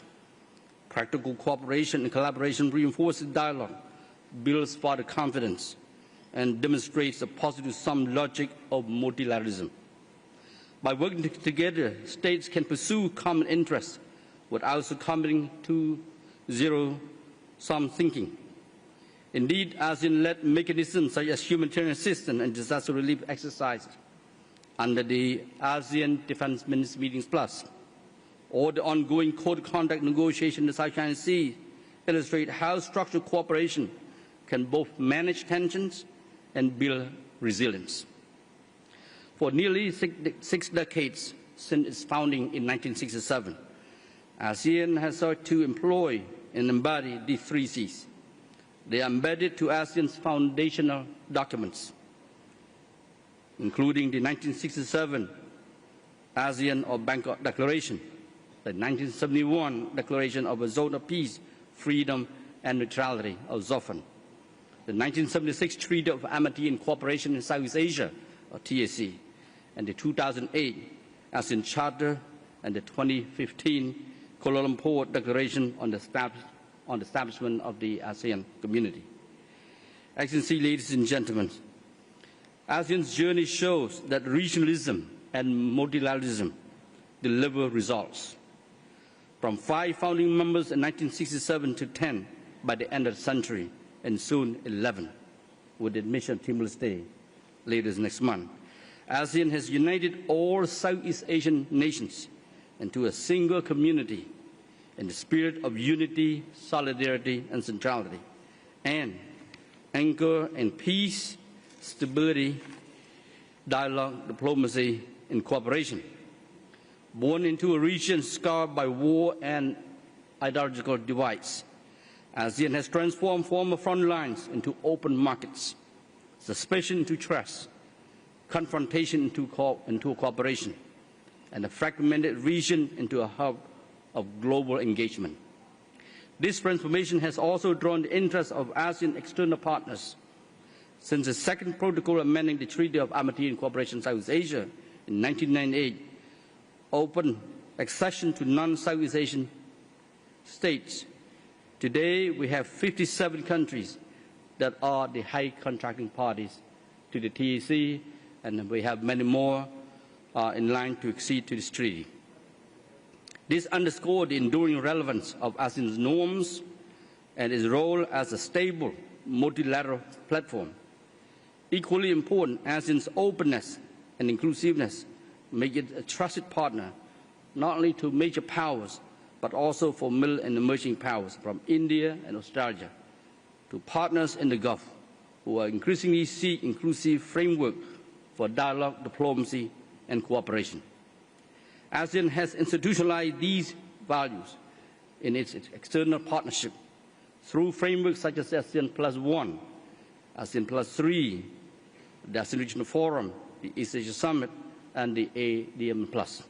Speaker 16: Practical cooperation and collaboration reinforces dialogue, builds further confidence, and demonstrates the positive sum logic of multilateralism. By working together, states can pursue common interests without succumbing to zero-sum thinking. Indeed, ASEAN-led mechanisms such as humanitarian assistance and disaster relief exercises under the ASEAN Defence Minister Meetings Plus, or the ongoing Code of Conduct negotiation in the South China Sea, illustrate how structured cooperation can both manage tensions and build resilience. For nearly six decades since its founding in 1967, ASEAN has sought to employ and embody these three Cs. They are embedded to ASEAN's foundational documents, including the 1967 ASEAN of Bangkok Declaration, the 1971 Declaration of a Zone of Peace, Freedom and Neutrality of Zophon, the 1976 Treaty of Amity and Cooperation in Southeast Asia, or TAC, and the 2008 ASEAN Charter and the 2015 Kuala Lumpur Declaration on the establishment of the ASEAN Community. Excellency, ladies and gentlemen, ASEAN's journey shows that regionalism and multilateralism deliver results. From 5 founding members in 1967 to 10 by the end of the century, and soon 11, with the admission of Timor-Leste later next month, ASEAN has united all Southeast Asian nations into a single community in the spirit of unity, solidarity, and centrality, and anchor in peace, stability, dialogue, diplomacy, and cooperation. Born into a region scarred by war and ideological divides, ASEAN has transformed former front lines into open markets, suspicion into trust, confrontation into cooperation, and a fragmented region into a hub of global engagement. This transformation has also drawn the interest of ASEAN external partners. Since the second protocol amending the Treaty of Amity and Cooperation in Southeast Asia in 1998 opened accession to non-Southeast Asian states, today we have 57 countries that are the high contracting parties to the TAC, and we have many more in line to accede to this treaty. This underscores the enduring relevance of ASEAN's norms and its role as a stable multilateral platform. Equally important, ASEAN's openness and inclusiveness make it a trusted partner not only to major powers but also for middle and emerging powers from India and Australia to partners in the Gulf who are increasingly seek inclusive framework for dialogue, diplomacy, and cooperation. ASEAN has institutionalized these values in its external partnership through frameworks such as ASEAN +1, ASEAN +3, the ASEAN Regional Forum, the East Asia Summit, and the ADM+.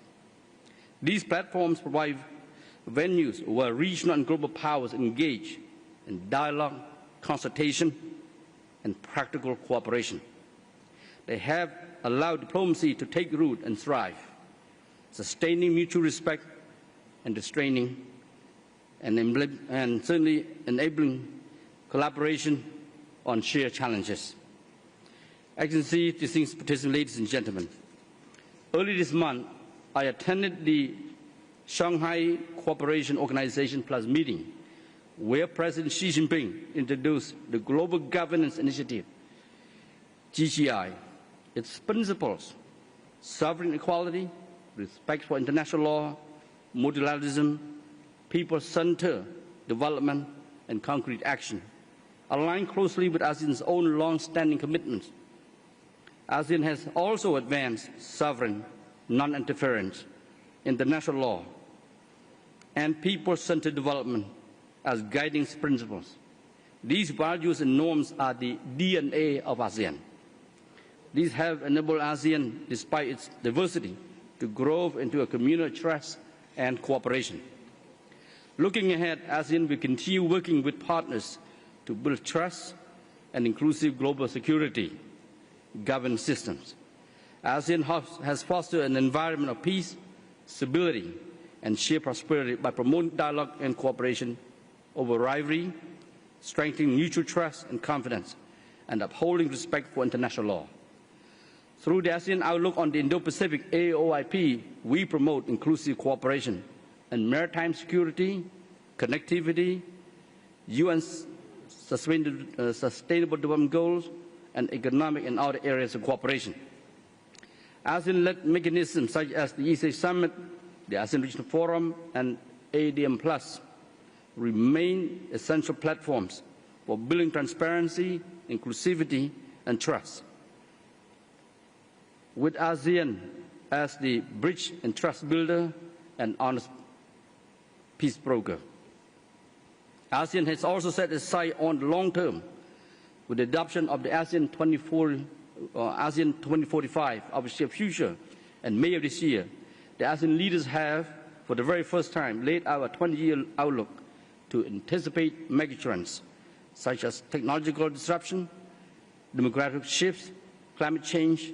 Speaker 16: These platforms provide venues where regional and global powers engage in dialogue, consultation, and practical cooperation. They have allowed diplomacy to take root and thrive, sustaining mutual respect and restraining and certainly enabling collaboration on shared challenges. Excellency, distinguished participants, ladies and gentlemen, early this month, I attended the Shanghai Cooperation Organization Plus meeting, where President Xi Jinping introduced the Global Governance Initiative, GGI, its principles, sovereign equality, respect for international law, multilateralism, people-centered development, and concrete action, align closely with ASEAN's own long-standing commitments. ASEAN has also advanced sovereign, non-interference, international law, and people-centered development as guiding principles. These values and norms are the DNA of ASEAN. These have enabled ASEAN, despite its diversity, to grow into a community of trust and cooperation. Looking ahead, ASEAN will continue working with partners to build trust and inclusive global security governance systems. ASEAN has fostered an environment of peace, stability, and shared prosperity by promoting dialogue and cooperation over rivalry, strengthening mutual trust and confidence, and upholding respect for international law. Through the ASEAN Outlook on the Indo-Pacific AOIP, we promote inclusive cooperation and maritime security, connectivity, UN Sustainable Development Goals, and economic and other areas of cooperation. ASEAN-led mechanisms such as the ESA Summit, the ASEAN Regional Forum, and ADM Plus remain essential platforms for building transparency, inclusivity, and trust. With ASEAN as the bridge and trust builder and honest peace broker, ASEAN has also set its sight on the long term with the adoption of the ASEAN 2045 of the future in May of this year. The ASEAN leaders have, for the very first time, laid out a 20-year outlook to anticipate megatrends such as technological disruption, demographic shifts, climate change,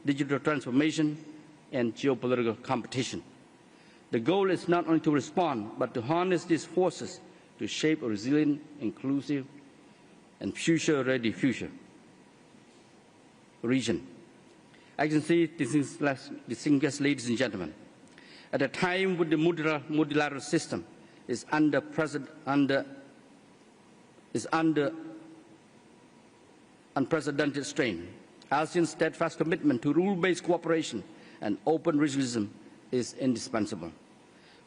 Speaker 16: digital transformation, and geopolitical competition. The goal is not only to respond, but to harness these forces to shape a resilient, inclusive, and future-ready region. Excellency, distinguished ladies and gentlemen, at a time when the multilateral system is under unprecedented strain, ASEAN's steadfast commitment to rule-based cooperation and open regionalism is indispensable.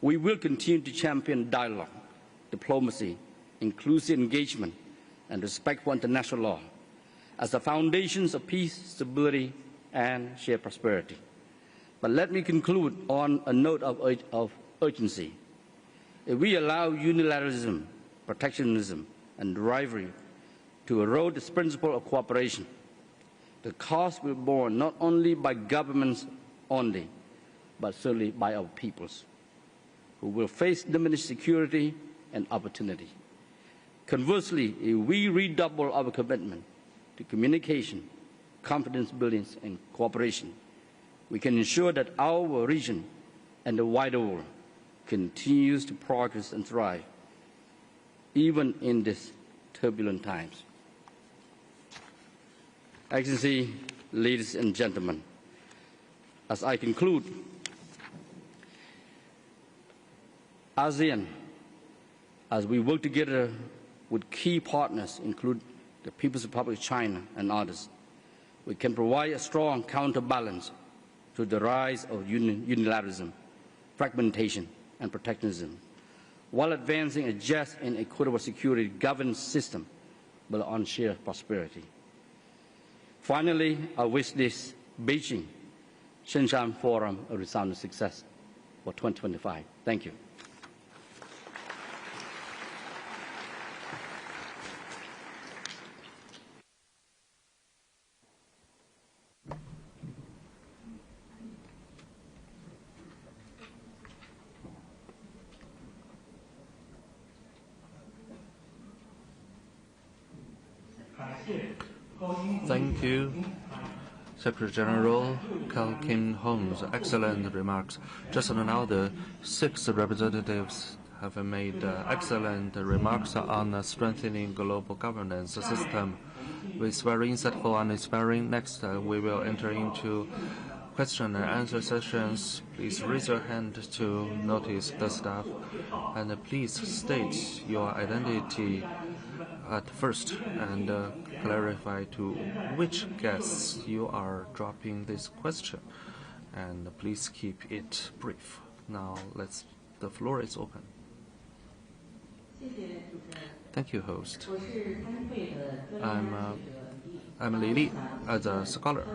Speaker 16: We will continue to champion dialogue, diplomacy, inclusive engagement, and respect for international law as the foundations of peace, stability, and shared prosperity. But let me conclude on a note of urgency. If we allow unilateralism, protectionism, and rivalry to erode this principle of cooperation, the cost will be borne not only by governments only, but certainly by our peoples, who will face diminished security and opportunity. Conversely, if we redouble our commitment to communication, confidence building, and cooperation, we can ensure that our region and the wider world continues to progress and thrive, even in these turbulent times. Excellency, ladies and gentlemen, as I conclude, ASEAN, as we work together with key partners, include the People's Republic of China and others, we can provide a strong counterbalance to the rise of unilateralism, fragmentation, and protectionism, while advancing a just and equitable security governance system built on shared prosperity. Finally, I wish this Beijing Xiangshan Forum a resounding success for 2025. Thank you.
Speaker 12: Thank you, Secretary General Carl Kim Holmes. Excellent remarks. Just now, the 6 representatives have made excellent remarks on strengthening global governance system. It's very insightful and inspiring. Next, we will enter into question and answer sessions. Please raise your hand to notice the staff, and please state your identity at first and clarify to which guests you are dropping this question. And please keep it brief. Now, the floor is open. Thank you, host. I'm Lili, as a scholar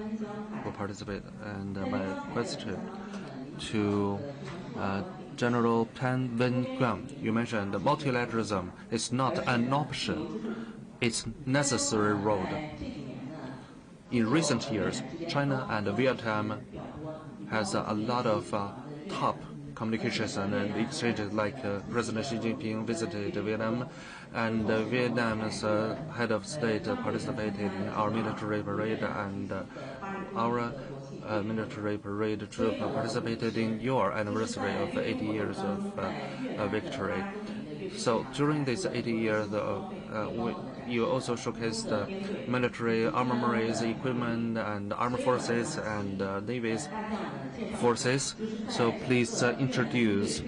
Speaker 12: who participate, and my question to General Pan Wen. You mentioned multilateralism is not an option; it's necessary road. In recent years, China and Vietnam has a lot of top communications and exchanges, like President Xi Jinping visited Vietnam, and Vietnam's head of state participated in our military parade, and our military parade troop participated in your anniversary of 80 years of victory. So during these 80 years, you also showcased military armories, equipment, and armed forces and navy's forces. So please introduce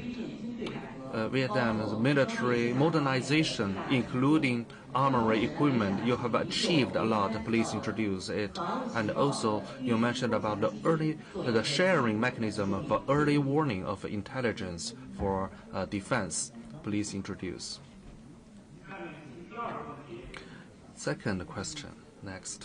Speaker 12: Vietnam's military modernization, including armory equipment. You have achieved a lot. Please introduce it. And also, you mentioned about the sharing mechanism for early warning of intelligence for defense. Please introduce. Second question. Next.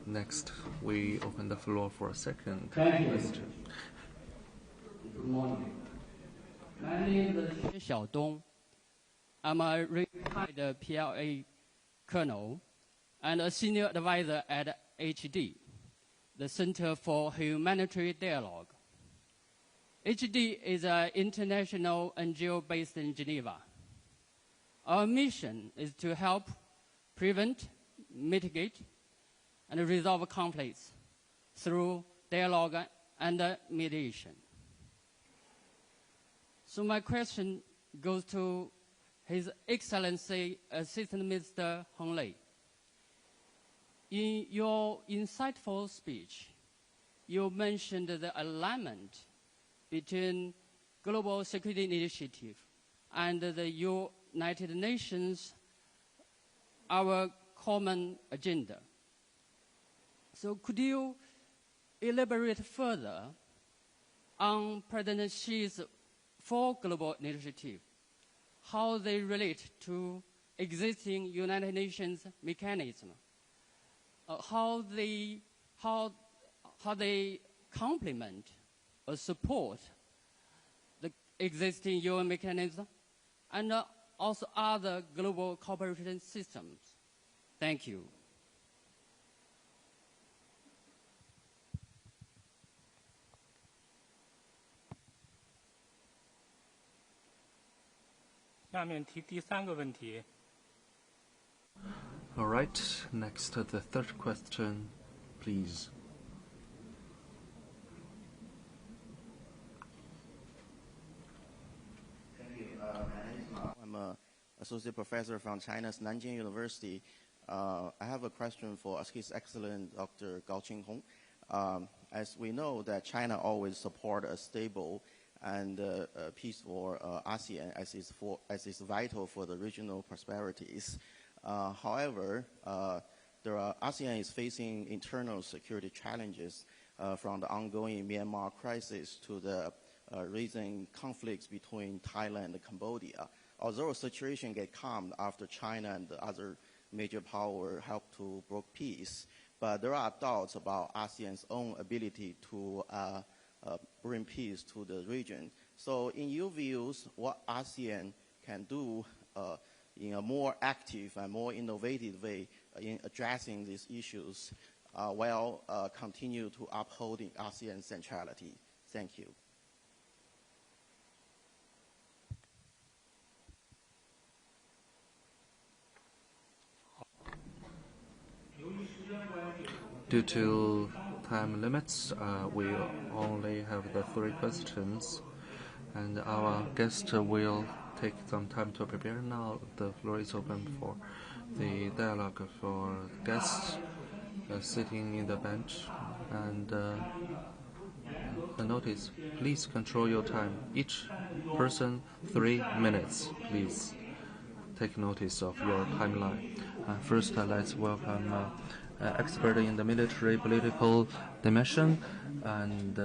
Speaker 12: Next, we open the floor for a second question.
Speaker 17: Good morning. My name is Xiaodong. I'm a retired PLA colonel and a senior advisor at HD, the Center for Humanitarian Dialogue. HD is an international NGO based in Geneva. Our mission is to help prevent, mitigate, and resolve conflicts through dialogue and mediation. So my question goes to His Excellency Assistant Minister Hong Lei. In your insightful speech, you mentioned the alignment between Global Security Initiative and the United Nations, our common agenda. So could you elaborate further on President Xi's 4 global initiatives, how they relate to existing United Nations mechanism, how they complement or support the existing UN mechanism, and also other global cooperation systems? Thank you.
Speaker 12: All right, next the third question, please.
Speaker 18: I'm an associate professor from China's Nanjing University. I have a question for His Excellency Dr. Gao Qinghong. As we know that China always support a stable and peaceful ASEAN as is vital for the regional prosperities. However, ASEAN is facing internal security challenges from the ongoing Myanmar crisis to the rising conflicts between Thailand and Cambodia. Although the situation get calmed after China and the other major power helped to broker peace, but there are doubts about ASEAN's own ability to bring peace to the region. So in your views, what ASEAN can do in a more active and more innovative way in addressing these issues while continue to upholding ASEAN centrality? Thank you.
Speaker 12: Due to time limits. We only have the 3 questions, and our guest will take some time to prepare. Now the floor is open for the dialogue for guests sitting in the bench. And the notice, please control your time. Each person 3 minutes. Please take notice of your timeline. First, let's welcome expert in the military political dimension and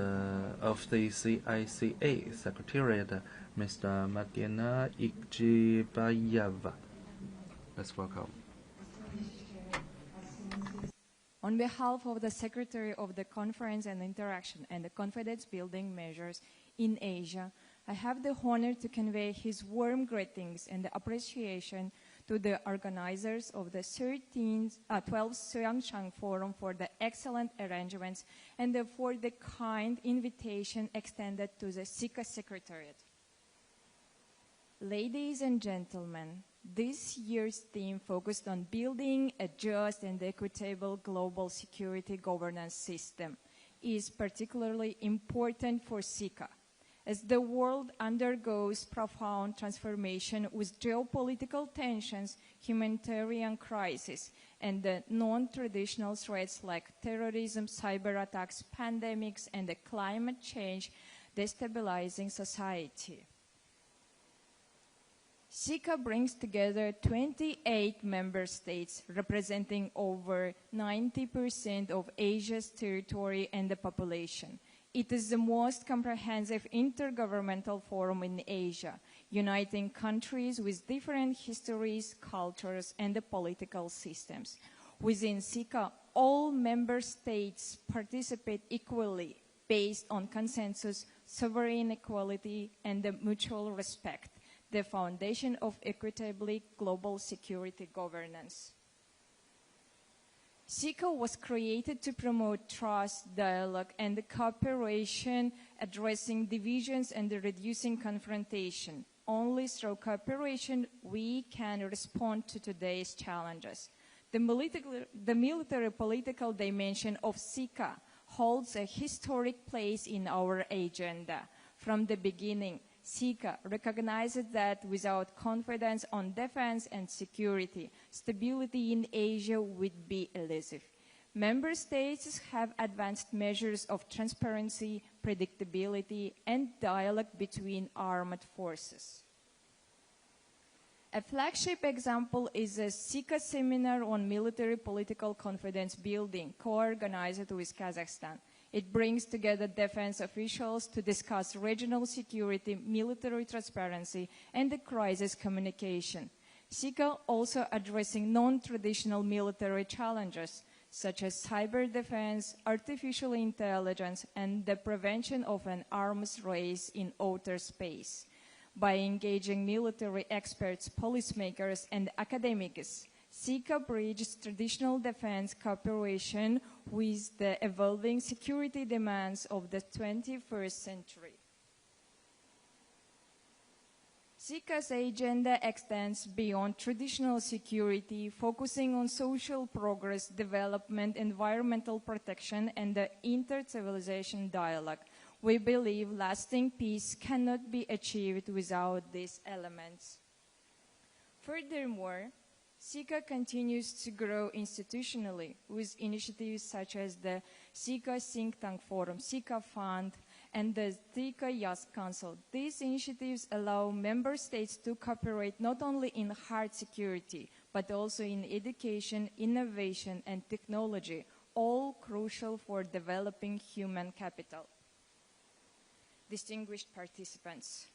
Speaker 12: of the CICA Secretariat, Mr. Madina Ikjibayeva. Let's welcome.
Speaker 19: On behalf of the Secretary of the Conference and Interaction and the Confidence Building Measures in Asia, I have the honor to convey his warm greetings and appreciation to the organizers of the 12th Xiangshan Forum for the excellent arrangements and for the kind invitation extended to the CICA Secretariat. Ladies and gentlemen, this year's theme focused on building a just and equitable global security governance system is particularly important for CICA, as the world undergoes profound transformation with geopolitical tensions, humanitarian crisis, and the non-traditional threats like terrorism, cyber attacks, pandemics, and the climate change destabilizing society. CICA brings together 28 member states representing over 90% of Asia's territory and the population. It is the most comprehensive intergovernmental forum in Asia, uniting countries with different histories, cultures, and political systems. Within CICA, all member states participate equally based on consensus, sovereign equality, and mutual respect, the foundation of equitably global security governance. CICA was created to promote trust, dialogue, and cooperation, addressing divisions and reducing confrontation. Only through cooperation we can respond to today's challenges. The military political dimension of CICA holds a historic place in our agenda. From the beginning, CICA recognizes that without confidence on defense and security, stability in Asia would be elusive. Member states have advanced measures of transparency, predictability, and dialogue between armed forces. A flagship example is a CICA seminar on military political confidence building, co-organized with Kazakhstan. It brings together defense officials to discuss regional security, military transparency, and the crisis communication. CICA also addressing non-traditional military challenges, such as cyber defense, artificial intelligence, and the prevention of an arms race in outer space. By engaging military experts, policymakers, and academics, CICA bridges traditional defense cooperation with the evolving security demands of the 21st century. CICA's agenda extends beyond traditional security, focusing on social progress, development, environmental protection, and the inter-civilization dialogue. We believe lasting peace cannot be achieved without these elements. Furthermore, CICA continues to grow institutionally with initiatives such as the CICA Think Tank Forum, CICA Fund, and the CICA Youth Council. These initiatives allow member states to cooperate not only in hard security, but also in education, innovation, and technology, all crucial for developing human capital. Distinguished participants,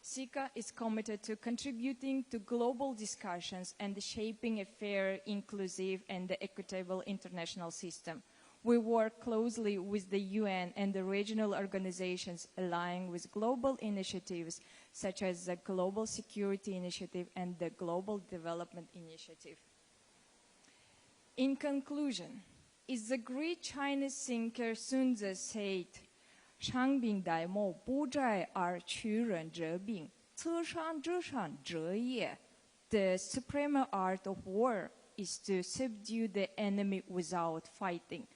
Speaker 19: CICA is committed to contributing to global discussions and shaping a fair, inclusive, and equitable international system. We work closely with the UN and the regional organizations aligning with global initiatives such as the Global Security Initiative and the Global Development Initiative. In conclusion, is the great Chinese thinker Sun Tzu said, 伤兵待谋，不战而屈人者兵，策伤者伤者也. The supreme art of war is to subdue the enemy without fighting.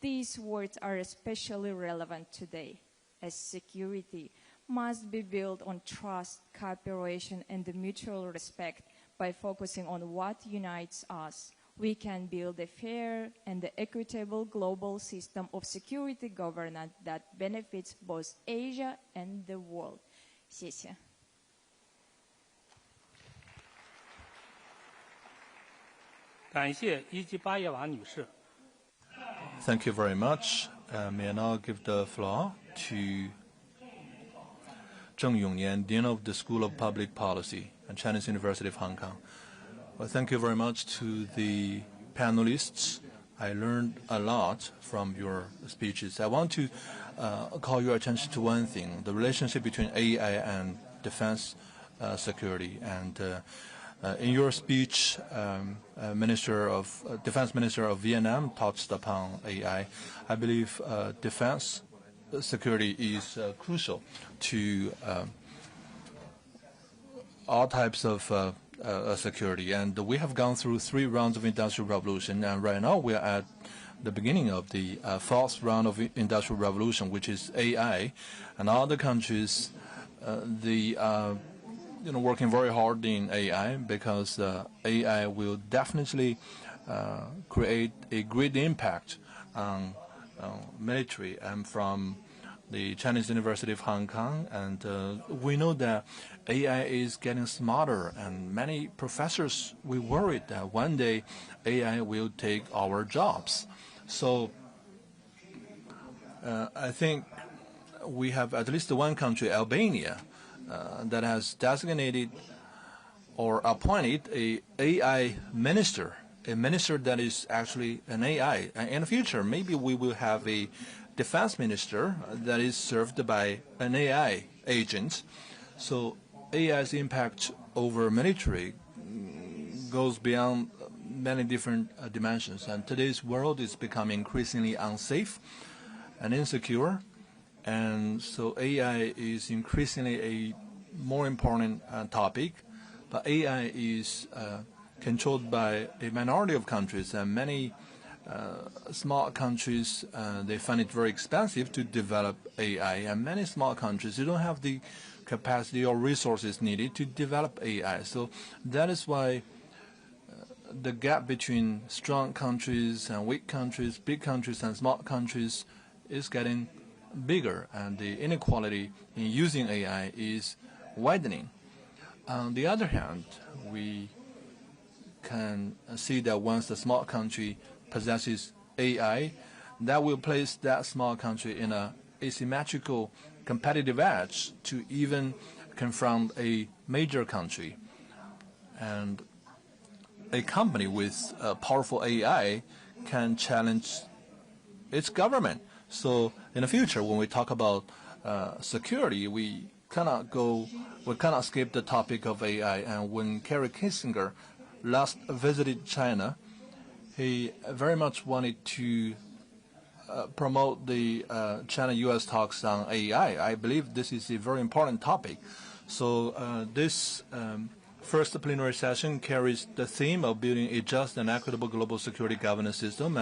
Speaker 19: These words are especially relevant today, as security must be built on trust, cooperation, and mutual respect. By focusing on what unites us, we can build a fair and equitable global system of security governance that benefits both Asia and the world. 谢谢。
Speaker 20: 感谢伊基巴耶娃女士。
Speaker 9: Thank you very much. May I now give the floor to Zheng Yongnian, Dean of the School of Public Policy at Chinese University of Hong Kong. Well, thank you very much to the panelists. I learned a lot from your speeches. I want to call your attention to one thing, the relationship between AI and defense security. And in your speech, Defense Minister of Vietnam touched upon AI. I believe defense security is crucial to all types of security. And we have gone through 3 rounds of industrial revolution, and right now we are at the beginning of the 4th round of industrial revolution, which is AI. And other countries, they are working very hard in AI, because AI will definitely create a great impact on military. I'm from the Chinese University of Hong Kong, and we know that AI is getting smarter, and many professors we worried that one day AI will take our jobs. So I think we have at least one country, Albania, that has designated or appointed a AI minister, a minister that is actually an AI. And in the future, maybe we will have a defense minister that is served by an AI agent. So AI's impact over military goes beyond many different dimensions. And today's world is becoming increasingly unsafe and insecure. And so AI is increasingly a more important topic. But AI is controlled by a minority of countries, and many small countries, they find it very expensive to develop AI, and many small countries, they don't have the capacity or resources needed to develop AI. So that is why the gap between strong countries and weak countries, big countries and small countries, is getting bigger, and the inequality in using AI is widening. On the other hand, we can see that once the small country possesses AI, that will place that small country in an asymmetrical competitive edge to even confront a major country. And a company with powerful AI can challenge its government. So in the future, when we talk about security, we cannot skip the topic of AI. And when Kerry Kissinger last visited China, he very much wanted to promote the China-U.S. talks on AI. I believe this is a very important topic. So this first plenary session carries the theme of building a just and equitable global security governance system.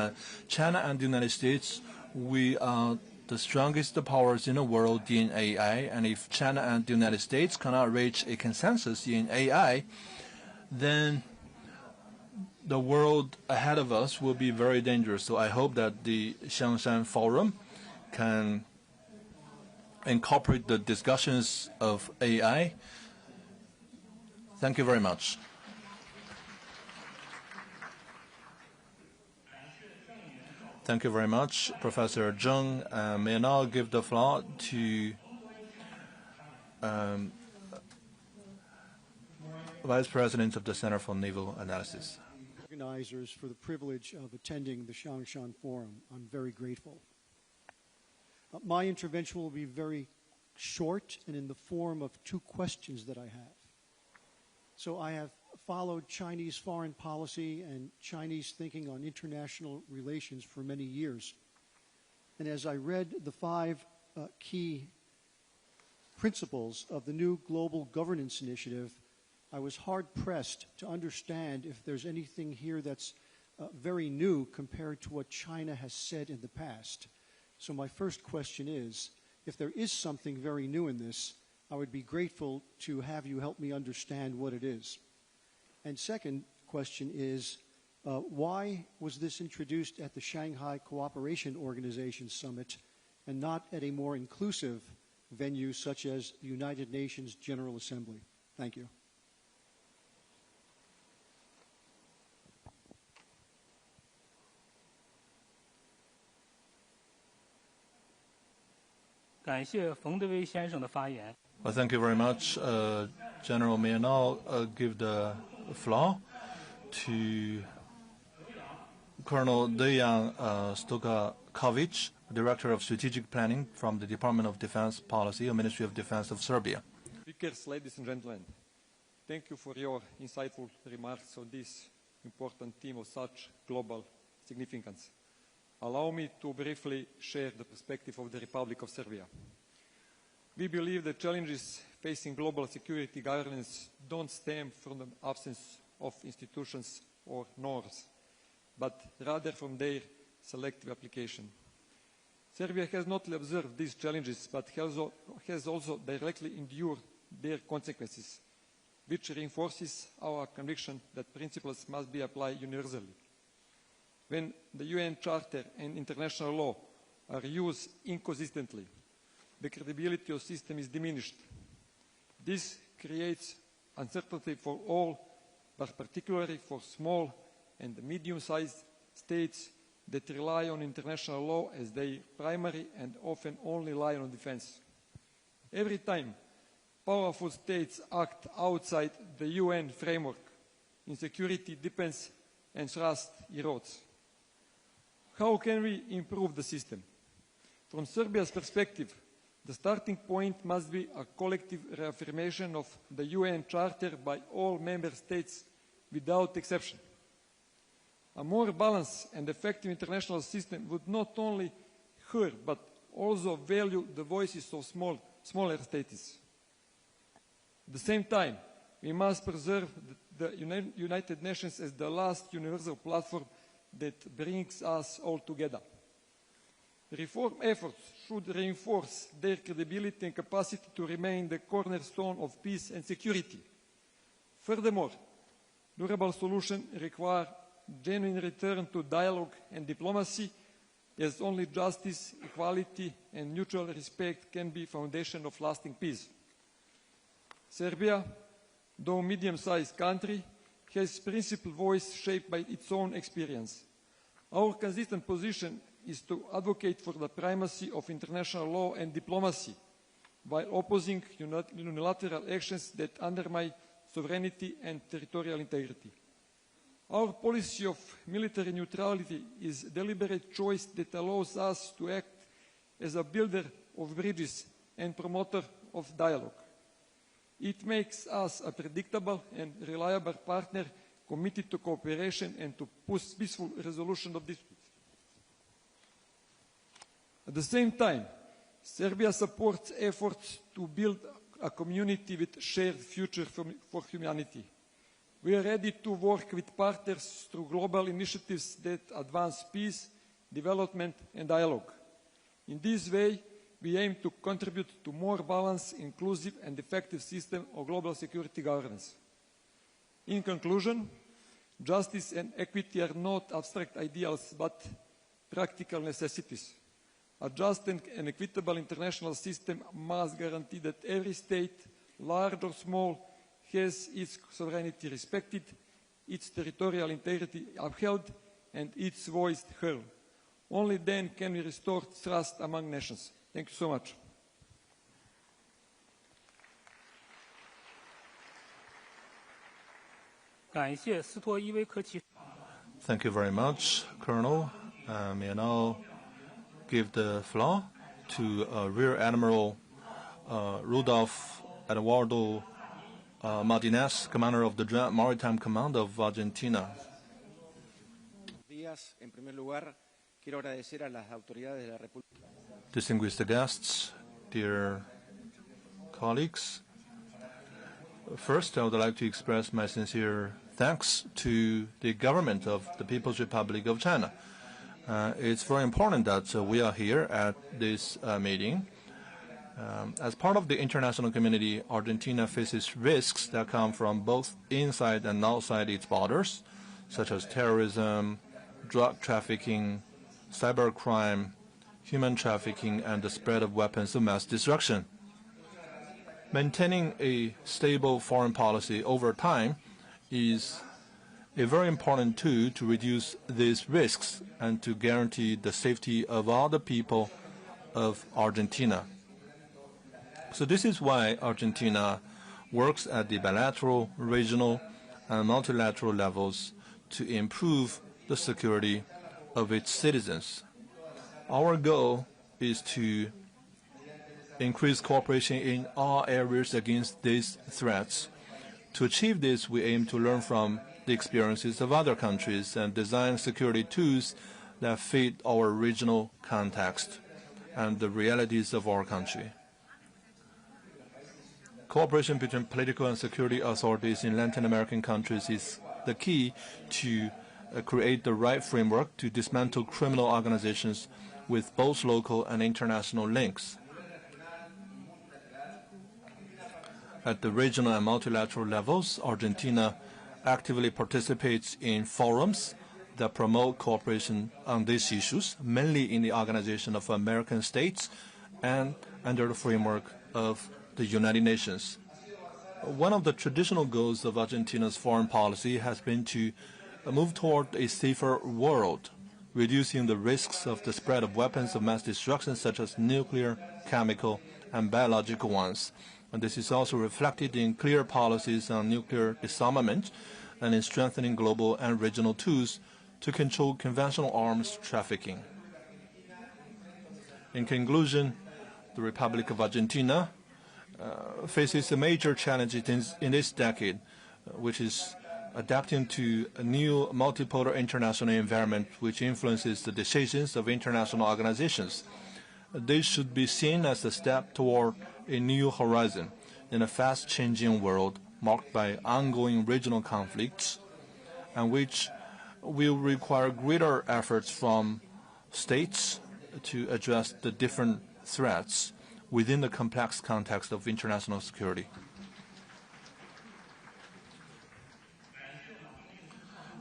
Speaker 9: China and the United States, we are the strongest powers in the world in AI. And if China and the United States cannot reach a consensus in AI, then the world ahead of us will be very dangerous. So I hope that the Xiangshan Forum can incorporate the discussions of AI. Thank you very much. Thank you very much, Professor Zheng. May I now give the floor to Vice President of the Center for Naval Analysis.
Speaker 21: Organizers for the privilege of attending the Xiangshan Forum. I'm very grateful. My intervention will be very short and in the form of 2 questions that I have. So I have followed Chinese foreign policy and Chinese thinking on international relations for many years. And as I read the 5 key principles of the new Global Governance Initiative, I was hard-pressed to understand if there's anything here that's very new compared to what China has said in the past. So my first question is, if there is something very new in this, I would be grateful to have you help me understand what it is. And second question is, why was this introduced at the Shanghai Cooperation Organization Summit and not at a more inclusive venue such as the United Nations General Assembly? Thank you.
Speaker 20: 感谢冯德威先生的发言。
Speaker 9: Well, thank you very much, General. May I now give the floor to Colonel Dejan Stokakovic, Director of Strategic Planning from the Department of Defense Policy, or Ministry of Defense of Serbia.
Speaker 2: Speakers, ladies and gentlemen, thank you for your insightful remarks on this important theme of such global significance. Allow me to briefly share the perspective of the Republic of Serbia. We believe the challenges facing global security governance don't stem from the absence of institutions or norms, but rather from their selective application. Serbia has not only observed these challenges, but has also directly endured their consequences, which reinforces our conviction that principles must be applied universally. When the UN Charter and international law are used inconsistently, the credibility of the system is diminished. This creates uncertainty for all, but particularly for small and medium-sized states that rely on international law as their primary and often only line of defense. Every time powerful states act outside the UN framework, insecurity deepens and trust erodes. How can we improve the system? From Serbia's perspective, the starting point must be a collective reaffirmation of the UN Charter by all member states without exception. A more balanced and effective international system would not only hear but also value the voices of smaller states. At the same time, we must preserve the United Nations as the last universal platform that brings us all together. Reform efforts should reinforce their credibility and capacity to remain the cornerstone of peace and security. Furthermore, durable solutions require genuine return to dialogue and diplomacy, as only justice, equality, and mutual respect can be the foundation of lasting peace. Serbia, though a medium-sized country, has principal voice shaped by its own experience. Our consistent position is to advocate for the primacy of international law and diplomacy, while opposing unilateral actions that undermine sovereignty and territorial integrity. Our policy of military neutrality is a deliberate choice that allows us to act as a builder of bridges and promoter of dialogue. It makes us a predictable and reliable partner committed to cooperation and to peaceful resolution of disputes. At the same time, Serbia supports efforts to build a community with shared future for humanity. We are ready to work with partners through global initiatives that advance peace, development, and dialogue. In this way, we aim to contribute to more balanced, inclusive, and effective system of global security governance. In conclusion, justice and equity are not abstract ideals, but practical necessities. A just and equitable international system must guarantee that every state, large or small, has its sovereignty respected, its territorial integrity upheld, and its voice heard. Only then can we restore trust among nations. Thank you so much.
Speaker 9: Thank you very much, Colonel. May I now give the floor to Rear Admiral Rudolf Eduardo Martinez, Commander of the Joint Maritime Command of Argentina. Distinguished guests, dear colleagues, first I would like to express my sincere thanks to the government of the People's Republic of China. It's very important that we are here at this meeting. As part of the international community, Argentina faces risks that come from both inside and outside its borders, such as terrorism, drug trafficking, cybercrime, human trafficking, and the spread of weapons of mass destruction. Maintaining a stable foreign policy over time is a very important tool to reduce these risks and to guarantee the safety of all the people of Argentina. So this is why Argentina works at the bilateral, regional, and multilateral levels to improve the security of its citizens. Our goal is to increase cooperation in all areas against these threats. To achieve this, we aim to learn from the experiences of other countries and design security tools that fit our regional context and the realities of our country. Cooperation between political and security authorities in Latin American countries is the key to create the right framework to dismantle criminal organizations with both local and international links. At the regional and multilateral levels, Argentina actively participates in forums that promote cooperation on these issues, mainly in the Organization of American States and under the framework of the United Nations. One of the traditional goals of Argentina's foreign policy has been to move toward a safer world, reducing the risks of the spread of weapons of mass destruction such as nuclear, chemical, and biological ones. And this is also reflected in clear policies on nuclear disarmament and in strengthening global and regional tools to control conventional arms trafficking. In conclusion, the Republic of Argentina faces a major challenge in this decade, which is adapting to a new multipolar international environment which influences the decisions of international organizations. This should be seen as a step toward a new horizon in a fast-changing world marked by ongoing regional conflicts, and which will require greater efforts from states to address the different threats within the complex context of international security.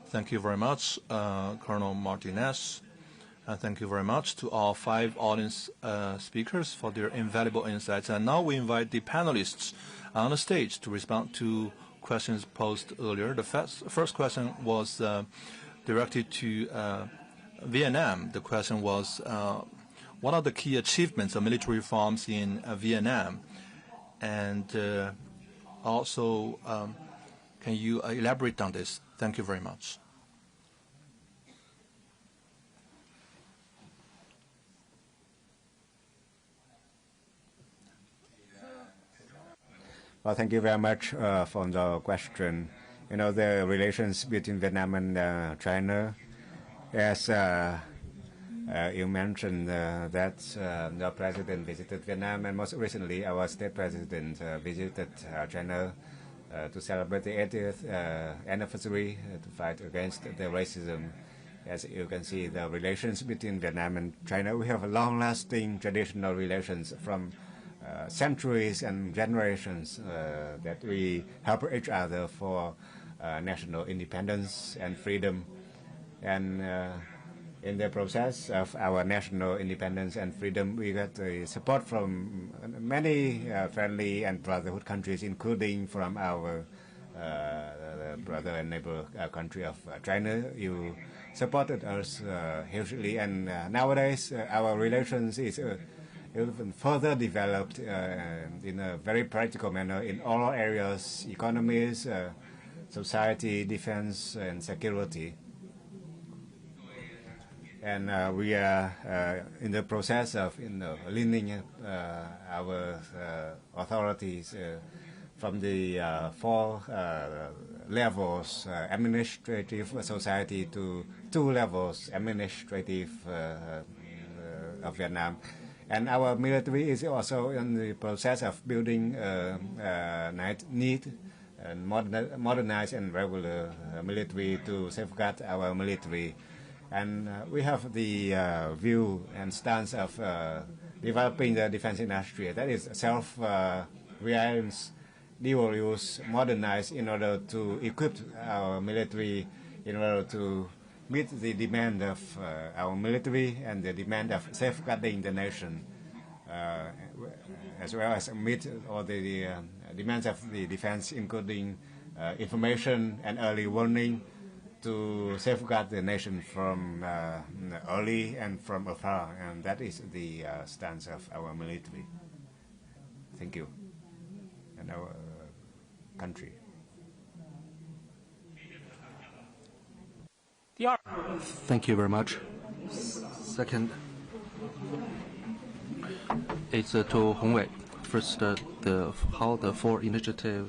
Speaker 9: Thank you very much, Colonel Martinez, and thank you very much to all 5 audience speakers for their invaluable insights. And now we invite the panelists on the stage to respond to questions posed earlier. The first question was directed to Vietnam. The question was, what are the key achievements of military reforms in Vietnam? And also, can you elaborate on this? Thank you very much.
Speaker 13: Well, thank you very much for the question. You know, the relations between Vietnam and China, as you mentioned that the president visited Vietnam, and most recently our state president visited China to celebrate the 80th anniversary to fight against the racism. As you can see, the relations between Vietnam and China, we have long-lasting traditional relations from centuries and generations that we help each other for national independence and freedom. And in the process of our national independence and freedom, we got support from many friendly and brotherhood countries, including from our brother and neighbor country of China. You supported us hugely, and nowadays our relations is even further developed in a very practical manner in all areas: economies, society, defense, and security. And we are in the process of leaning our authorities from the 4 levels, administrative society, to 2 levels, administrative of Vietnam. And our military is also in the process of building neat modernize and regular military to safeguard our military. And we have the view and stance of developing the defense industry. That is self-reliance, dual use, modernized in order to equip our military in order to meet the demand of our military and the demand of safeguarding the nation, as well as meet all the demands of the defense, including information and early warning to safeguard the nation from early and from afar. And that is the stance of our military. Thank you. And our country.
Speaker 12: Thank you very much. Second, it's to Hong Wei. First, how the four initiative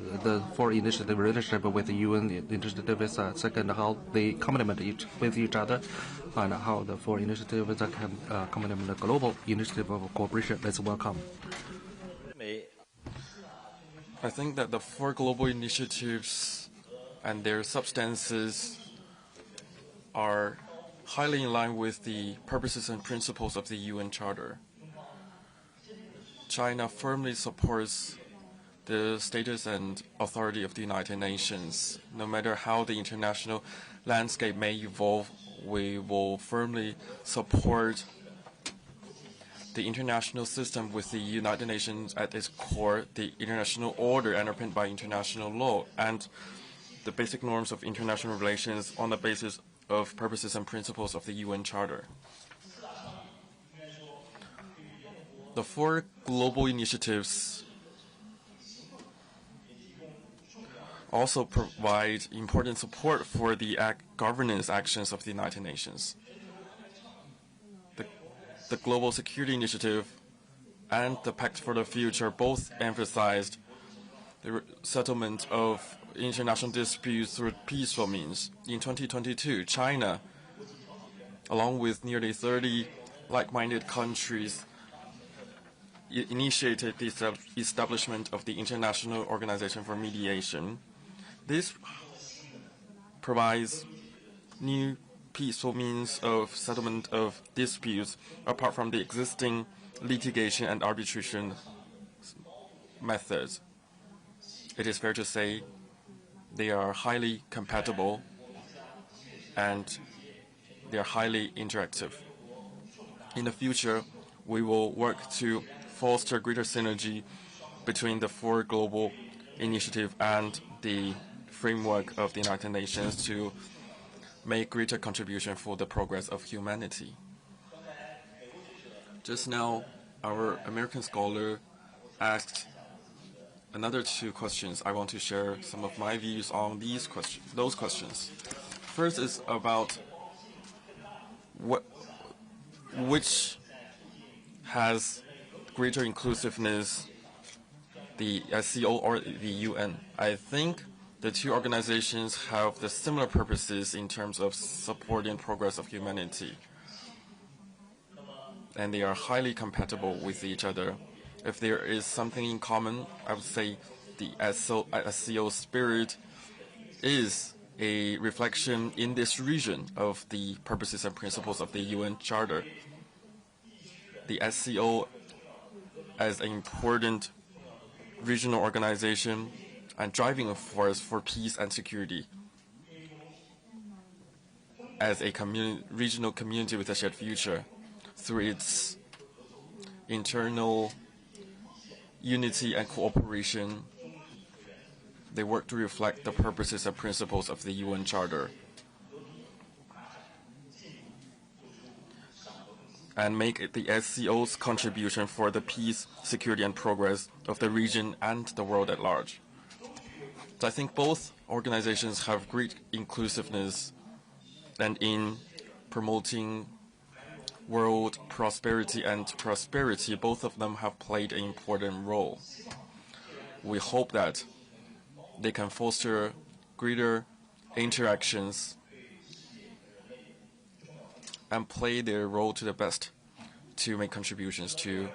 Speaker 12: relationship with the UN initiative is. Second, how they complement with each other, and how the four initiatives can complement the global initiative of cooperation. Let's welcome.
Speaker 11: I think that the four global initiatives and their substances are highly in line with the purposes and principles of the UN Charter. China firmly supports the status and authority of the United Nations. No matter how the international landscape may evolve, we will firmly support the international system with the United Nations at its core, the international order underpinned by international law, and the basic norms of international relations on the basis of purposes and principles of the UN Charter. The four global initiatives also provide important support for the governance actions of the United Nations. The Global Security Initiative and the Pact for the Future both emphasized the settlement of international disputes through peaceful means. In 2022, China, along with nearly 30 like-minded countries, initiated the establishment of the International Organization for Mediation. This provides new peaceful means of settlement of disputes apart from the existing litigation and arbitration methods. It is fair to say they are highly compatible and they are highly interactive. In the future, we will work to foster greater synergy between the four global initiatives and the framework of the United Nations to make greater contribution for the progress of humanity. Just now, our American scholar asked another two questions. I want to share some of my views on those questions. First is about which has greater inclusiveness, the SCO or the UN. I think the two organizations have the similar purposes in terms of supporting progress of humanity. And they are highly compatible with each other. If there is something in common, I would say the SCO spirit is a reflection in this region of the purposes and principles of the UN Charter. The SCO as an important regional organization and driving force for peace and security. As a regional community with a shared future, through its internal unity and cooperation, they work to reflect the purposes and principles of the UN Charter and make it the SCO's contribution for the peace, security, and progress of the region and the world at large. So I think both organizations have great inclusiveness, and in promoting world prosperity and prosperity, both of them have played an important role. We hope that they can foster greater interactions and play their role to the best to make contributions to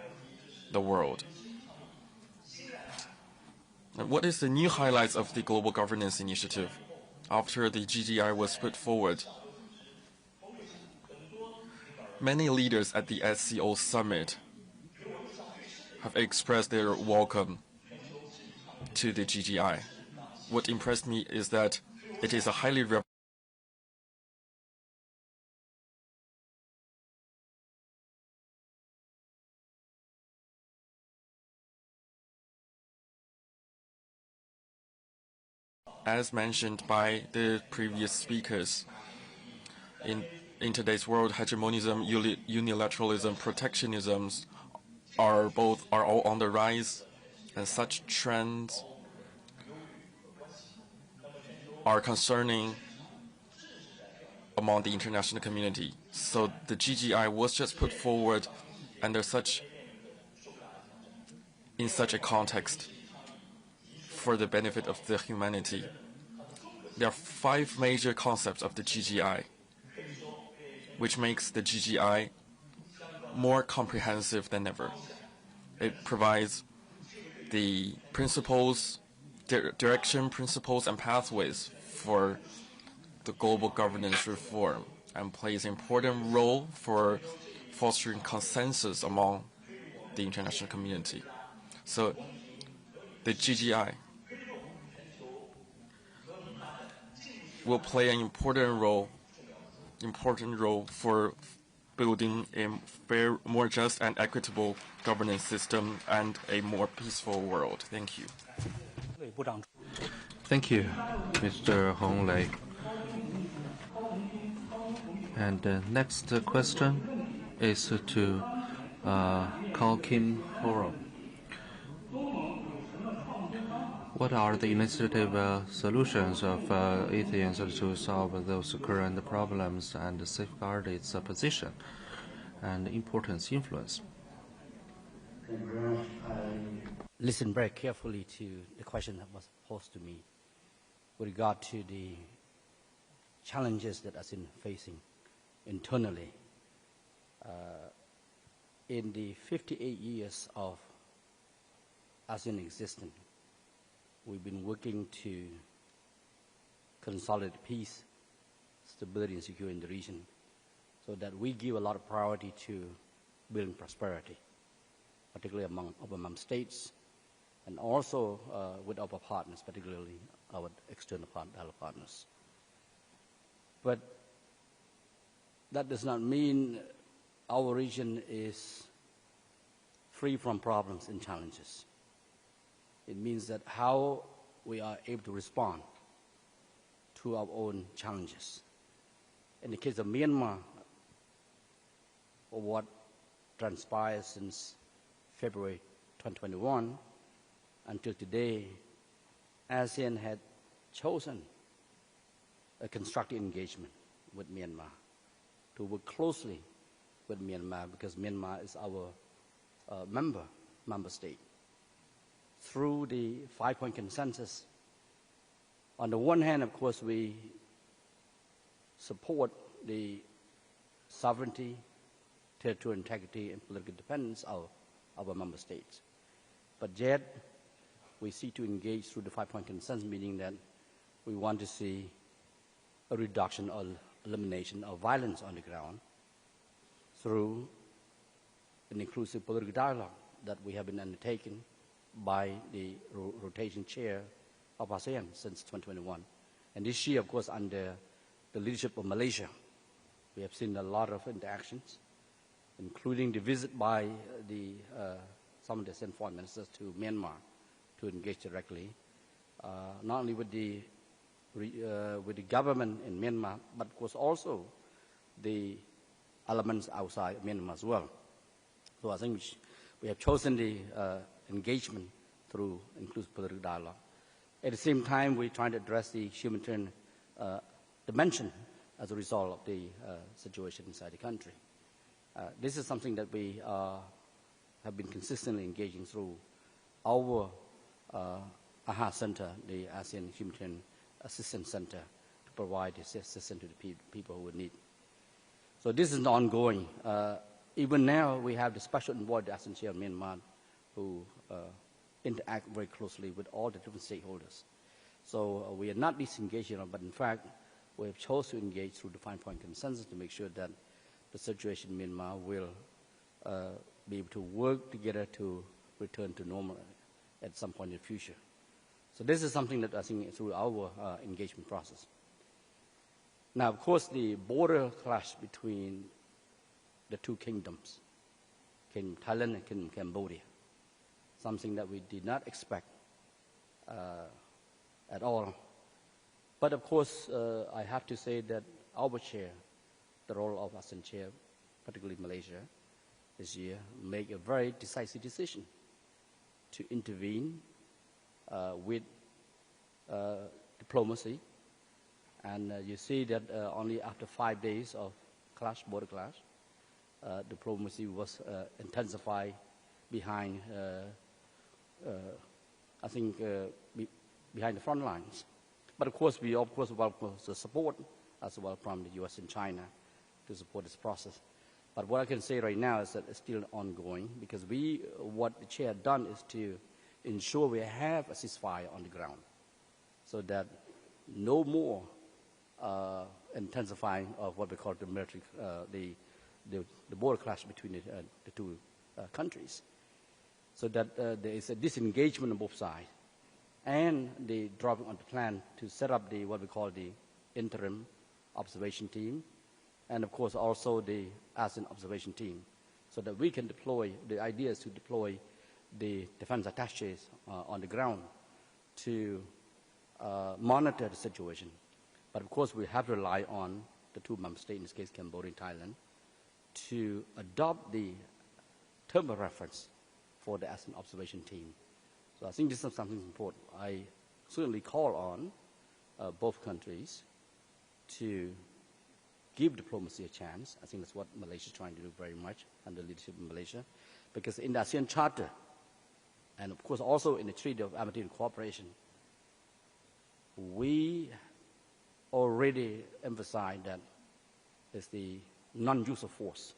Speaker 11: the world. What is the new highlights of the Global Governance Initiative after the GGI was put forward? Many leaders at the SCO summit have expressed their welcome to the GGI. What impressed me is that it is a highly as mentioned by the previous speakers, in today's world, hegemonism, unilateralism, protectionisms are all on the rise, and such trends are concerning among the international community. So the GGI was just put forward in such a context for the benefit of the humanity. There are 5 major concepts of the GGI, which makes the GGI more comprehensive than ever. It provides the principles, direction, principles, and pathways for the global governance reform, and plays an important role for fostering consensus among the international community. So the GGI will play an important role for building a fair, more just and equitable governance system and a more peaceful world. Thank you.
Speaker 12: Thank you, Mr. Hong Lei. And the next question is to Xiangshan Forum. What are the initiative solutions of Athens to solve those current problems and safeguard its position and importance influence?
Speaker 16: Listen very carefully to the question that was posed to me with regard to the challenges that ASEAN facing internally. In the 58 years of ASEAN existence, we've been working to consolidate peace, stability, and security in the region, so that we give a lot of priority to building prosperity, particularly among our member states, and also with our partners, particularly our external partners. But that does not mean our region is free from problems and challenges. It means that how we are able to respond to our own challenges. In the case of Myanmar, what transpired since February 2021 until today, ASEAN had chosen a constructive engagement with Myanmar, to work closely with Myanmar, because Myanmar is our member state. Through the 5-point consensus, on the one hand, of course, we support the sovereignty, territorial integrity, and political independence of our member states. But yet, we seek to engage through the 5-point consensus, meaning that we want to see a reduction or elimination of violence on the ground through an inclusive political dialogue that we have been undertaking by the rotation chair of ASEAN since 2021. And this year, of course, under the leadership of Malaysia, we have seen a lot of interactions, including the visit by some of the ASEAN foreign ministers to Myanmar to engage directly, not only with the government in Myanmar, but of course also the elements outside Myanmar as well. So I think we have chosen the engagement through inclusive political dialogue. At the same time, we're trying to address the humanitarian dimension as a result of the situation inside the country. This is something that we have been consistently engaging through our AHA Center, the ASEAN Humanitarian Assistance Center, to provide assistance to the people who would need. So this is ongoing. Even now, we have the special envoy, the ASEAN chair of Myanmar, who interact very closely with all the different stakeholders. So we are not disengaging, but in fact, we have chosen to engage through the five-point consensus to make sure that the situation in Myanmar will be able to work together to return to normal at some point in the future. So this is something that I think through our engagement process. Now, of course, the border clash between the two kingdoms, Kingdom Thailand and Kingdom Cambodia, something that we did not expect at all. But of course, I have to say that our chair, the role of ASEAN chair, particularly Malaysia, this year, make a very decisive decision to intervene with diplomacy. And you see that only after 5 days of clash, border clash, diplomacy was intensified behind, I think, behind the front lines. But of course, we welcome the support as well from the U.S. and China to support this process. But what I can say right now is that it's still ongoing because what the chair has done is to ensure we have a ceasefire on the ground so that no more intensifying of what we call the military, the border clash between the two countries, so that there is a disengagement on both sides, and the dropping on the plan to set up what we call the interim observation team, and of course also the ASEAN observation team, so that we can deploy, the idea is to deploy the defense attaches on the ground to monitor the situation. But of course, we have to rely on the two member states, in this case, Cambodia and Thailand, to adopt the term of reference for the ASEAN observation team. So I think this is something important. I certainly call on both countries to give diplomacy a chance. I think that's what Malaysia is trying to do very much under the leadership of Malaysia, because in the ASEAN Charter, and of course also in the Treaty of Amity and Cooperation, we already emphasized that it's the non-use of force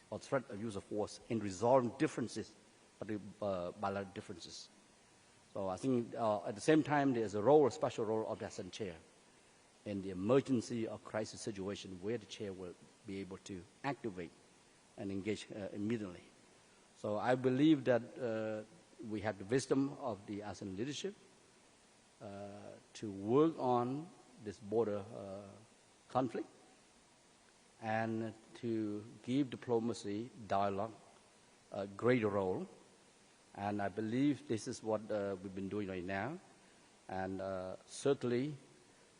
Speaker 16: or threat of use of force in resolving differences, bilateral differences. So I think at the same time there's a special role of the ASEAN chair in the emergency or crisis situation where the chair will be able to activate and engage immediately. So I believe that we have the wisdom of the ASEAN leadership to work on this border conflict and to give diplomacy, dialogue, a greater role. And I believe this is what we've been doing right now. And certainly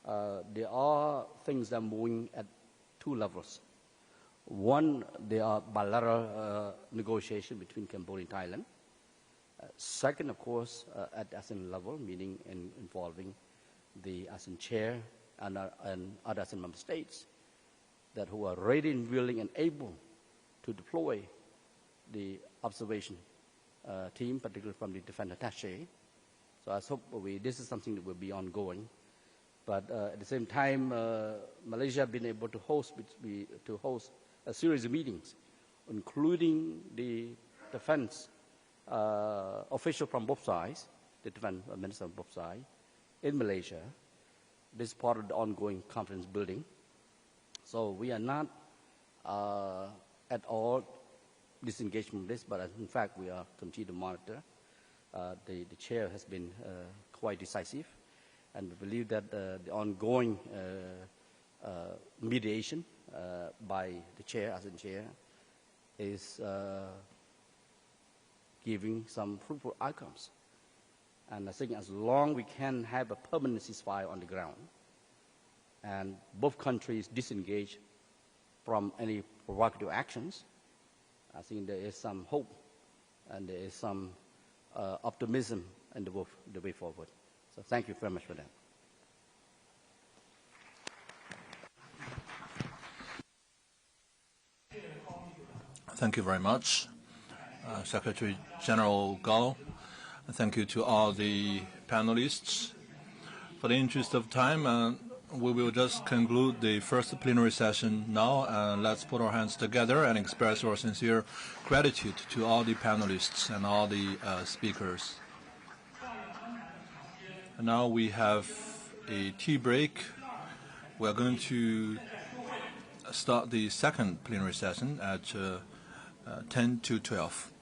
Speaker 16: there are things that are moving at two levels. One, there are bilateral negotiations between Cambodia and Thailand. Second, of course, at ASEAN level, meaning involving the ASEAN chair and other ASEAN member states that who are ready and willing and able to deploy the observation team, particularly from the defense attaché. So I hope this is something that will be ongoing. But at the same time, Malaysia has been able to host a series of meetings, including the defense official from both sides, the defense minister on both sides, in Malaysia. This is part of the ongoing confidence building. So we are not at all disengaged from this, but in fact we are continue to monitor. The chair has been quite decisive, and we believe that the ongoing mediation by the chair, ASEAN chair, is giving some fruitful outcomes. And I think as long we can have a permanent ceasefire on the ground, and both countries disengage from any provocative actions, I think there is some hope and there is some optimism in the way forward. So thank you very much for that.
Speaker 9: Thank you very much, Secretary General Gao. Thank you to all the panelists. For the interest of time, we will just conclude the first plenary session now, and let's put our hands together and express our sincere gratitude to all the panelists and all the speakers. And now we have a tea break. We're going to start the second plenary session at 10 to 12.